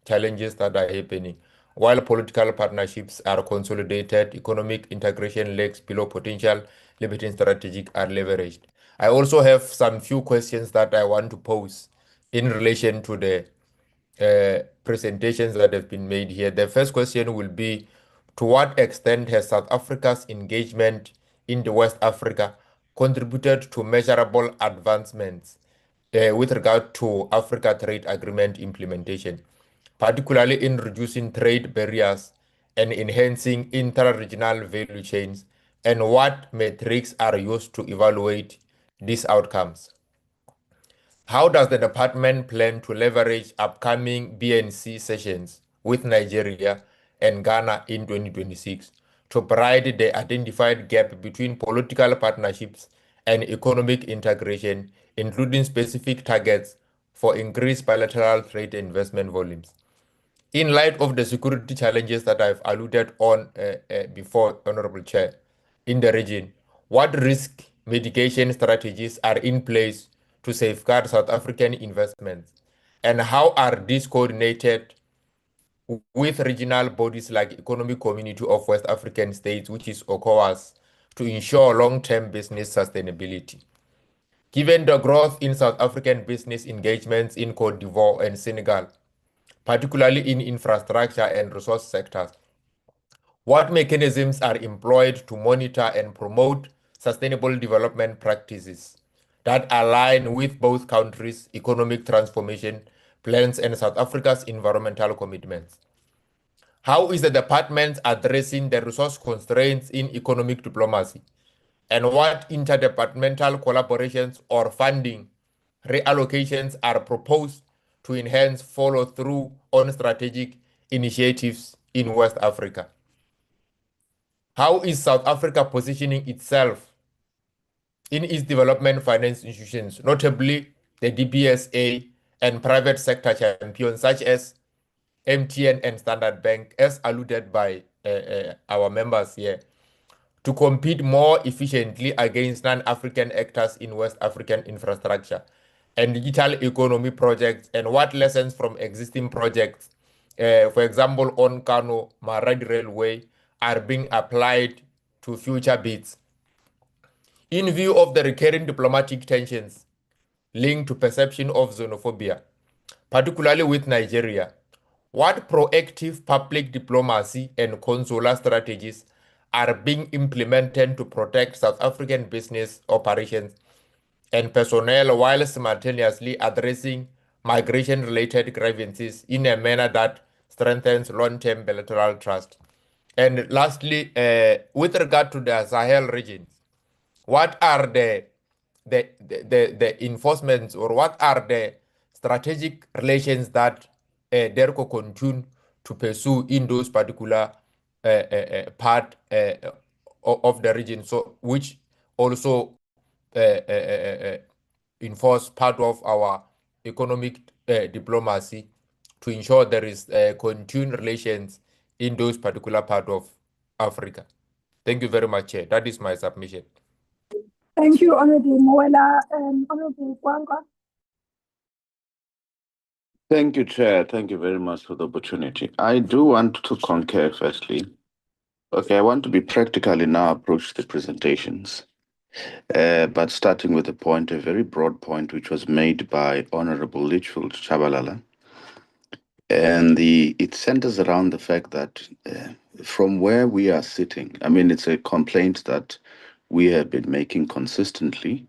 Speaker 10: challenges that are happening. While political partnerships are consolidated, economic integration lags below potential, limiting strategic are leveraged. I also have some few questions that I want to pose in relation to the presentations that have been made here. The first question will be, to what extent has South Africa's engagement in the West Africa contributed to measurable advancements with regard to Africa Trade Agreement implementation, particularly in reducing trade barriers and enhancing inter-regional value chains, and what metrics are used to evaluate these outcomes? How does the department plan to leverage upcoming BNC sessions with Nigeria and Ghana in 2026 to bridge the identified gap between political partnerships and economic integration, including specific targets for increased bilateral trade and investment volumes? In light of the security challenges that I've alluded on before, Honorable Chair, in the region, what risk mitigation strategies are in place to safeguard South African investments? And how are these coordinated with regional bodies like Economic Community of West African States, which is ECOWAS, to ensure long-term business sustainability? Given the growth in South African business engagements in Cote d'Ivoire and Senegal, particularly in infrastructure and resource sectors, what mechanisms are employed to monitor and promote sustainable development practices that align with both countries' economic transformation plans and South Africa's environmental commitments? How is the department addressing the resource constraints in economic diplomacy? And what interdepartmental collaborations or funding reallocations are proposed to enhance follow-through on strategic initiatives in West Africa? How is South Africa positioning itself in its development finance institutions, notably the DBSA and private sector champions such as MTN and Standard Bank, as alluded by our members here, to compete more efficiently against non-African actors in West African infrastructure and digital economy projects, and what lessons from existing projects, for example, on Kano Maradi Railway, are being applied to future bids? In view of the recurring diplomatic tensions linked to perception of xenophobia, particularly with Nigeria, what proactive public diplomacy and consular strategies are being implemented to protect South African business operations and personnel while simultaneously addressing migration-related grievances in a manner that strengthens long-term bilateral trust? And lastly, with regard to the Sahel region, what are the enforcements, or what are the strategic relations that DERCO continue to pursue in those particular part of the region, so which also enforce part of our economic diplomacy to ensure there is continued relations in those particular part of Africa. Thank you very much, Chair. That is my submission.
Speaker 6: Thank you, Honorable Moela. Honorable Kwangwa.
Speaker 11: Thank you, Chair. Thank you very much for the opportunity. I do want to concur firstly. Okay, I want to be practical in our approach to the presentations. But starting with a point, a very broad point, which was made by Honorable Litchfield Chabalala. And it centers around the fact that from where we are sitting, I mean, it's a complaint that we have been making consistently,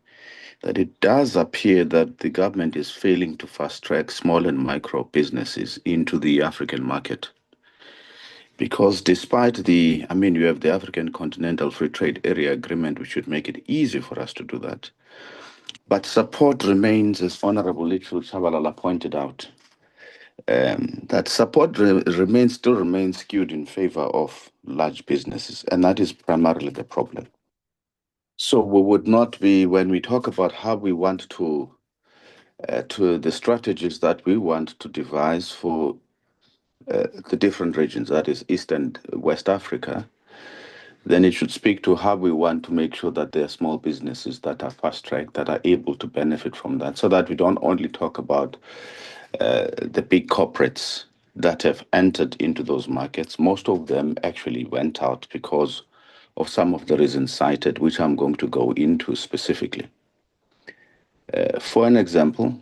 Speaker 11: that it does appear that the government is failing to fast track small and micro businesses into the African market. Because despite you have the African Continental Free Trade Area Agreement, which should make it easy for us to do that. But support remains, as Honorable Litchfield Chabalala pointed out, that support still remains skewed in favor of large businesses, and that is primarily the problem. So we would not be, when we talk about how we want to the strategies that we want to devise for the different regions, that is East and West Africa, then it should speak to how we want to make sure that there are small businesses that are fast-tracked, that are able to benefit from that, so that we don't only talk about the big corporates that have entered into those markets. Most of them actually went out because of some of the reasons cited, which I'm going to go into specifically. For an example,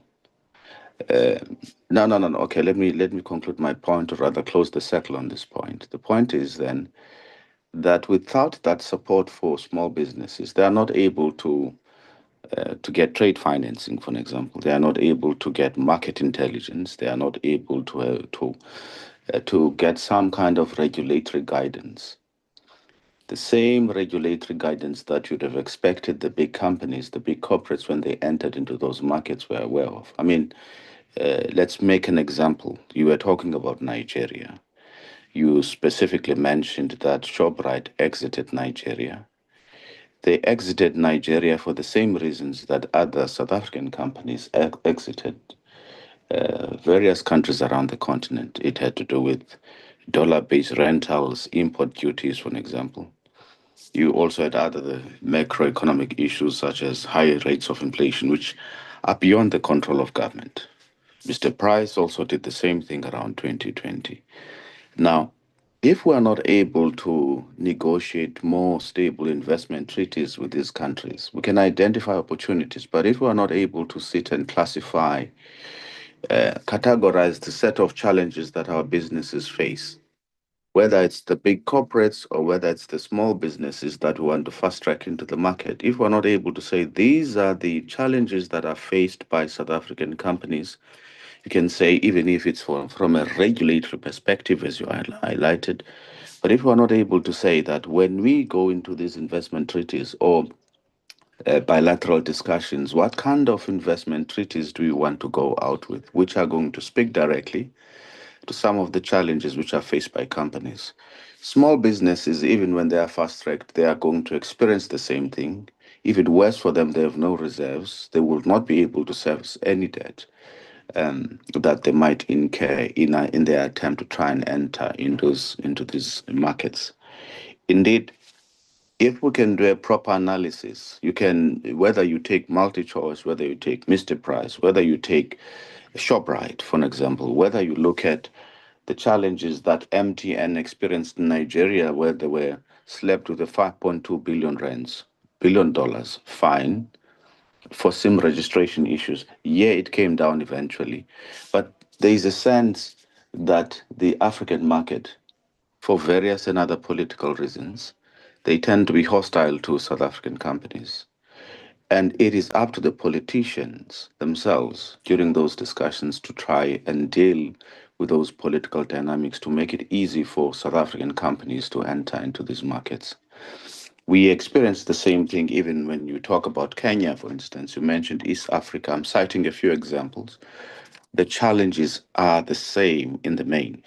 Speaker 11: no. Okay, let me conclude my point, or rather close the circle on this point. The point is then that without that support for small businesses, they are not able to get trade financing, for an example. They are not able to get market intelligence. They are not able to get some kind of regulatory guidance. The same regulatory guidance that you'd have expected the big companies, the big corporates, when they entered into those markets were aware of. I mean, let's make an example. You were talking about Nigeria. You specifically mentioned that ShopRite exited Nigeria. They exited Nigeria for the same reasons that other South African companies exited various countries around the continent. It had to do with dollar-based rentals, import duties, for an example. You also had other macroeconomic issues such as high rates of inflation, which are beyond the control of government. Mr. Price also did the same thing around 2020. Now, if we are not able to negotiate more stable investment treaties with these countries, we can identify opportunities. But if we are not able to sit and classify, categorize the set of challenges that our businesses face, whether it's the big corporates or whether it's the small businesses that we want to fast track into the market, if we're not able to say these are the challenges that are faced by South African companies, you can say, even if it's from a regulatory perspective, as you highlighted, but if we're not able to say that when we go into these investment treaties or bilateral discussions, what kind of investment treaties do we want to go out with, which are going to speak directly to some of the challenges which are faced by companies? Small businesses, even when they are fast-tracked, they are going to experience the same thing. If it works for them, they have no reserves. They will not be able to service any debt that they might incur in their attempt to try and enter into these markets. Indeed, if we can do a proper analysis, whether you take MultiChoice, whether you take Mr. Price, whether you take ShopRite, for an example, whether you look at the challenges that MTN experienced in Nigeria, where they were slapped with a 5.2 billion dollars fine for SIM registration issues. Yeah, it came down eventually, but there is a sense that the African market, for various and other political reasons, they tend to be hostile to South African companies. And it is up to the politicians themselves during those discussions to try and deal with those political dynamics to make it easy for South African companies to enter into these markets. We experience the same thing even when you talk about Kenya, for instance. You mentioned East Africa. I'm citing a few examples. The challenges are the same in the main.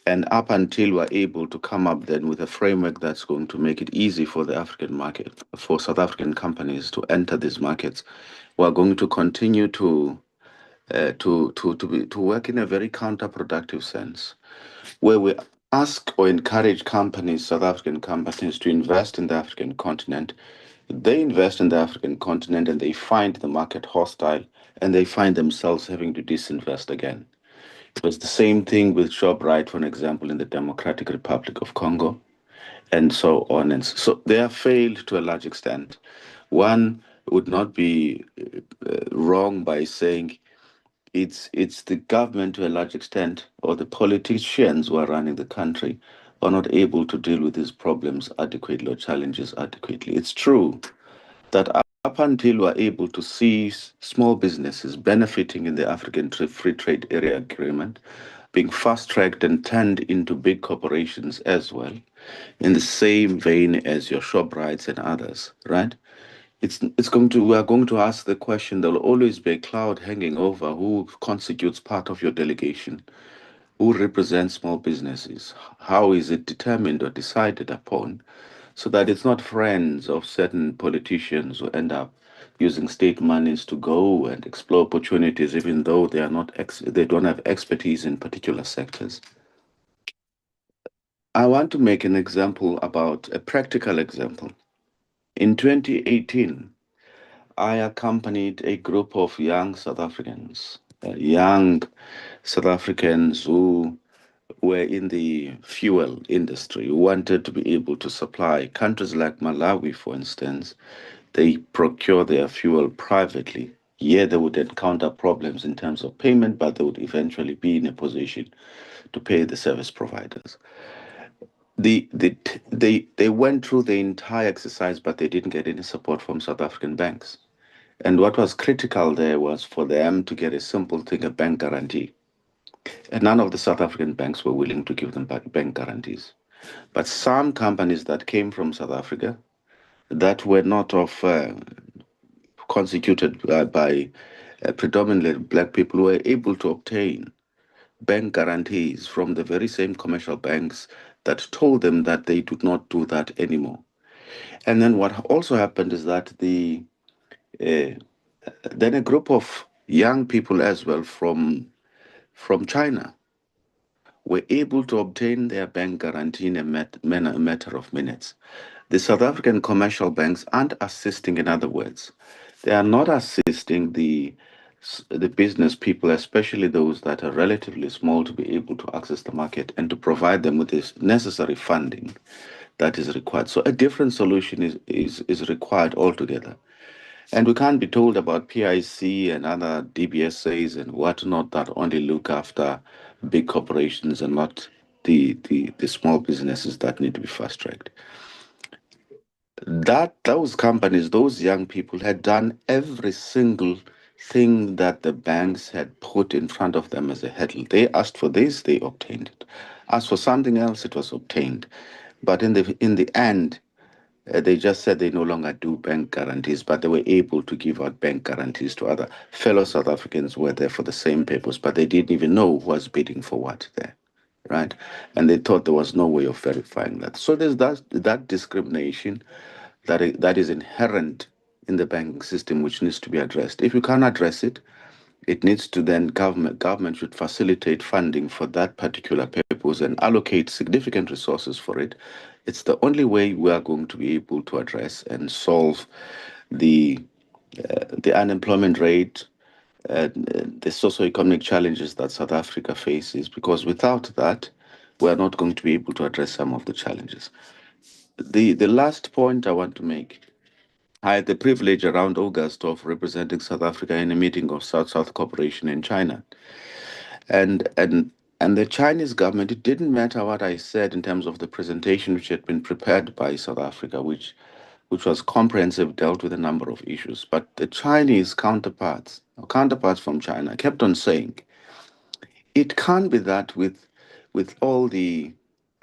Speaker 11: And up until we're able to come up then with a framework that's going to make it easy for the African market, for South African companies to enter these markets, we're going to continue to work in a very counterproductive sense, where we ask or encourage companies, South African companies, to invest in the African continent. They invest in the African continent and they find the market hostile and they find themselves having to disinvest again. It was the same thing with ShopRite, for an example, in the Democratic Republic of Congo, and so on. And so they have failed to a large extent. One would not be wrong by saying it's the government to a large extent, or the politicians who are running the country, are not able to deal with these problems adequately or challenges adequately. It's true that up until we are able to see small businesses benefiting in the African Free Trade Area Agreement, being fast-tracked and turned into big corporations as well, in the same vein as your ShopRites and others, right? We are going to ask the question, there will always be a cloud hanging over who constitutes part of your delegation, who represents small businesses, how is it determined or decided upon, so that it's not friends of certain politicians who end up using state monies to go and explore opportunities, even though they are not they don't have expertise in particular sectors. I want to make an example about a practical example. In 2018, I accompanied a group of young South Africans, who were in the fuel industry, who wanted to be able to supply countries like Malawi, for instance. They procure their fuel privately. Yeah, they would encounter problems in terms of payment, but they would eventually be in a position to pay the service providers. They went through the entire exercise, but they didn't get any support from South African banks. And what was critical there was for them to get a simple thing, a bank guarantee. And none of the South African banks were willing to give them bank guarantees. But some companies that came from South Africa that were not constituted by predominantly black people were able to obtain bank guarantees from the very same commercial banks that told them that they do not do that anymore. And then what also happened is that then a group of young people as well from China were able to obtain their bank guarantee in a matter of minutes. The South African commercial banks aren't assisting, in other words. They are not assisting the business people, especially those that are relatively small, to be able to access the market and to provide them with this necessary funding that is required. So a different solution is required altogether. And we can't be told about PIC and other DBSAs and whatnot that only look after big corporations and not the small businesses that need to be fast-tracked. Those companies, those young people had done every single thing that the banks had put in front of them as a hurdle. They asked for this, they obtained it. Asked for something else, it was obtained. But in the end, they just said they no longer do bank guarantees, but they were able to give out bank guarantees to other fellow South Africans who were there for the same purpose, but they didn't even know who was bidding for what there, right? And they thought there was no way of verifying that. So there's that discrimination that is inherent in the banking system, which needs to be addressed. If you can't address it, it needs to then government should facilitate funding for that particular purpose and allocate significant resources for it. It's the only way we are going to be able to address and solve the unemployment rate, the socioeconomic challenges that South Africa faces, because without that, we are not going to be able to address some of the challenges. The last point I want to make, I had the privilege around August of representing South Africa in a meeting of South-South cooperation in China. And the Chinese government, it didn't matter what I said in terms of the presentation which had been prepared by South Africa, which was comprehensive, dealt with a number of issues. But the Chinese counterparts from China kept on saying, it can't be that with all the,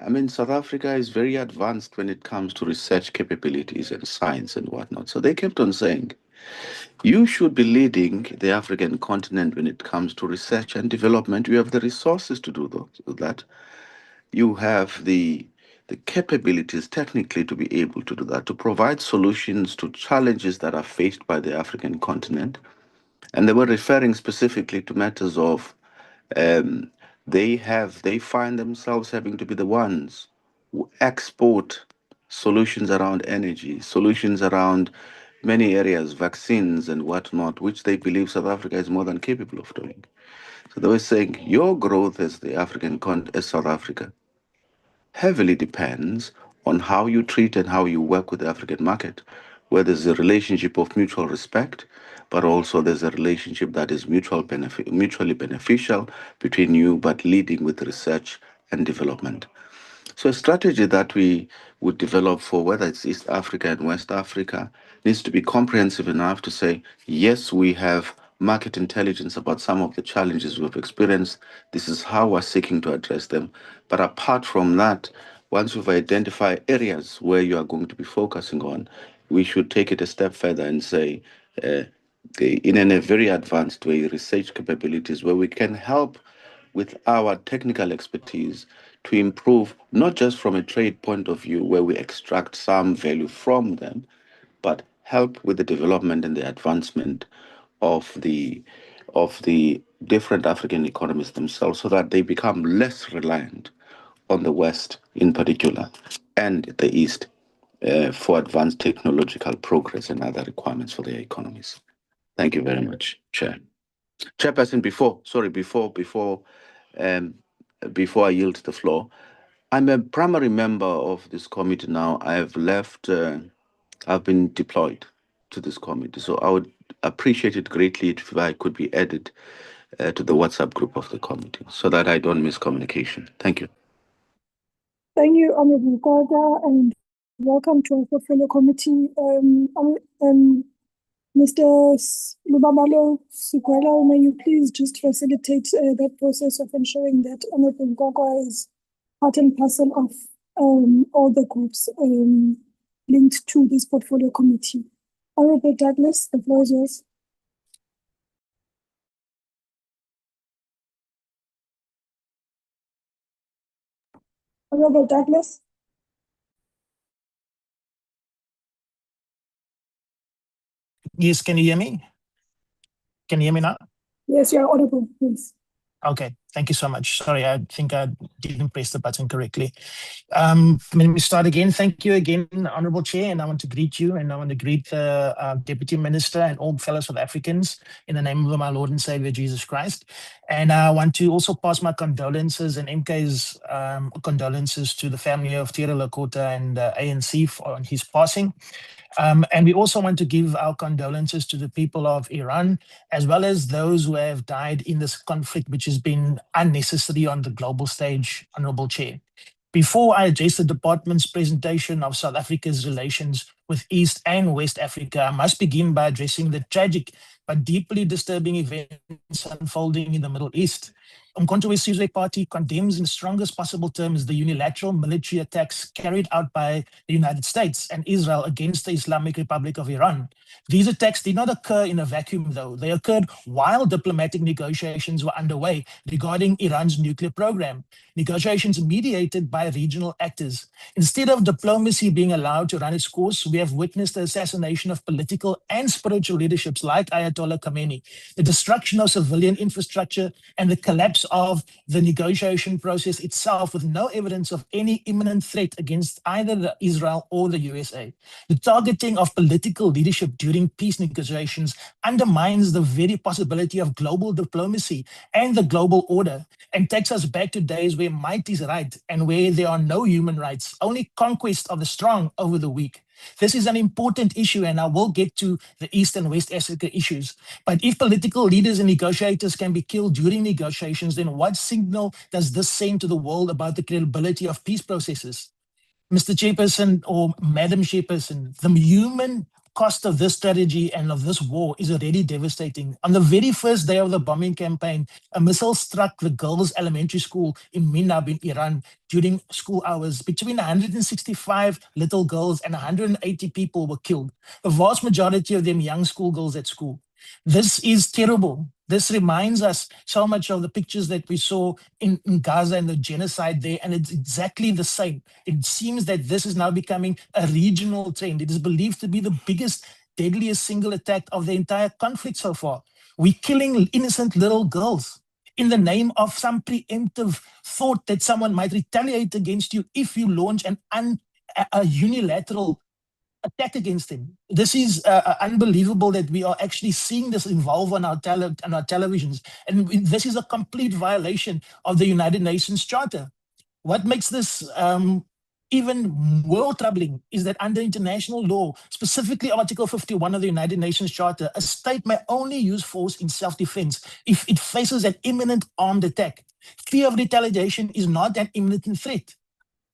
Speaker 11: I mean, South Africa is very advanced when it comes to research capabilities and science and whatnot. So they kept on saying, you should be leading the African continent when it comes to research and development. You have the resources to do that. You have the capabilities technically to be able to do that, to provide solutions to challenges that are faced by the African continent. And they were referring specifically to matters of they find themselves having to be the ones who export solutions around energy, solutions around many areas, vaccines and whatnot, which they believe South Africa is more than capable of doing. So they were saying your growth as as South Africa heavily depends on how you treat and how you work with the African market, where there's a relationship of mutual respect, but also there's a relationship that is mutually beneficial between you, but leading with research and development. So a strategy that we would develop for whether it's East Africa and West Africa needs to be comprehensive enough to say, yes, we have market intelligence about some of the challenges we've experienced. This is how we're seeking to address them. But apart from that, once we've identified areas where you are going to be focusing on, we should take it a step further and say, in a very advanced way, research capabilities where we can help with our technical expertise to improve, not just from a trade point of view where we extract some value from them, but help with the development and the advancement of the different African economies themselves so that they become less reliant on the West in particular and the East for advanced technological progress and other requirements for their economies. Thank you very much, Chair. Chairperson, before I yield the floor, I'm a primary member of this committee now. I've been deployed to this committee, so I would appreciate it greatly if I could be added to the WhatsApp group of the committee so that I don't miss communication. Thank you.
Speaker 6: Thank you, Honorable Gaga, and welcome to our portfolio committee. Mr. Lubabalo Sikwela, may you please just facilitate that process of ensuring that Honorable Gaga is part and parcel of all the groups linked to this portfolio committee. Honorable Douglas, the floor is yours. Honorable Douglas.
Speaker 12: Yes, can you hear me? Can you hear me now?
Speaker 6: Yes, you are audible, please.
Speaker 12: Okay, thank you so much. Sorry, I think I didn't press the button correctly. Let me start again. Thank you again, Honorable Chair, and I want to greet you and I want to greet the Deputy Minister and all fellow South Africans in the name of my Lord and Savior Jesus Christ. And I want to also pass my condolences and MK's condolences to the family of Tira Lakota and ANC on his passing. And we also want to give our condolences to the people of Iran, as well as those who have died in this conflict, which has been unnecessary on the global stage, Honorable Chair. Before I address the department's presentation of South Africa's relations with East and West Africa, I must begin by addressing the tragic but deeply disturbing events unfolding in the Middle East. Umkhonto we Sizwe Party condemns in the strongest possible terms the unilateral military attacks carried out by the United States and Israel against the Islamic Republic of Iran. These attacks did not occur in a vacuum, though. They occurred while diplomatic negotiations were underway regarding Iran's nuclear program, negotiations mediated by regional actors. Instead of diplomacy being allowed to run its course, we have witnessed the assassination of political and spiritual leaderships like Ayatollah Khamenei, the destruction of civilian infrastructure, and the collapse of the negotiation process itself with no evidence of any imminent threat against either Israel or the USA. The targeting of political leadership during peace negotiations undermines the very possibility of global diplomacy and the global order and takes us back to days where might is right and where there are no human rights, only conquest of the strong over the weak. This is an important issue, and I will get to the East and West Africa issues. But if political leaders and negotiators can be killed during negotiations, then what signal does this send to the world about the credibility of peace processes? Mr. Chairperson or Madam Chairperson, the human cost of this strategy and of this war is already devastating. On the very first day of the bombing campaign, a missile struck the girls' elementary school in Minab in Iran during school hours. Between 165 little girls and 180 people were killed, the vast majority of them young schoolgirls at school. This is terrible. This reminds us so much of the pictures that we saw in Gaza and the genocide there, and it's exactly the same. It seems that this is now becoming a regional trend. It is believed to be the biggest, deadliest single attack of the entire conflict so far. We're killing innocent little girls. in the name of some preemptive thought that someone might retaliate against you if you launch a unilateral attack against them. This is unbelievable that we are actually seeing this evolve on our televisions. And this is a complete violation of the United Nations Charter. What makes this even more troubling is that under international law, specifically Article 51 of the United Nations Charter, a state may only use force in self-defense if it faces an imminent armed attack. Fear of retaliation is not an imminent threat.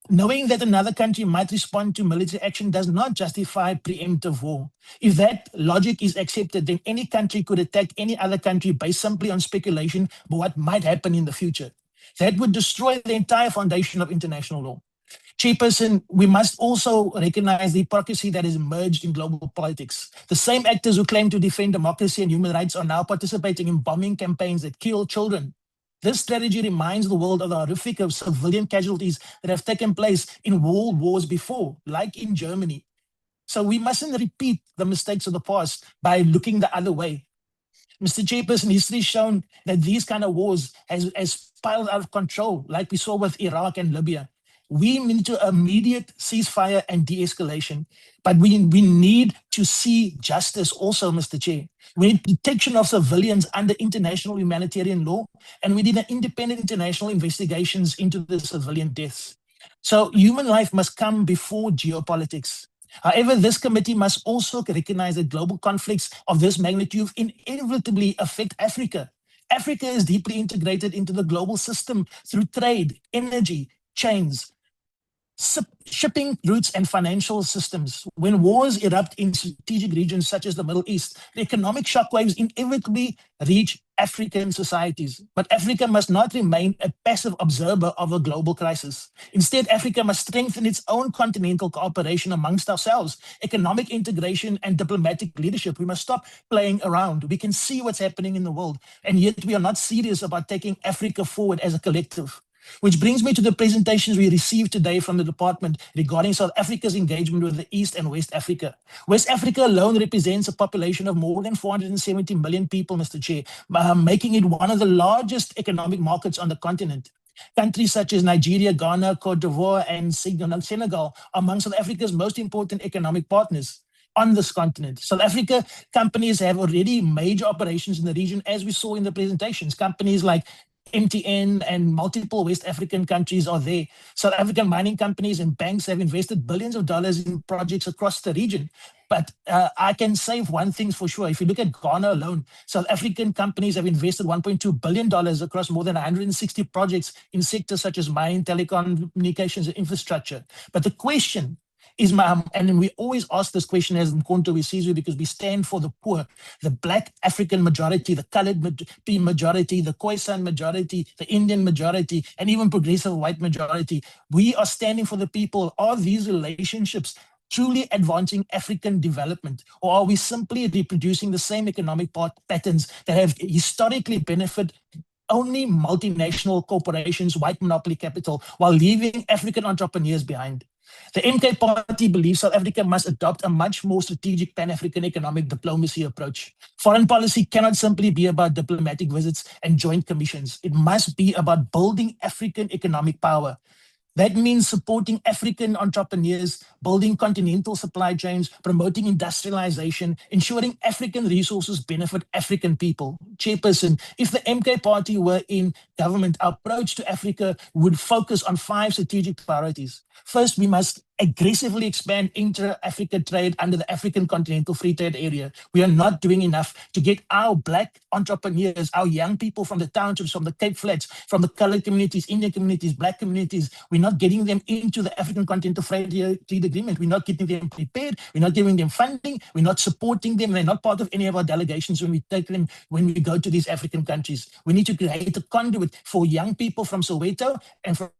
Speaker 12: Knowing that another country might respond to military action does not justify preemptive war. If that logic is accepted, then any country could attack any other country based simply on speculation about what might happen in the future. That would destroy the entire foundation of international law. Chairperson, we must also recognize the hypocrisy that has emerged in global politics. The same actors who claim to defend democracy and human rights are now participating in bombing campaigns that kill children. This strategy reminds the world of the horrific civilian casualties that have taken place in world wars before, like in Germany. So we mustn't repeat the mistakes of the past by looking the other way. Mr. Chairperson, history has shown that these kind of wars has spiraled out of control, like we saw with Iraq and Libya. We need to immediate ceasefire and de-escalation, but we need to see justice also, Mr. Chair. We need protection of civilians under international humanitarian law, and we need an independent international investigations into the civilian deaths. So human life must come before geopolitics. However, this committee must also recognize that global conflicts of this magnitude inevitably affect Africa. Africa is deeply integrated into the global system through trade, energy, chains, shipping routes, and financial systems. When wars erupt in strategic regions such as the Middle East, the economic shockwaves inevitably reach African societies. But Africa must not remain a passive observer of a global crisis. Instead, Africa must strengthen its own continental cooperation amongst ourselves, economic integration and diplomatic leadership. We must stop playing around. We can see what's happening in the world, and yet we are not serious about taking Africa forward as a collective. Which brings me to the presentations we received today from the department regarding South Africa's engagement with the East and West Africa. West Africa alone represents a population of more than 470 million people, Mr. Chair, making it one of the largest economic markets on the continent. Countries such as Nigeria, Ghana, Cote d'Ivoire, and Senegal are among South Africa's most important economic partners on this continent. South Africa companies have already major operations in the region, as we saw in the presentations. Companies like MTN and multiple West African countries are there. South African mining companies and banks have invested billions of dollars in projects across the region. But I can say one thing for sure. If you look at Ghana alone, South African companies have invested $1.2 billion across more than 160 projects in sectors such as mining, telecommunications, and infrastructure. But the question is, and we always ask this question as Mkhonto Wesizwe, because we stand for the poor, the Black African majority, the colored majority, the Khoisan majority, the Indian majority, and even progressive white majority. We are standing for the people. Are these relationships truly advancing African development, or are we simply reproducing the same economic patterns that have historically benefited only multinational corporations, white monopoly capital, while leaving African entrepreneurs behind? The MK Party believes South Africa must adopt a much more strategic Pan-African economic diplomacy approach. Foreign policy cannot simply be about diplomatic visits and joint commissions. It must be about building African economic power. That means supporting African entrepreneurs, building continental supply chains, promoting industrialization, ensuring African resources benefit African people. Chairperson, if the MK Party were in government, our approach to Africa would focus on 5 strategic priorities. First, we must aggressively expand inter-Africa trade under the African Continental Free Trade Area. We are not doing enough to get our Black entrepreneurs, our young people from the townships, from the Cape Flats, from the colored communities, Indian communities, Black communities. We're not getting them into the African Continental Free Trade Agreement. We're not getting them prepared. We're not giving them funding. We're not supporting them. They're not part of any of our delegations when we take them, when we go to these African countries. We need to create a conduit for young people from Soweto and from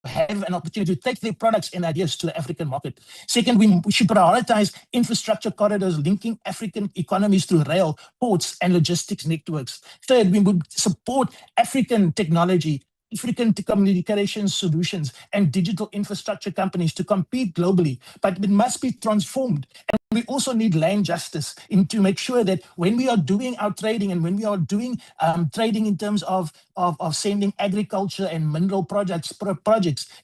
Speaker 12: have an opportunity to take their products and ideas to the African market. Second, we should prioritize infrastructure corridors linking African economies through rail, ports, and logistics networks. Third, we would support African technology, African communication solutions, and digital infrastructure companies to compete globally, but it must be transformed. And we also need land justice to make sure that when we are doing our trading and when we are doing trading in terms of sending agriculture and mineral projects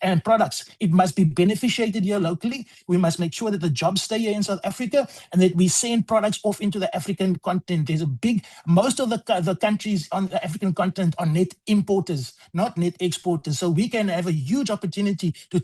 Speaker 12: and products, it must be beneficiated here locally. We must make sure that the jobs stay here in South Africa and that we send products off into the African continent. There's most of the countries on the African continent are net importers, not net exporters. So we can have a huge opportunity to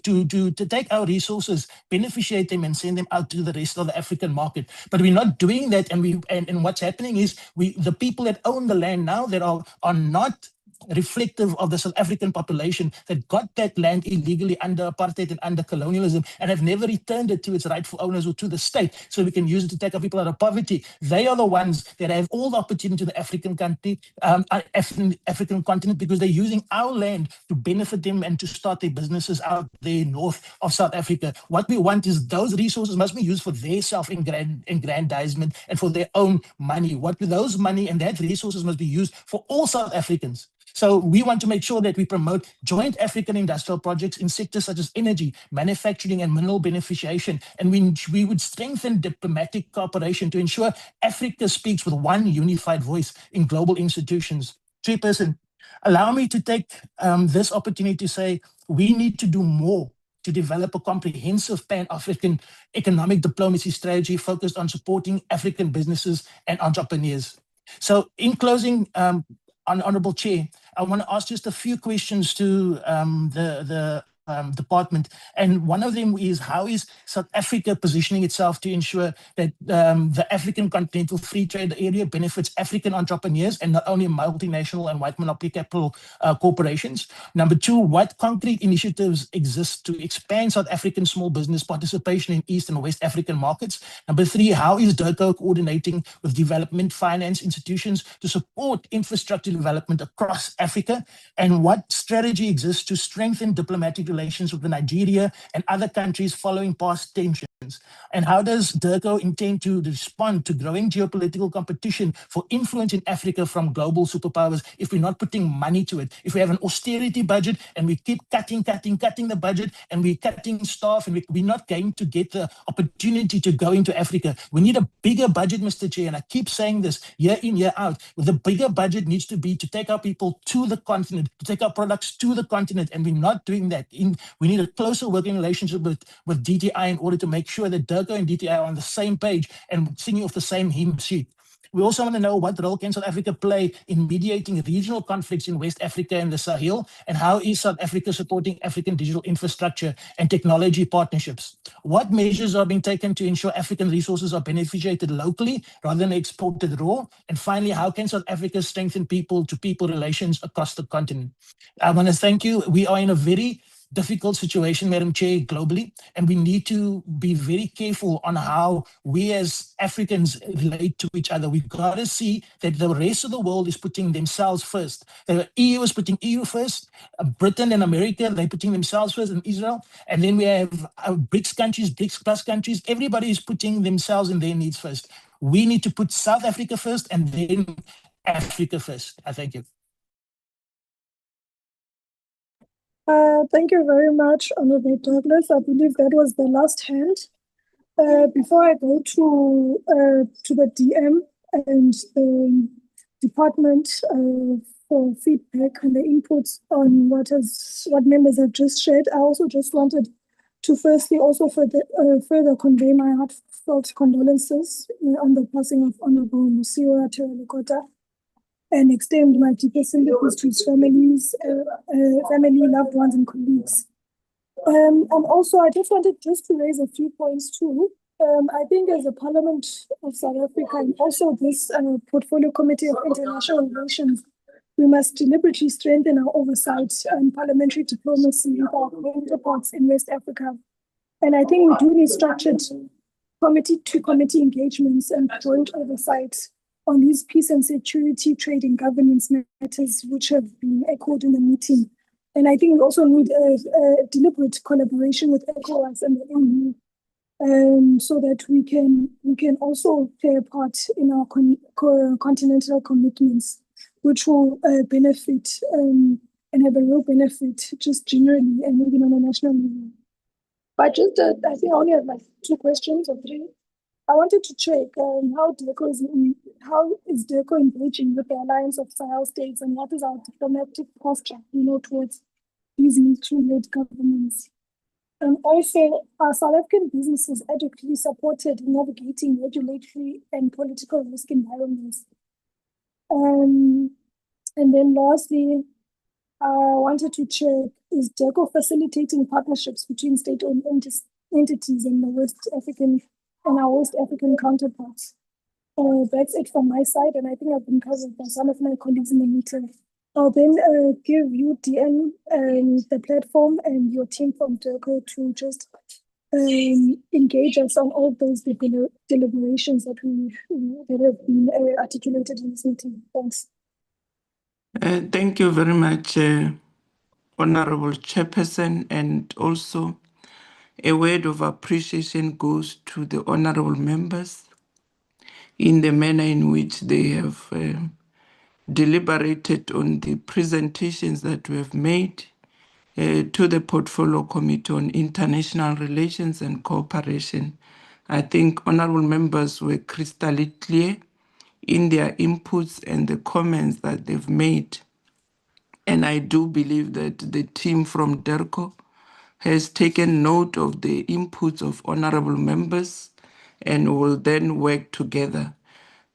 Speaker 12: take our resources, beneficiate them, and send them out to the rest of the African market. But we're not doing that, and what's happening is the people that own the land now that are not reflective of the South African population that got that land illegally under apartheid and under colonialism and have never returned it to its rightful owners or to the state so we can use it to take our people out of poverty. They are the ones that have all the opportunity to the African country, African continent, because they're using our land to benefit them and to start their businesses out there north of South Africa. What we want is those resources must be used for their self-aggrandizement and for their own money. Those money and that resources must be used for all South Africans. So we want to make sure that we promote joint African industrial projects in sectors such as energy, manufacturing, and mineral beneficiation. And we would strengthen diplomatic cooperation to ensure Africa speaks with one unified voice in global institutions. Chairperson, allow me to take this opportunity to say we need to do more to develop a comprehensive Pan-African economic diplomacy strategy focused on supporting African businesses and entrepreneurs. So in closing, Honorable Chair, I want to ask just a few questions to the department. And one of them is, how is South Africa positioning itself to ensure that the African Continental Free Trade Area benefits African entrepreneurs and not only multinational and white monopoly capital corporations? Number two, what concrete initiatives exist to expand South African small business participation in East and West African markets? Number three, how is DIRCO coordinating with development finance institutions to support infrastructure development across Africa? And what strategy exists to strengthen diplomatic relations with Nigeria and other countries following past tensions? And how does DIRCO intend to respond to growing geopolitical competition for influence in Africa from global superpowers if we're not putting money to it? If we have an austerity budget and we keep cutting the budget and we're cutting staff and we're not going to get the opportunity to go into Africa. We need a bigger budget, Mr. Chair, and I keep saying this year in, year out. The bigger budget needs to be to take our people to the continent, to take our products to the continent, and we're not doing that. We need a closer working relationship with DTI in order to make sure that DIRCO and DTI are on the same page and singing off the same hymn sheet. We also want to know what role can South Africa play in mediating regional conflicts in West Africa and the Sahel, and how is South Africa supporting African digital infrastructure and technology partnerships? What measures are being taken to ensure African resources are beneficiated locally rather than exported raw? And finally, how can South Africa strengthen people-to-people relations across the continent? I want to thank you. We are in a very difficult situation, Madam Chair, globally, and we need to be very careful on how we as Africans relate to each other. We've got to see that the rest of the world is putting themselves first. The EU is putting EU first, Britain and America, they're putting themselves first, and Israel, and then we have BRICS countries, BRICS plus countries, everybody is putting themselves and their needs first. We need to put South Africa first and then Africa first. I thank you.
Speaker 6: Thank you very much, Honorable Douglas. I believe that was the last hand. Before I go to the DM and the department for feedback and the inputs on what members have just shared, I also just wanted to firstly also further convey my heartfelt condolences on the passing of Honorable Musiwa Terelekota, and extend my deepest sympathies to his family, loved ones, and colleagues. And also, I just wanted to raise a few points too. I think as a Parliament of South Africa and also this Portfolio Committee of International Relations, we must deliberately strengthen our oversight and parliamentary diplomacy with our counterparts in West Africa. And I think we do need structured committee-to-committee engagements and joint oversight on these peace and security, trade and governance matters, which have been echoed in the meeting. And I think we also need a deliberate collaboration with ECOWAS and the EU, so that we can also play a part in our continental commitments, which will benefit and have a real benefit just generally and maybe on a national level. But just, I think I only have like 2 questions or 3. I wanted to check how is DERCO engaging with the Alliance of Sahel States, and what is our diplomatic posture, towards these military-led governments? And also, are South African businesses adequately supported in navigating regulatory and political risk environments? And then lastly, I wanted to check, is DERCO facilitating partnerships between state-owned entities and our West African counterparts? That's it from my side, and I think I've been covered by some of my colleagues in the meeting. I'll then give you, DM, the platform and your team from DERCO to just engage us on all those deliberations that have been articulated in this meeting. Thanks.
Speaker 3: Thank you very much, Honorable Chairperson, and also a word of appreciation goes to the honorable members in the manner in which they have deliberated on the presentations that we have made to the Portfolio Committee on International Relations and Cooperation. I think honorable members were crystal clear in their inputs and the comments that they've made. And I do believe that the team from DERCO has taken note of the inputs of honorable members and will then work together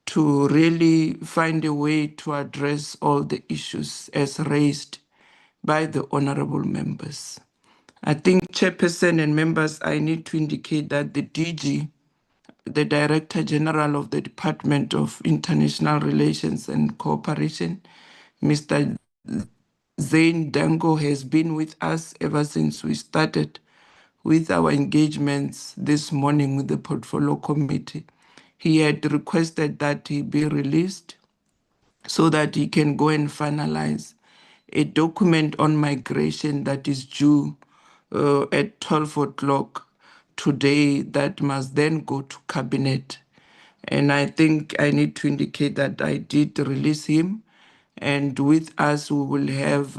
Speaker 3: to really find a way to address all the issues as raised by the honorable members. I think, Chairperson and members, I need to indicate that the DG, the Director General of the Department of International Relations and Cooperation, Mr. Zain Dango, has been with us ever since we started with our engagements this morning with the Portfolio Committee. He had requested that he be released so that he can go and finalize a document on migration that is due at 12 o'clock today that must then go to Cabinet. And I think I need to indicate that I did release him. And with us, we will have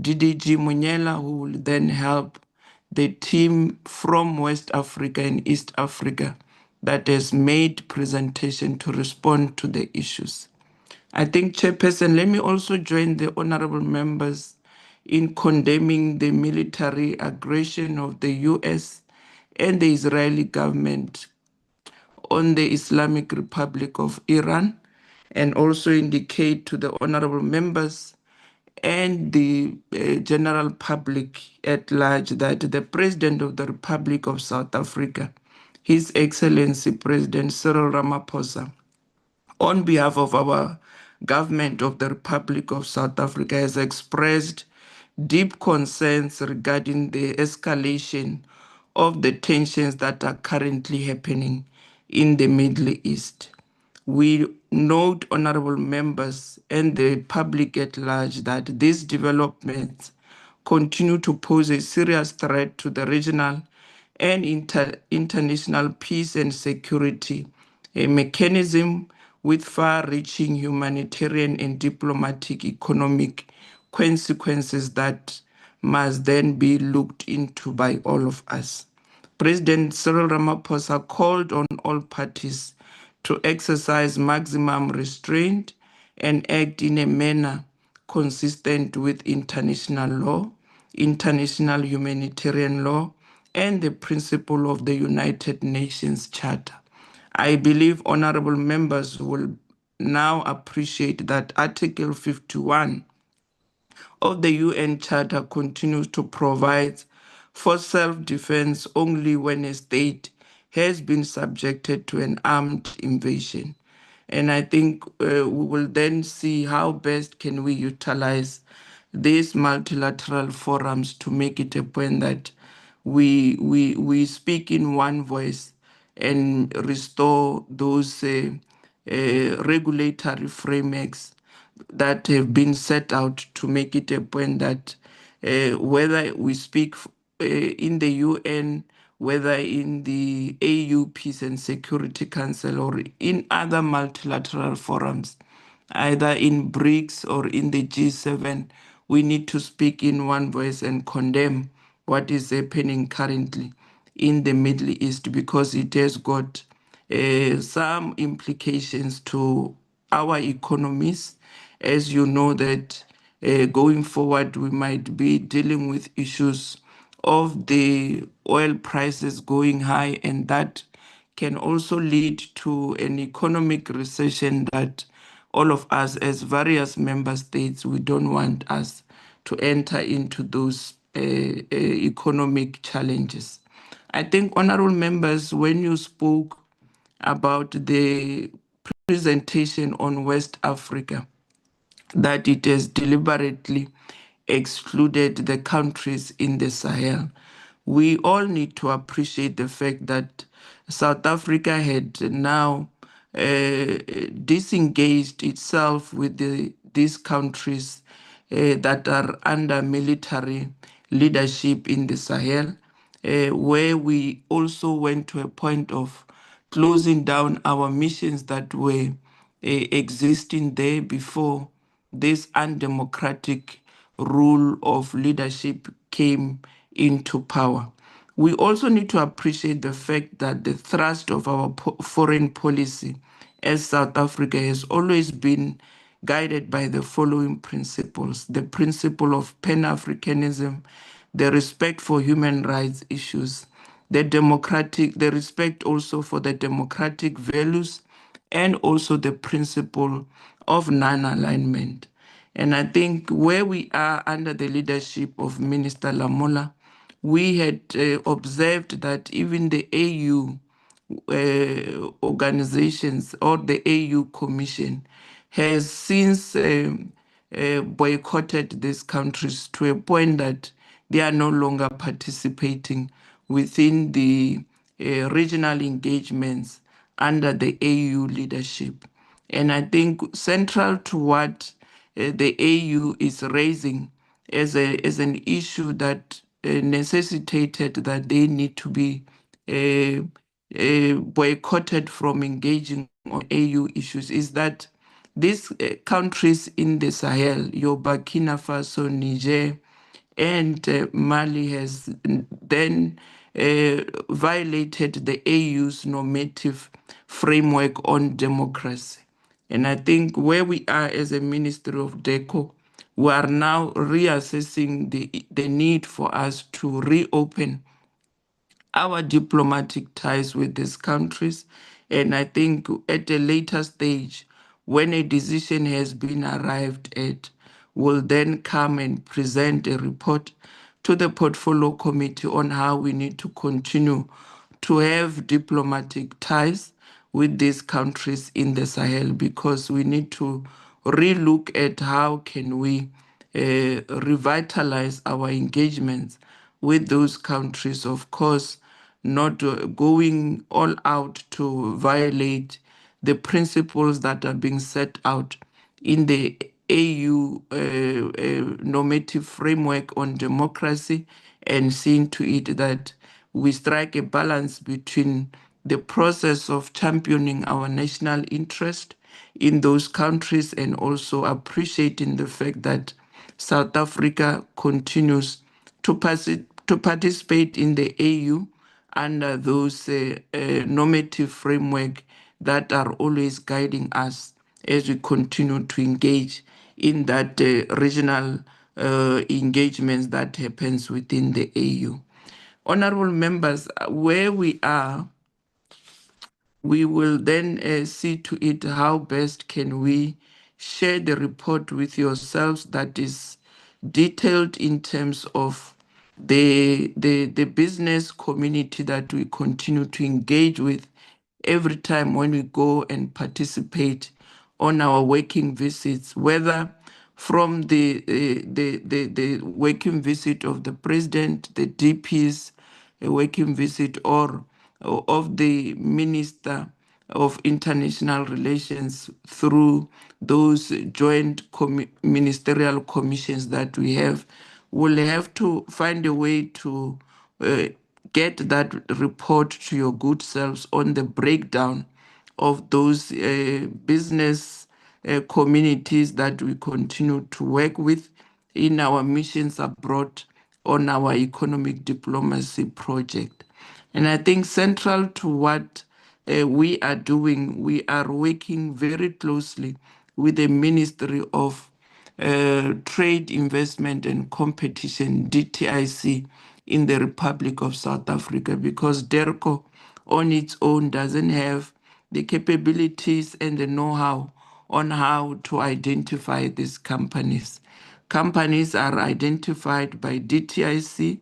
Speaker 3: DDG Munyela, who will then help the team from West Africa and East Africa that has made presentation to respond to the issues. I think, Chairperson, let me also join the honorable members in condemning the military aggression of the US and the Israeli government on the Islamic Republic of Iran, and also indicate to the honorable members and the general public at large that the President of the Republic of South Africa, His Excellency President Cyril Ramaphosa, on behalf of our government of the Republic of South Africa, has expressed deep concerns regarding the escalation of the tensions that are currently happening in the Middle East. We note, honorable members and the public at large, that these developments continue to pose a serious threat to the regional and international peace and security, a mechanism with far-reaching humanitarian and diplomatic economic consequences that must then be looked into by all of us. President Cyril Ramaphosa called on all parties to exercise maximum restraint and act in a manner consistent with international law, international humanitarian law, and the principle of the United Nations Charter. I believe honorable members will now appreciate that Article 51 of the UN Charter continues to provide for self-defense only when a state has been subjected to an armed invasion. And I think we will then see how best can we utilize these multilateral forums to make it a point that we speak in one voice and restore those regulatory frameworks that have been set out to make it a point that whether we speak in the UN, whether in the AU Peace and Security Council, or in other multilateral forums, either in BRICS or in the G7, we need to speak in one voice and condemn what is happening currently in the Middle East, because it has got some implications to our economies. As you know that going forward, we might be dealing with issues of the oil prices going high, and that can also lead to an economic recession that all of us as various member states, we don't want us to enter into those economic challenges. I think, honorable members, when you spoke about the presentation on West Africa, that it has deliberately excluded the countries in the Sahel. We all need to appreciate the fact that South Africa had now disengaged itself with these countries that are under military leadership in the Sahel, where we also went to a point of closing down our missions that were existing there before this undemocratic rule of leadership came into power. We also need to appreciate the fact that the thrust of our foreign policy as South Africa has always been guided by the following principles: the principle of Pan-Africanism, the respect for human rights issues, the respect also for the democratic values, and also the principle of non-alignment. And I think where we are under the leadership of Minister Lamola, we had observed that even the AU organizations or the AU Commission has since boycotted these countries to a point that they are no longer participating within the regional engagements under the AU leadership. And I think central to what the AU is raising as an issue that necessitated that they need to be boycotted from engaging on AU issues is that these countries in the Sahel, your Burkina Faso, Niger, and Mali has then violated the AU's normative framework on democracy. And I think where we are as a Ministry of DECO, we are now reassessing the need for us to reopen our diplomatic ties with these countries. And I think at a later stage, when a decision has been arrived at, we'll then come and present a report to the Portfolio Committee on how we need to continue to have diplomatic ties with these countries in the Sahel, because we need to relook at how can we revitalize our engagements with those countries, of course, not going all out to violate the principles that are being set out in the AU normative framework on democracy, and seeing to it that we strike a balance between the process of championing our national interest in those countries and also appreciating the fact that South Africa continues to participate in the AU under those normative framework that are always guiding us as we continue to engage in that regional engagements that happens within the AU. Honorable members, where we are, we will then see to it how best can we share the report with yourselves that is detailed in terms of the business community that we continue to engage with every time when we go and participate on our working visits, whether from the working visit of the president, the DPs, a working visit, or of the Minister of International Relations through those joint ministerial commissions that we have. We'll have to find a way to get that report to your good selves on the breakdown of those business communities that we continue to work with in our missions abroad on our economic diplomacy project. And I think central to what we are doing, we are working very closely with the Ministry of Trade, Investment and Competition, DTIC, in the Republic of South Africa, because DERCO on its own doesn't have the capabilities and the know-how on how to identify these companies. Companies are identified by DTIC.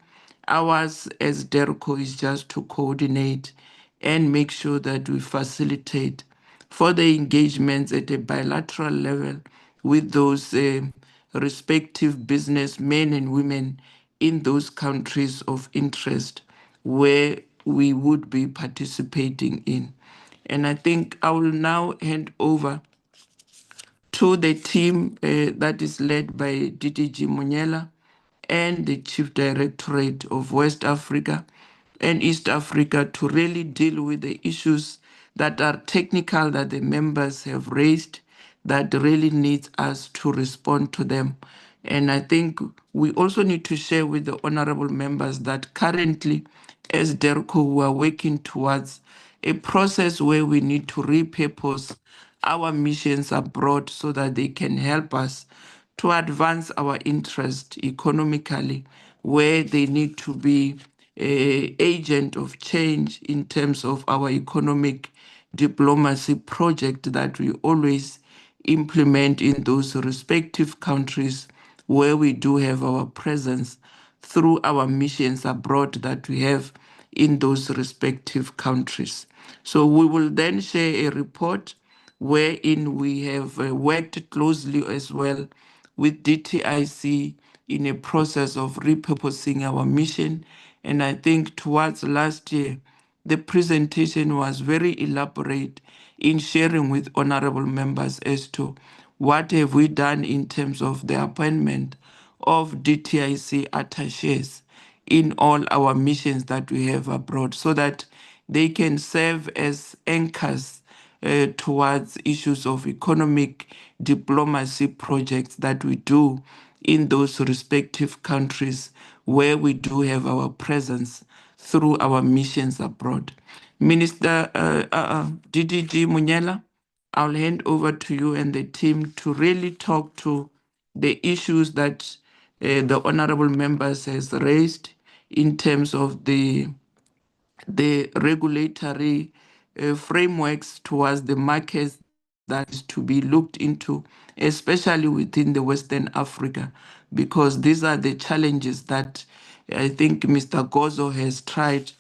Speaker 3: Ours as DERCO is just to coordinate and make sure that we facilitate for the engagements at a bilateral level with those respective businessmen and women in those countries of interest where we would be participating in. And I think I will now hand over to the team that is led by DDG Munyela and the Chief Directorate of West Africa and East Africa to really deal with the issues that are technical that the members have raised that really needs us to respond to them. And I think we also need to share with the honorable members that currently, as DERCO, we are working towards a process where we need to repurpose our missions abroad so that they can help us to advance our interest economically, where they need to be an agent of change in terms of our economic diplomacy project that we always implement in those respective countries where we do have our presence through our missions abroad that we have in those respective countries. So we will then share a report wherein we have worked closely as well with DTIC in a process of repurposing our mission. And I think towards last year, the presentation was very elaborate in sharing with honorable members as to what have we done in terms of the appointment of DTIC attaches in all our missions that we have abroad so that they can serve as anchors towards issues of economic diplomacy projects that we do in those respective countries where we do have our presence through our missions abroad. Minister DDG Munyela, I'll hand over to you and the team to really talk to the issues that the honorable members has raised in terms of the regulatory frameworks towards the markets that is to be looked into, especially within the Western Africa, because these are the challenges that I think Mr. Gozo has tried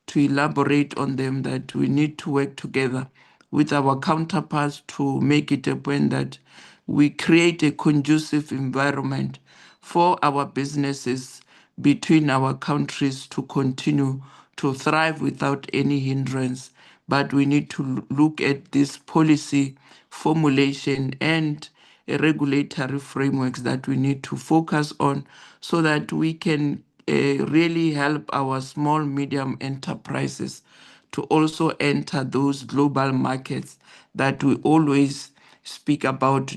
Speaker 3: to elaborate on them, that we need to work together with our counterparts to make it a point that we create a conducive environment for our businesses between our countries to continue to thrive without any hindrance. But we need to look at this policy formulation and regulatory frameworks that we need to focus on so that we can really help our small, medium enterprises to also enter those global markets that we always speak about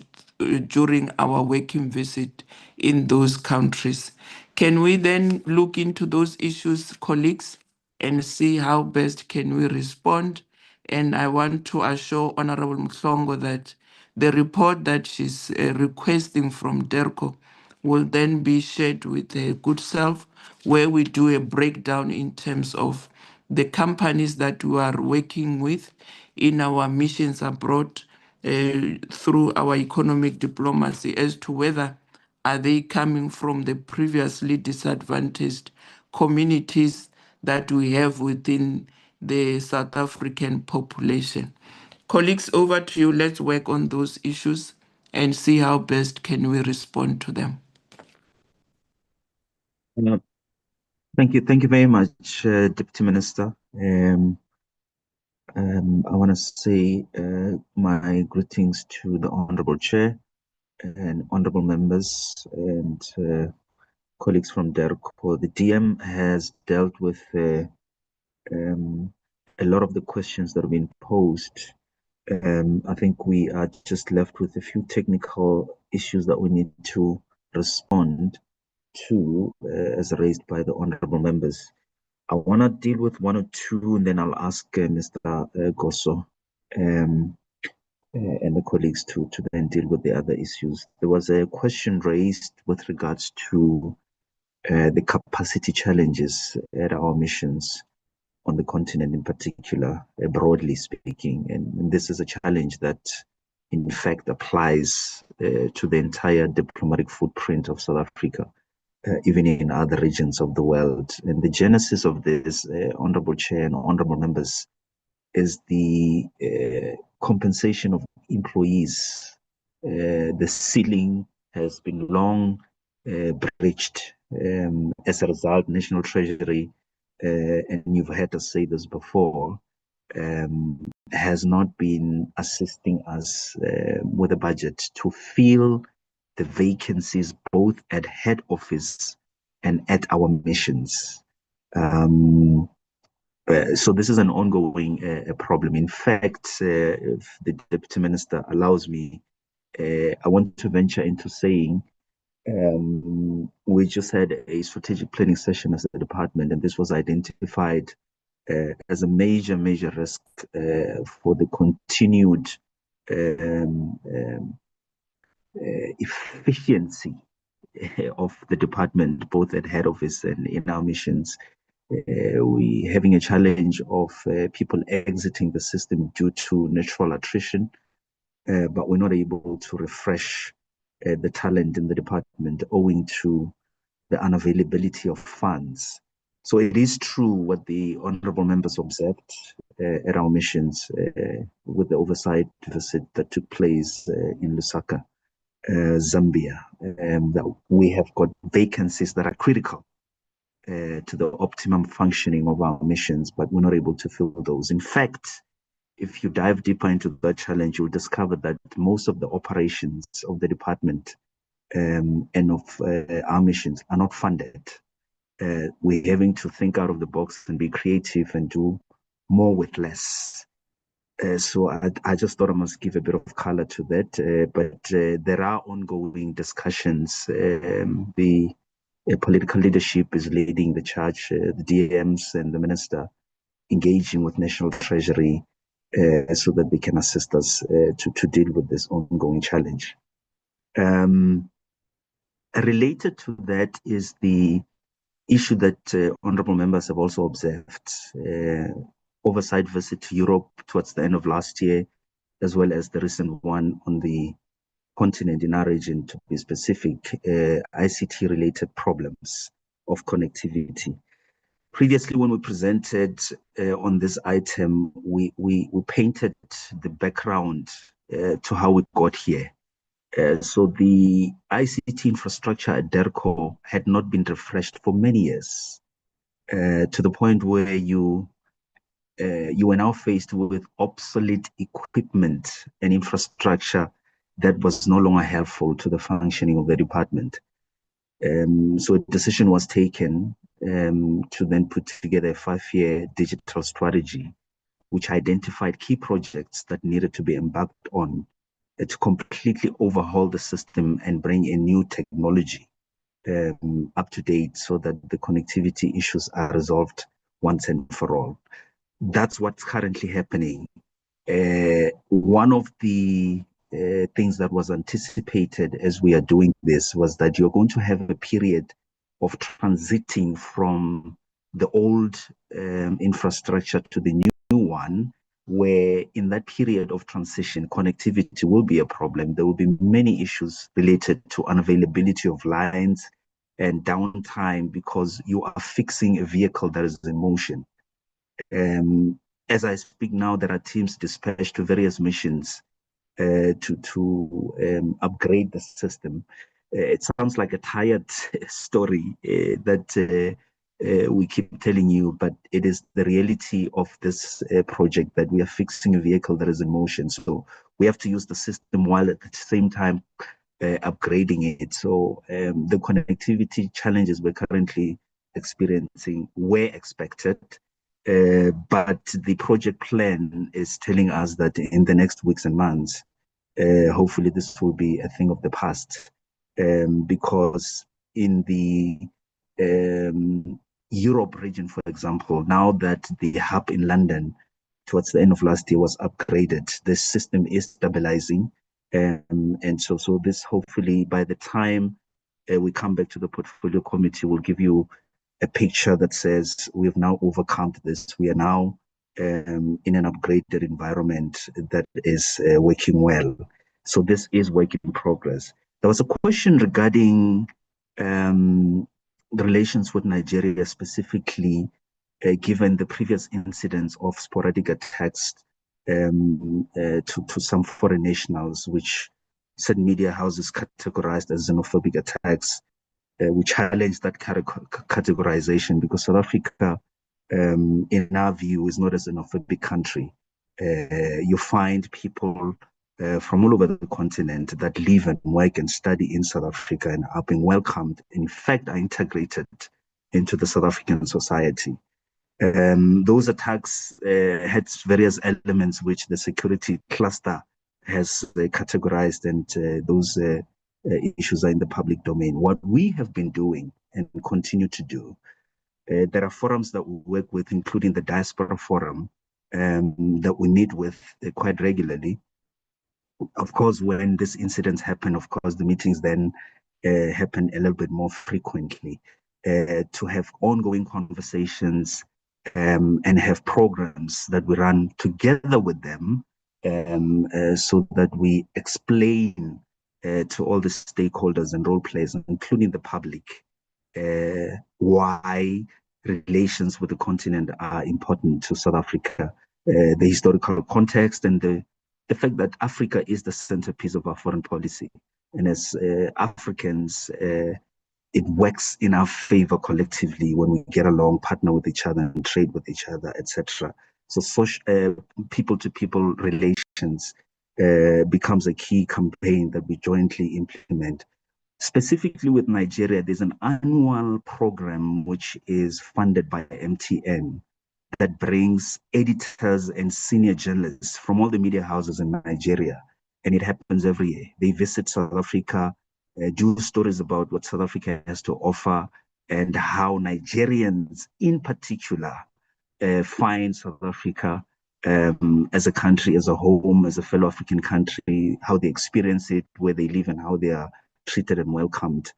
Speaker 3: during our working visit in those countries. Can we then look into those issues, colleagues, and see how best can we respond? And I want to assure Honorable Mhlongo that the report that she's requesting from DERCO will then be shared with her good self, where we do a breakdown in terms of the companies that we are working with in our missions abroad through our economic diplomacy as to whether are they coming from the previously disadvantaged communities that we have within the South African population. Colleagues, over to you. Let's work on those issues and see how best can we respond to them.
Speaker 13: Thank you very much, Deputy Minister. I want to say my greetings to the Honorable Chair and Honorable members and colleagues from DERCO. The DM has dealt with a lot of the questions that have been posed. I think we are just left with a few technical issues that we need to respond to as raised by the honorable members. I want to deal with one or two, and then I'll ask Mr. Goso and the colleagues to then deal with the other issues. There was a question raised with regards to the capacity challenges at our missions on the continent in particular, broadly speaking. And this is a challenge that, in fact, applies to the entire diplomatic footprint of South Africa, even in other regions of the world. And the genesis of this, Honorable Chair and Honorable Members, is the compensation of employees. The ceiling has been long breached. As a result, National Treasury, and you've heard us say this before, has not been assisting us with a budget to fill the vacancies both at head office and at our missions. So this is an ongoing problem. In fact, if the Deputy Minister allows me, I want to venture into saying we just had a strategic planning session as a department, and this was identified as a major risk for the continued efficiency of the department, both at head office and in our missions. We having a challenge of people exiting the system due to natural attrition, but we're not able to refresh the talent in the department owing to the unavailability of funds. So it is true what the honorable members observed at our missions with the oversight visit that took place in Lusaka, Zambia, that we have got vacancies that are critical to the optimum functioning of our missions, but we're not able to fill those. In fact, if you dive deeper into that challenge, you'll discover that most of the operations of the department and of our missions are not funded. We're having to think out of the box and be creative and do more with less. So I just thought I must give a bit of color to that, but there are ongoing discussions. The political leadership is leading the charge, the DMs and the minister engaging with National Treasury so that they can assist us to deal with this ongoing challenge. Related to that is the issue that honorable members have also observed. Oversight visit to Europe towards the end of last year, as well as the recent one on the continent in our region, to be specific, ICT-related problems of connectivity. Previously, when we presented on this item, we painted the background to how we got here. So the ICT infrastructure at DERCO had not been refreshed for many years, to the point where you were now faced with obsolete equipment and infrastructure that was no longer helpful to the functioning of the department. So a decision was taken to then put together a 5-year digital strategy, which identified key projects that needed to be embarked on to completely overhaul the system and bring in new technology up to date so that the connectivity issues are resolved once and for all. That's what's currently happening. One of the things that was anticipated as we are doing this was that you're going to have a period of transiting from the old infrastructure to the new one, where in that period of transition, connectivity will be a problem. There will be many issues related to unavailability of lines and downtime because you are fixing a vehicle that is in motion. As I speak now, there are teams dispatched to various missions to upgrade the system. It sounds like a tired story that we keep telling you, but it is the reality of this project that we are fixing a vehicle that is in motion. So we have to use the system while at the same time upgrading it. So the connectivity challenges we're currently experiencing were expected. But the project plan is telling us that in the next weeks and months, hopefully this will be a thing of the past, because in the Europe region, for example, now that the hub in London towards the end of last year was upgraded, this system is stabilizing. And so this hopefully by the time we come back to the portfolio committee, will give you a picture that says we've now overcome this. We are now in an upgraded environment that is working well. So this is work in progress. There was a question regarding the relations with Nigeria, specifically given the previous incidents of sporadic attacks to some foreign nationals, which certain media houses categorized as xenophobic attacks. We challenge that categorization because South Africa, in our view, is not a xenophobic country. You find people from all over the continent that live and work and study in South Africa and are being welcomed, in fact, are integrated into the South African society. Those attacks had various elements which the security cluster has categorized, and those issues are in the public domain. What we have been doing and continue to do, there are forums that we work with, including the Diaspora Forum, that we meet with quite regularly. Of course, when these incidents happen, of course, the meetings then happen a little bit more frequently to have ongoing conversations and have programs that we run together with them so that we explain to all the stakeholders and role players, including the public, why relations with the continent are important to South Africa, the historical context and the fact that Africa is the centerpiece of our foreign policy. And as Africans, it works in our favor collectively when we get along, partner with each other and trade with each other, etc. So people-to-people relations becomes a key campaign that we jointly implement. Specifically with Nigeria, there's an annual program which is funded by MTN that brings editors and senior journalists from all the media houses in Nigeria. And it happens every year. They visit South Africa, do stories about what South Africa has to offer and how Nigerians in particular find South Africa as a country, as a home, as a fellow African country, how they experience it, where they live and how they are treated and welcomed.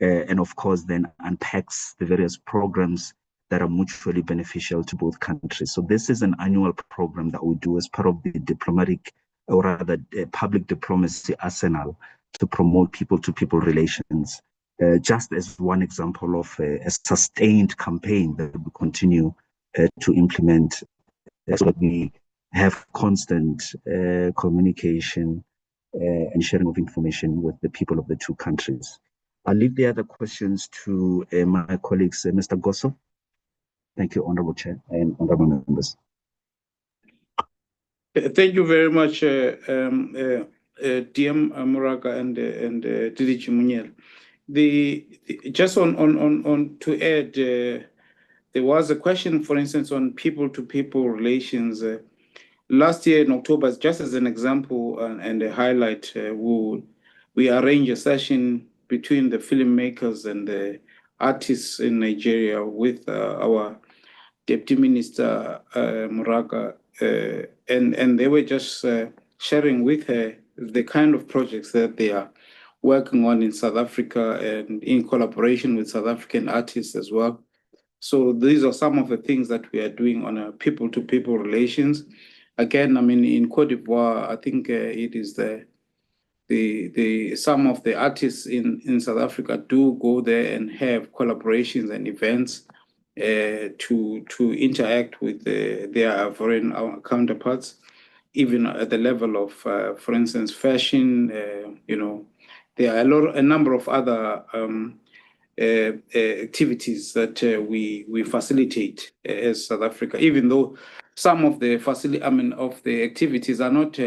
Speaker 13: And of course, then unpacks the various programs that are mutually beneficial to both countries. So this is an annual program that we do as part of the diplomatic, or rather public diplomacy arsenal to promote people-to-people relations, just as one example of a sustained campaign that we continue to implement so that we have constant communication and sharing of information with the people of the two countries. I'll leave the other questions to my colleagues, Mr. Gosso. Thank you, Honorable Chair and Honorable Members.
Speaker 4: Thank you very much, DM Moraga and DDG Muniel. Just on to add, there was a question, for instance, on people-to-people relations. Last year in October, just as an example and a highlight, we arranged a session between the filmmakers and the artists in Nigeria with our Deputy Minister Moraga, and they were just sharing with her the kind of projects that they are working on in South Africa and in collaboration with South African artists as well. So these are some of the things that we are doing on a people-to-people relations. Again, I mean, in Cote d'Ivoire, I think it is some of the artists in South Africa do go there and have collaborations and events to interact with their foreign counterparts, even at the level of, for instance, fashion. There are a number of other activities that we facilitate as South Africa, even though some of the activities are not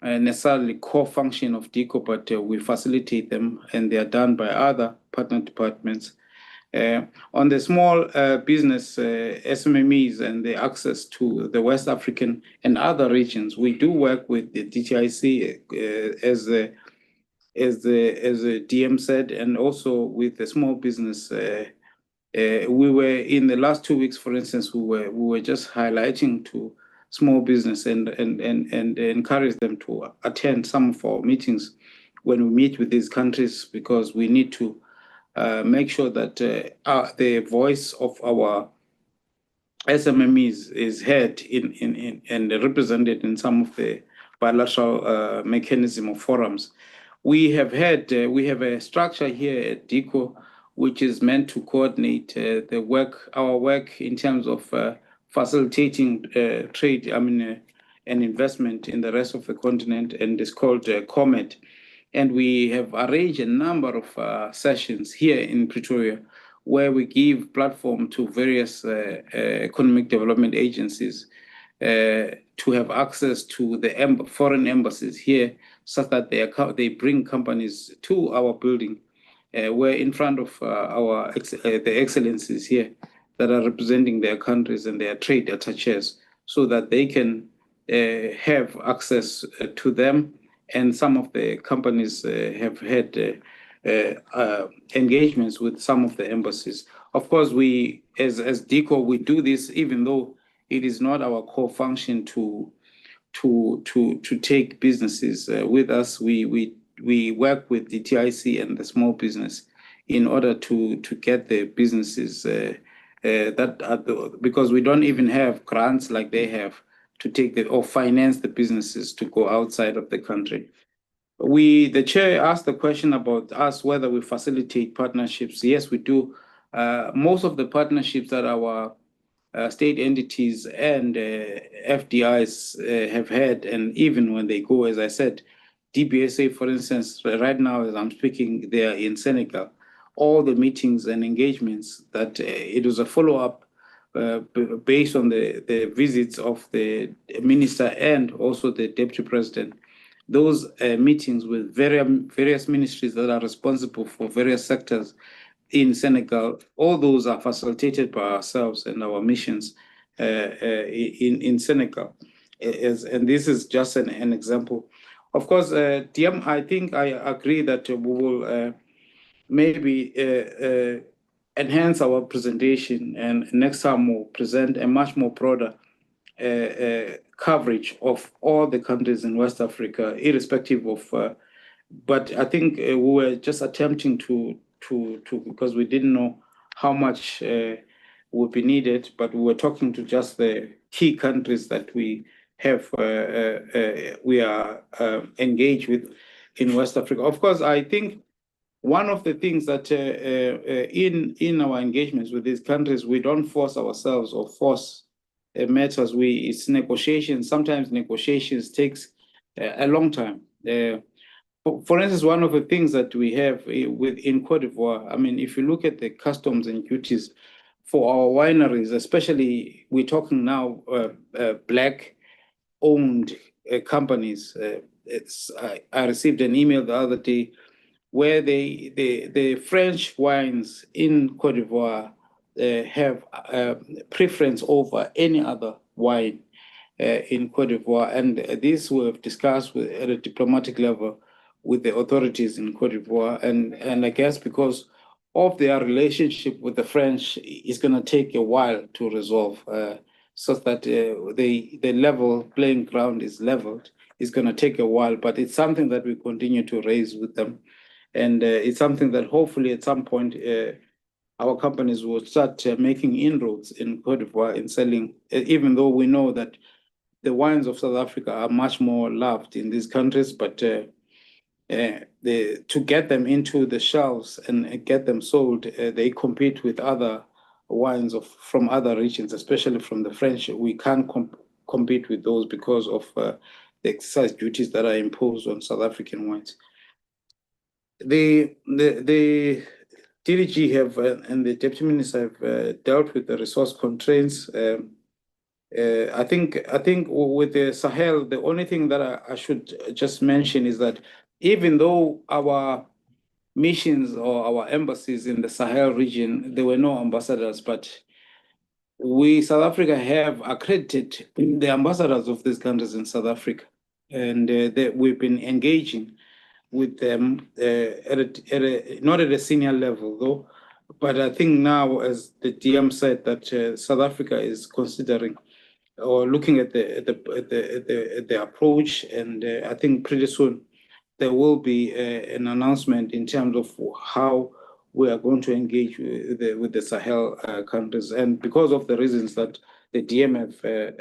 Speaker 4: necessarily core function of DICO, but we facilitate them and they are done by other partner departments. On the small business SMMEs and the access to the West African and other regions, we do work with the DTIC as the DM said, and also with the small business We were in the last 2 weeks, for instance, we were just highlighting to small business and encourage them to attend some of our meetings when we meet with these countries, because we need to make sure that the voice of our SMMEs is heard and represented in some of the bilateral mechanism of forums. We have a structure here at DICO which is meant to coordinate our work in terms of facilitating trade, and investment in the rest of the continent, and it's called COMET. And we have arranged a number of sessions here in Pretoria where we give platform to various economic development agencies to have access to the foreign embassies here, so that they bring companies to our building. We're in front of the excellencies here that are representing their countries and their trade attaches, so that they can have access to them. And some of the companies have had engagements with some of the embassies. Of course, we, as DICO, we do this even though it is not our core function to take businesses with us. We work with the TIC and the small business in order to get the businesses because we don't even have grants like they have to take or finance the businesses to go outside of the country. The chair asked the question about us, whether we facilitate partnerships. Yes, we do. Most of the partnerships that our state entities and FDIs have had, and even when they go, as I said, DBSA, for instance, right now as I'm speaking, they are in Senegal. All the meetings and engagements that it was a follow-up based on the visits of the minister and also the deputy president. Those meetings with various ministries that are responsible for various sectors in Senegal, all those are facilitated by ourselves and our missions in Senegal. And this is just an example. Of course, DM, I think I agree that we will maybe enhance our presentation, and next time we'll present a much more broader coverage of all the countries in West Africa, irrespective of, but I think we were just attempting to because we didn't know how much would be needed, but we were talking to just the key countries that we have, we are engaged with in West Africa. Of course, I think one of the things that in our engagements with these countries, we don't force ourselves or force matters. It's negotiations. Sometimes negotiations takes a long time. For instance, one of the things that we have in Cote d'Ivoire, I mean, if you look at the customs and duties for our wineries, especially we're talking now Black-owned companies. I received an email the other day where the French wines in Cote d'Ivoire have preference over any other wine in Cote d'Ivoire. And this we have discussed at a diplomatic level with the authorities in Cote d'Ivoire. And I guess because of their relationship with the French, it's going to take a while to resolve, so that the level playing ground is leveled. It's going to take a while, but it's something that we continue to raise with them. And it's something that hopefully at some point our companies will start making inroads in Cote d'Ivoire in selling, even though we know that the wines of South Africa are much more loved in these countries, but to get them into the shelves and get them sold, they compete with other wines from other regions, especially from the French. We can't compete with those because of the excise duties that are imposed on South African wines. The DDG have and the deputy minister have dealt with the resource constraints. I think with the Sahel, the only thing that I should just mention is that even though our missions or our embassies in the Sahel region, there were no ambassadors, but we, South Africa, have accredited the ambassadors of these countries in South Africa. And we've been engaging with them not at a senior level, though, But I think now, as the DM said, that South Africa is considering or looking at the approach, and I think pretty soon there will be an announcement in terms of how we are going to engage with the Sahel countries, and because of the reasons that the DM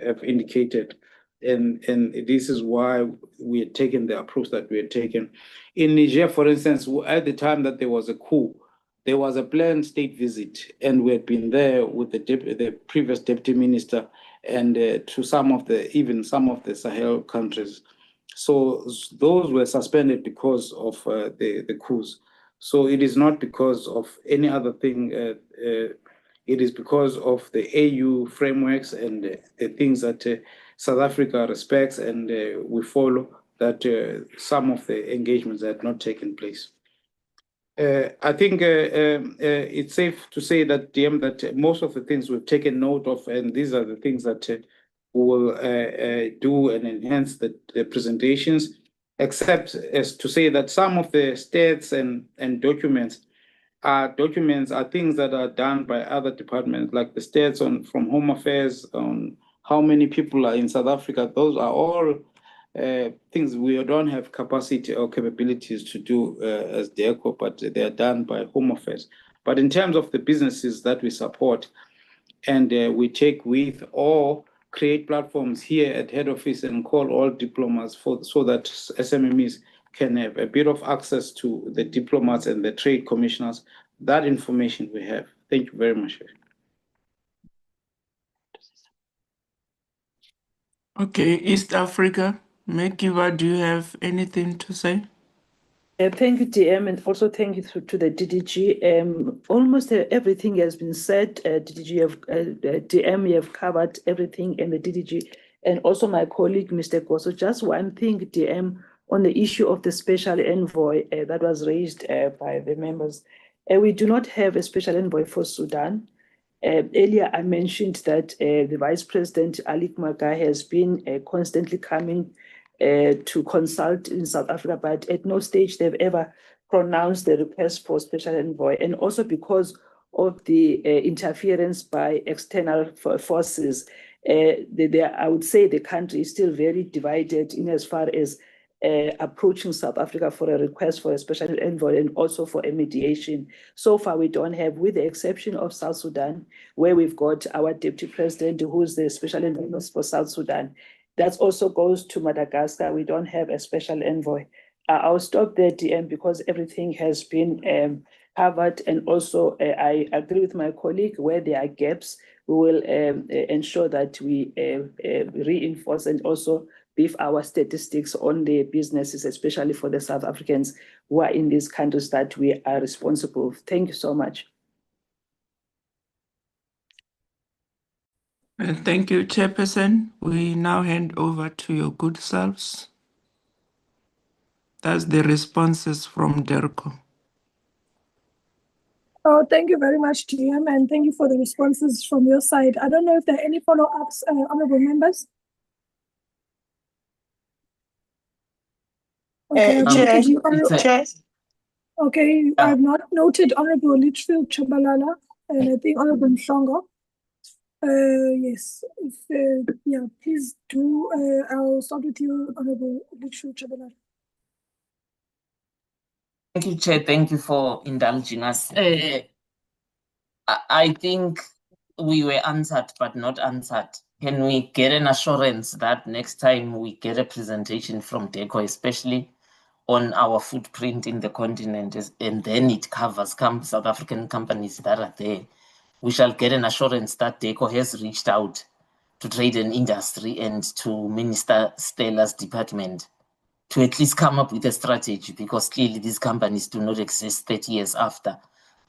Speaker 4: have indicated, and this is why we are taking the approach that we are taking. In Niger, for instance, at the time that there was a coup, there was a planned state visit, and we had been there with the previous deputy minister and to even some of the Sahel countries. So those were suspended because of the coups. So it is not because of any other thing. It is because of the AU frameworks and the things that South Africa respects and we follow, that some of the engagements had not taken place. I think it's safe to say that, DM, that most of the things we've taken note of, and these are the things that we will do and enhance the presentations, except as to say that some of the stats and documents are things that are done by other departments, like the stats from Home Affairs on how many people are in South Africa. Those are all things we don't have capacity or capabilities to do as DECO, but they are done by Home Affairs. But in terms of the businesses that we support and we take with or create platforms here at head office and call all diplomats so that SMMEs can have a bit of access to the diplomats and the trade commissioners. That information we have. Thank you very much.
Speaker 3: Okay, East Africa. Mekiva, do you have anything to say?
Speaker 5: Thank you, DM, and also thank you to the DDG. Almost everything has been said. DM, you have covered everything in the DDG, and also my colleague, Mr. Goso. Just one thing, DM, on the issue of the special envoy that was raised by the members. We do not have a special envoy for Sudan. Earlier, I mentioned that the Vice President, Alik Maga, has been constantly coming to consult in South Africa, but at no stage they've ever pronounced the request for special envoy. And also because of the interference by external forces, I would say the country is still very divided in as far as approaching South Africa for a request for a special envoy and also for a mediation. So far, we don't have, with the exception of South Sudan, where we've got our deputy president, who's the special envoy for South Sudan. That also goes to Madagascar. We don't have a special envoy. I'll stop there, DM, because everything has been covered. And also, I agree with my colleague, where there are gaps, we will ensure that we reinforce and also beef our statistics on the businesses, especially for the South Africans who are in these countries that we are responsible. Thank you so much.
Speaker 3: Thank you, Chairperson. We now hand over to your good selves. That's the responses from DERCO.
Speaker 6: Oh, thank you very much, DM, and thank you for the responses from your side. I don't know if there are any follow-ups, honorable members. Okay,
Speaker 9: Chair.
Speaker 6: Okay, I've not noted Honorable Litchfield Chabalala, and I think Honorable Mhlongo. Yes, yeah, please do. I'll start with you, Honorable Litchfield Chabalala.
Speaker 7: Thank you, Chair. Thank you for indulging us. I think we were answered, but not answered. Can we get an assurance that next time we get a presentation from DECO, especially on our footprint in the continent, and then it covers South African companies that are there, we shall get an assurance that DECO has reached out to Trade and Industry and to Minister Stella's department to at least come up with a strategy, because clearly these companies do not exist 30 years after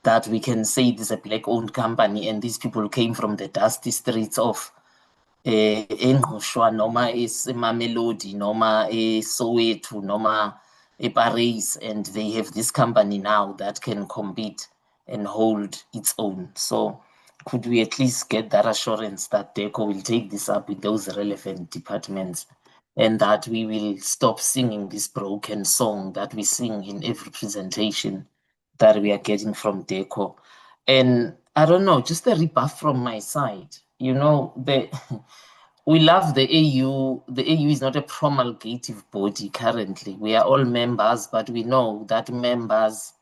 Speaker 7: that. We can say this is a black-owned company and these people came from the dusty streets of Engqushwa, noma Mamelodi, noma Soweto, noma Paris, and they have this company now that can compete and hold its own. So could we at least get that assurance that DECO will take this up with those relevant departments, and that we will stop singing this broken song that we sing in every presentation that we are getting from DECO? And I don't know, just a rebuff from my side. You know, we love the AU. The AU is not a promulgative body currently. We are all members, but we know that members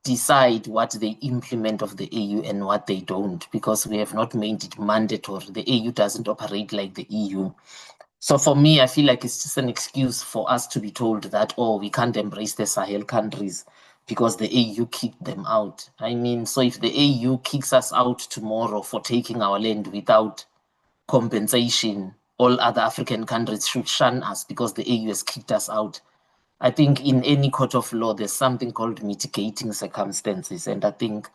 Speaker 7: decide what they implement of the AU and what they don't, because we have not made it mandatory. The AU doesn't operate like the EU. So for me, I feel like it's just an excuse for us to be told that, oh, we can't embrace the Sahel countries because the AU kicked them out. I mean, so if the AU kicks us out tomorrow for taking our land without compensation, all other African countries should shun us because the AU has kicked us out. I think in any court of law, there's something called mitigating circumstances. And I think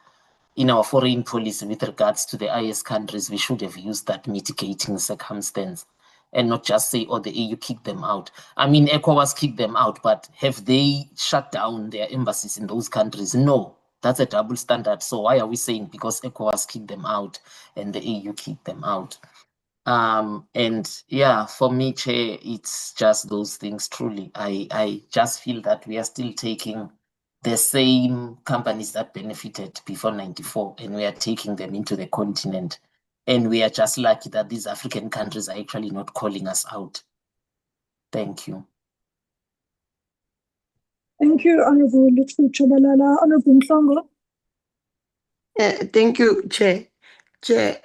Speaker 7: in our foreign policy with regards to the IS countries, we should have used that mitigating circumstance and not just say, oh, the AU kicked them out. I mean, ECOWAS kicked them out, but have they shut down their embassies in those countries? No, that's a double standard. So why are we saying because ECOWAS kicked them out and the AU kicked them out? And yeah, for me, Chair, it's just those things truly. I just feel that we are still taking the same companies that benefited before 94 and we are taking them into the continent. And we are just lucky that these African countries are actually not calling us out. Thank you.
Speaker 6: Thank you, Honorable Lutfi Chabalala. Honorable Mhlongo.
Speaker 9: Thank you, Chair. Chair,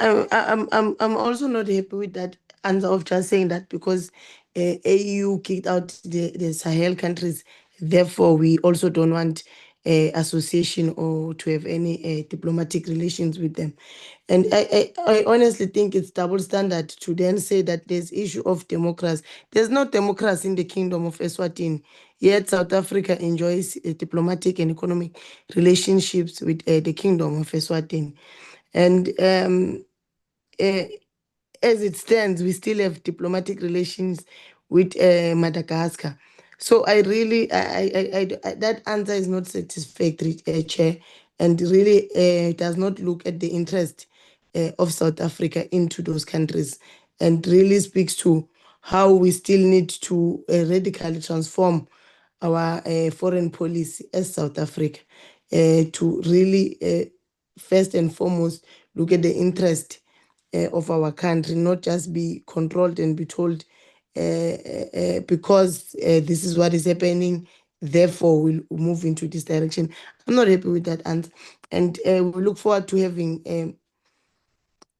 Speaker 9: I'm also not happy with that answer of just saying that because AU kicked out the Sahel countries, therefore we also don't want association or to have any diplomatic relations with them. And I honestly think it's double standard to then say that there's issue of democracy. There's no democracy in the Kingdom of Eswatini, yet South Africa enjoys diplomatic and economic relationships with the Kingdom of Eswatini. And as it stands, we still have diplomatic relations with Madagascar. So I really, that answer is not satisfactory, Chair, and really does not look at the interest of South Africa into those countries, and really speaks to how we still need to radically transform our foreign policy as South Africa to really, first and foremost, look at the interest of our country, not just be controlled and be told because this is what is happening, therefore we'll move into this direction. I'm not happy with that answer. And we look forward to having,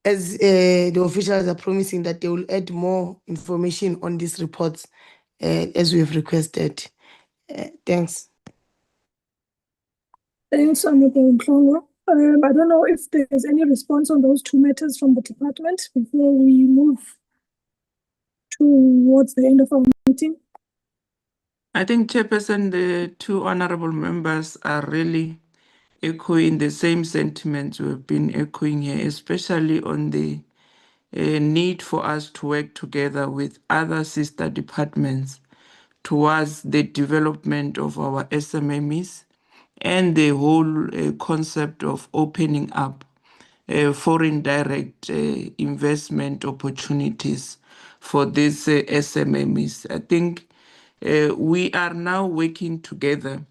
Speaker 9: as the officials are promising that they will add more information on these reports as we have requested. Thanks.
Speaker 6: Thanks, Honorable Mhlongo. I don't know if there's any response on those two matters from the department before we move towards the end of our meeting.
Speaker 3: I think, Chairperson, the two honorable members are really echoing the same sentiments we've been echoing here, especially on the need for us to work together with other sister departments towards the development of our SMMEs and the whole concept of opening up foreign direct investment opportunities for these SMMEs. I think we are now working together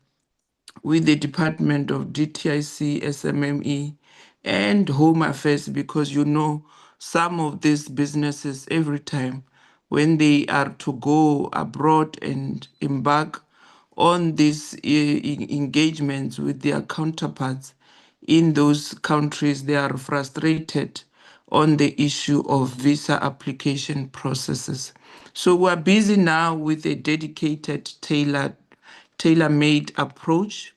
Speaker 3: with the Department of DTIC, SMME, and Home Affairs, because you know some of these businesses, every time when they are to go abroad and embark on these engagements with their counterparts in those countries, they are frustrated on the issue of visa application processes. So we're busy now with a dedicated tailor-made approach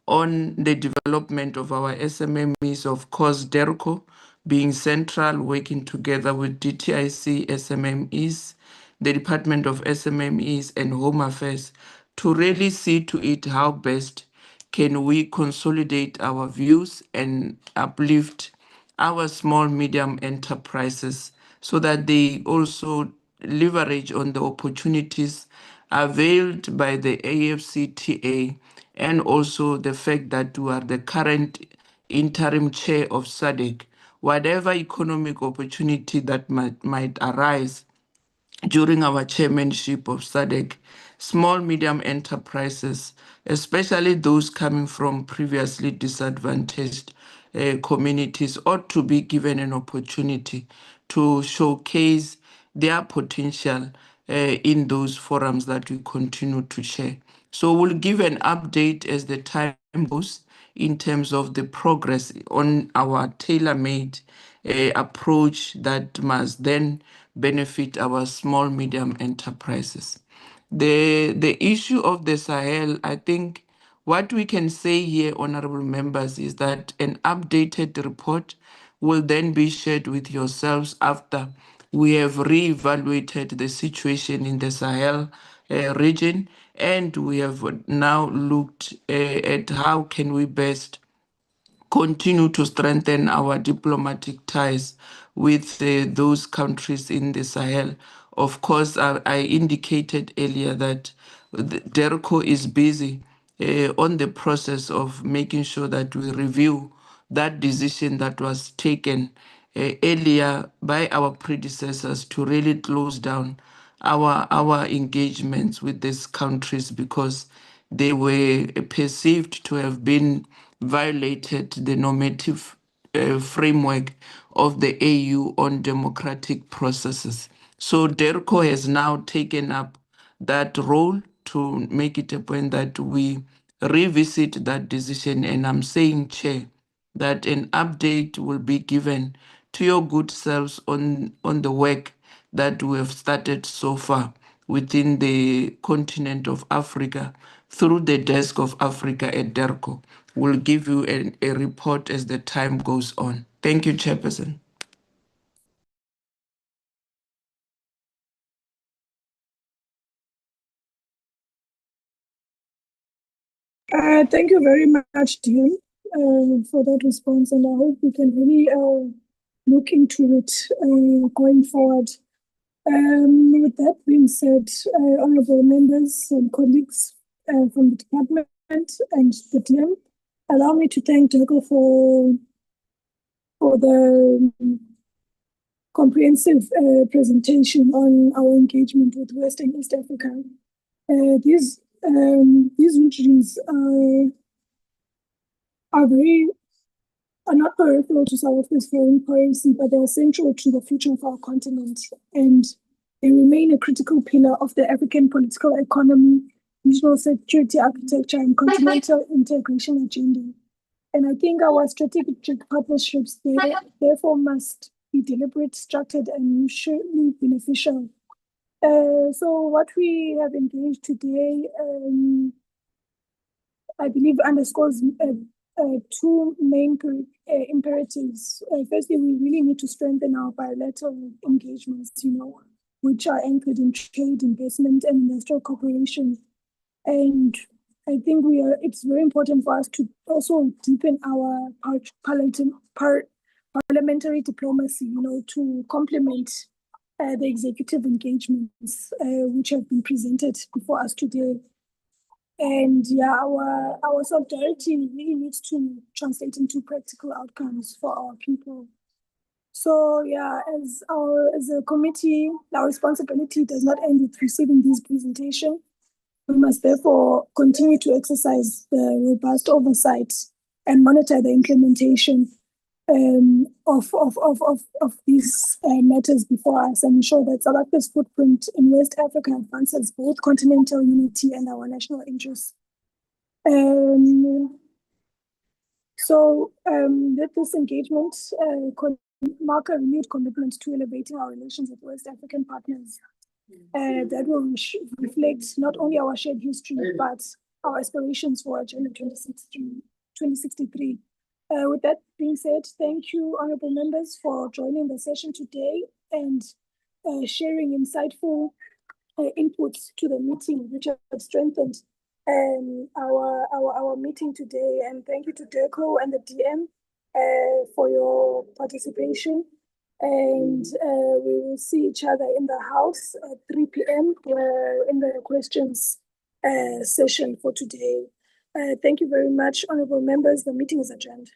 Speaker 3: on the development of our SMMEs, of course, DERCO being central, working together with DTIC, SMMEs, the Department of SMMEs and Home Affairs to really see to it how best can we consolidate our views and uplift our small, medium enterprises so that they also leverage on the opportunities availed by the AFCTA and also the fact that we are the current interim chair of SADC. Whatever economic opportunity that might arise during our chairmanship of SADC, small medium enterprises, especially those coming from previously disadvantaged communities, ought to be given an opportunity to showcase their potential in those forums that we continue to share. So we'll give an update as the time goes in terms of the progress on our tailor-made approach that must then benefit our small medium enterprises. The issue of the Sahel, I think what we can say here, honorable members, is that an updated report will then be shared with yourselves after we have reevaluated the situation in the Sahel region, and we have now looked at how can we best continue to strengthen our diplomatic ties with those countries in the Sahel. Of course, I indicated earlier that DERCO is busy on the process of making sure that we review that decision that was taken earlier by our predecessors to really close down our engagements with these countries because they were perceived to have been violated the normative framework of the AU on democratic processes. So DERCO has now taken up that role to make it a point that we revisit that decision. And I'm saying, Chair, that an update will be given to your good selves on the work that we have started so far within the continent of Africa through the Desk of Africa at DERCO. We'll give you a report as the time goes on. Thank you, Chairperson.
Speaker 6: Thank you very much, Dean, for that response, and I hope we can really look into it going forward. With that being said, honorable members and colleagues from the department and the DM, allow me to thank DERCO for the comprehensive presentation on our engagement with West and East Africa. These regions are not peripheral to South Africa's foreign policy, but they are central to the future of our continent, and they remain a critical pillar of the African political economy, regional security architecture, and continental integration agenda. And I think our strategic partnerships therefore must be deliberate, structured, and mutually beneficial. So what we have engaged today, I believe, underscores two main imperatives. Firstly, we really need to strengthen our bilateral engagements, which are anchored in trade, investment, and industrial cooperation. And I think it's very important for us to also deepen our parliamentary diplomacy, to complement the executive engagements which have been presented before us today. And our solidarity really needs to translate into practical outcomes for our people. So as a committee, our responsibility does not end with receiving this presentation. We must therefore continue to exercise the robust oversight and monitor the implementation of these matters before us, and ensure that South Africa's footprint in West Africa advances both continental unity and our national interests. Let this engagement mark a renewed commitment to elevating our relations with West African partners that will reflect not only our shared history, but our aspirations for Agenda 2063. With that being said, thank you, honorable members, for joining the session today and sharing insightful inputs to the meeting, which have strengthened our meeting today. And thank you to DERCO and the DM for your participation. And we will see each other in the house at 3 p.m. In the questions session for today. Thank you very much, honorable members. The meeting is adjourned.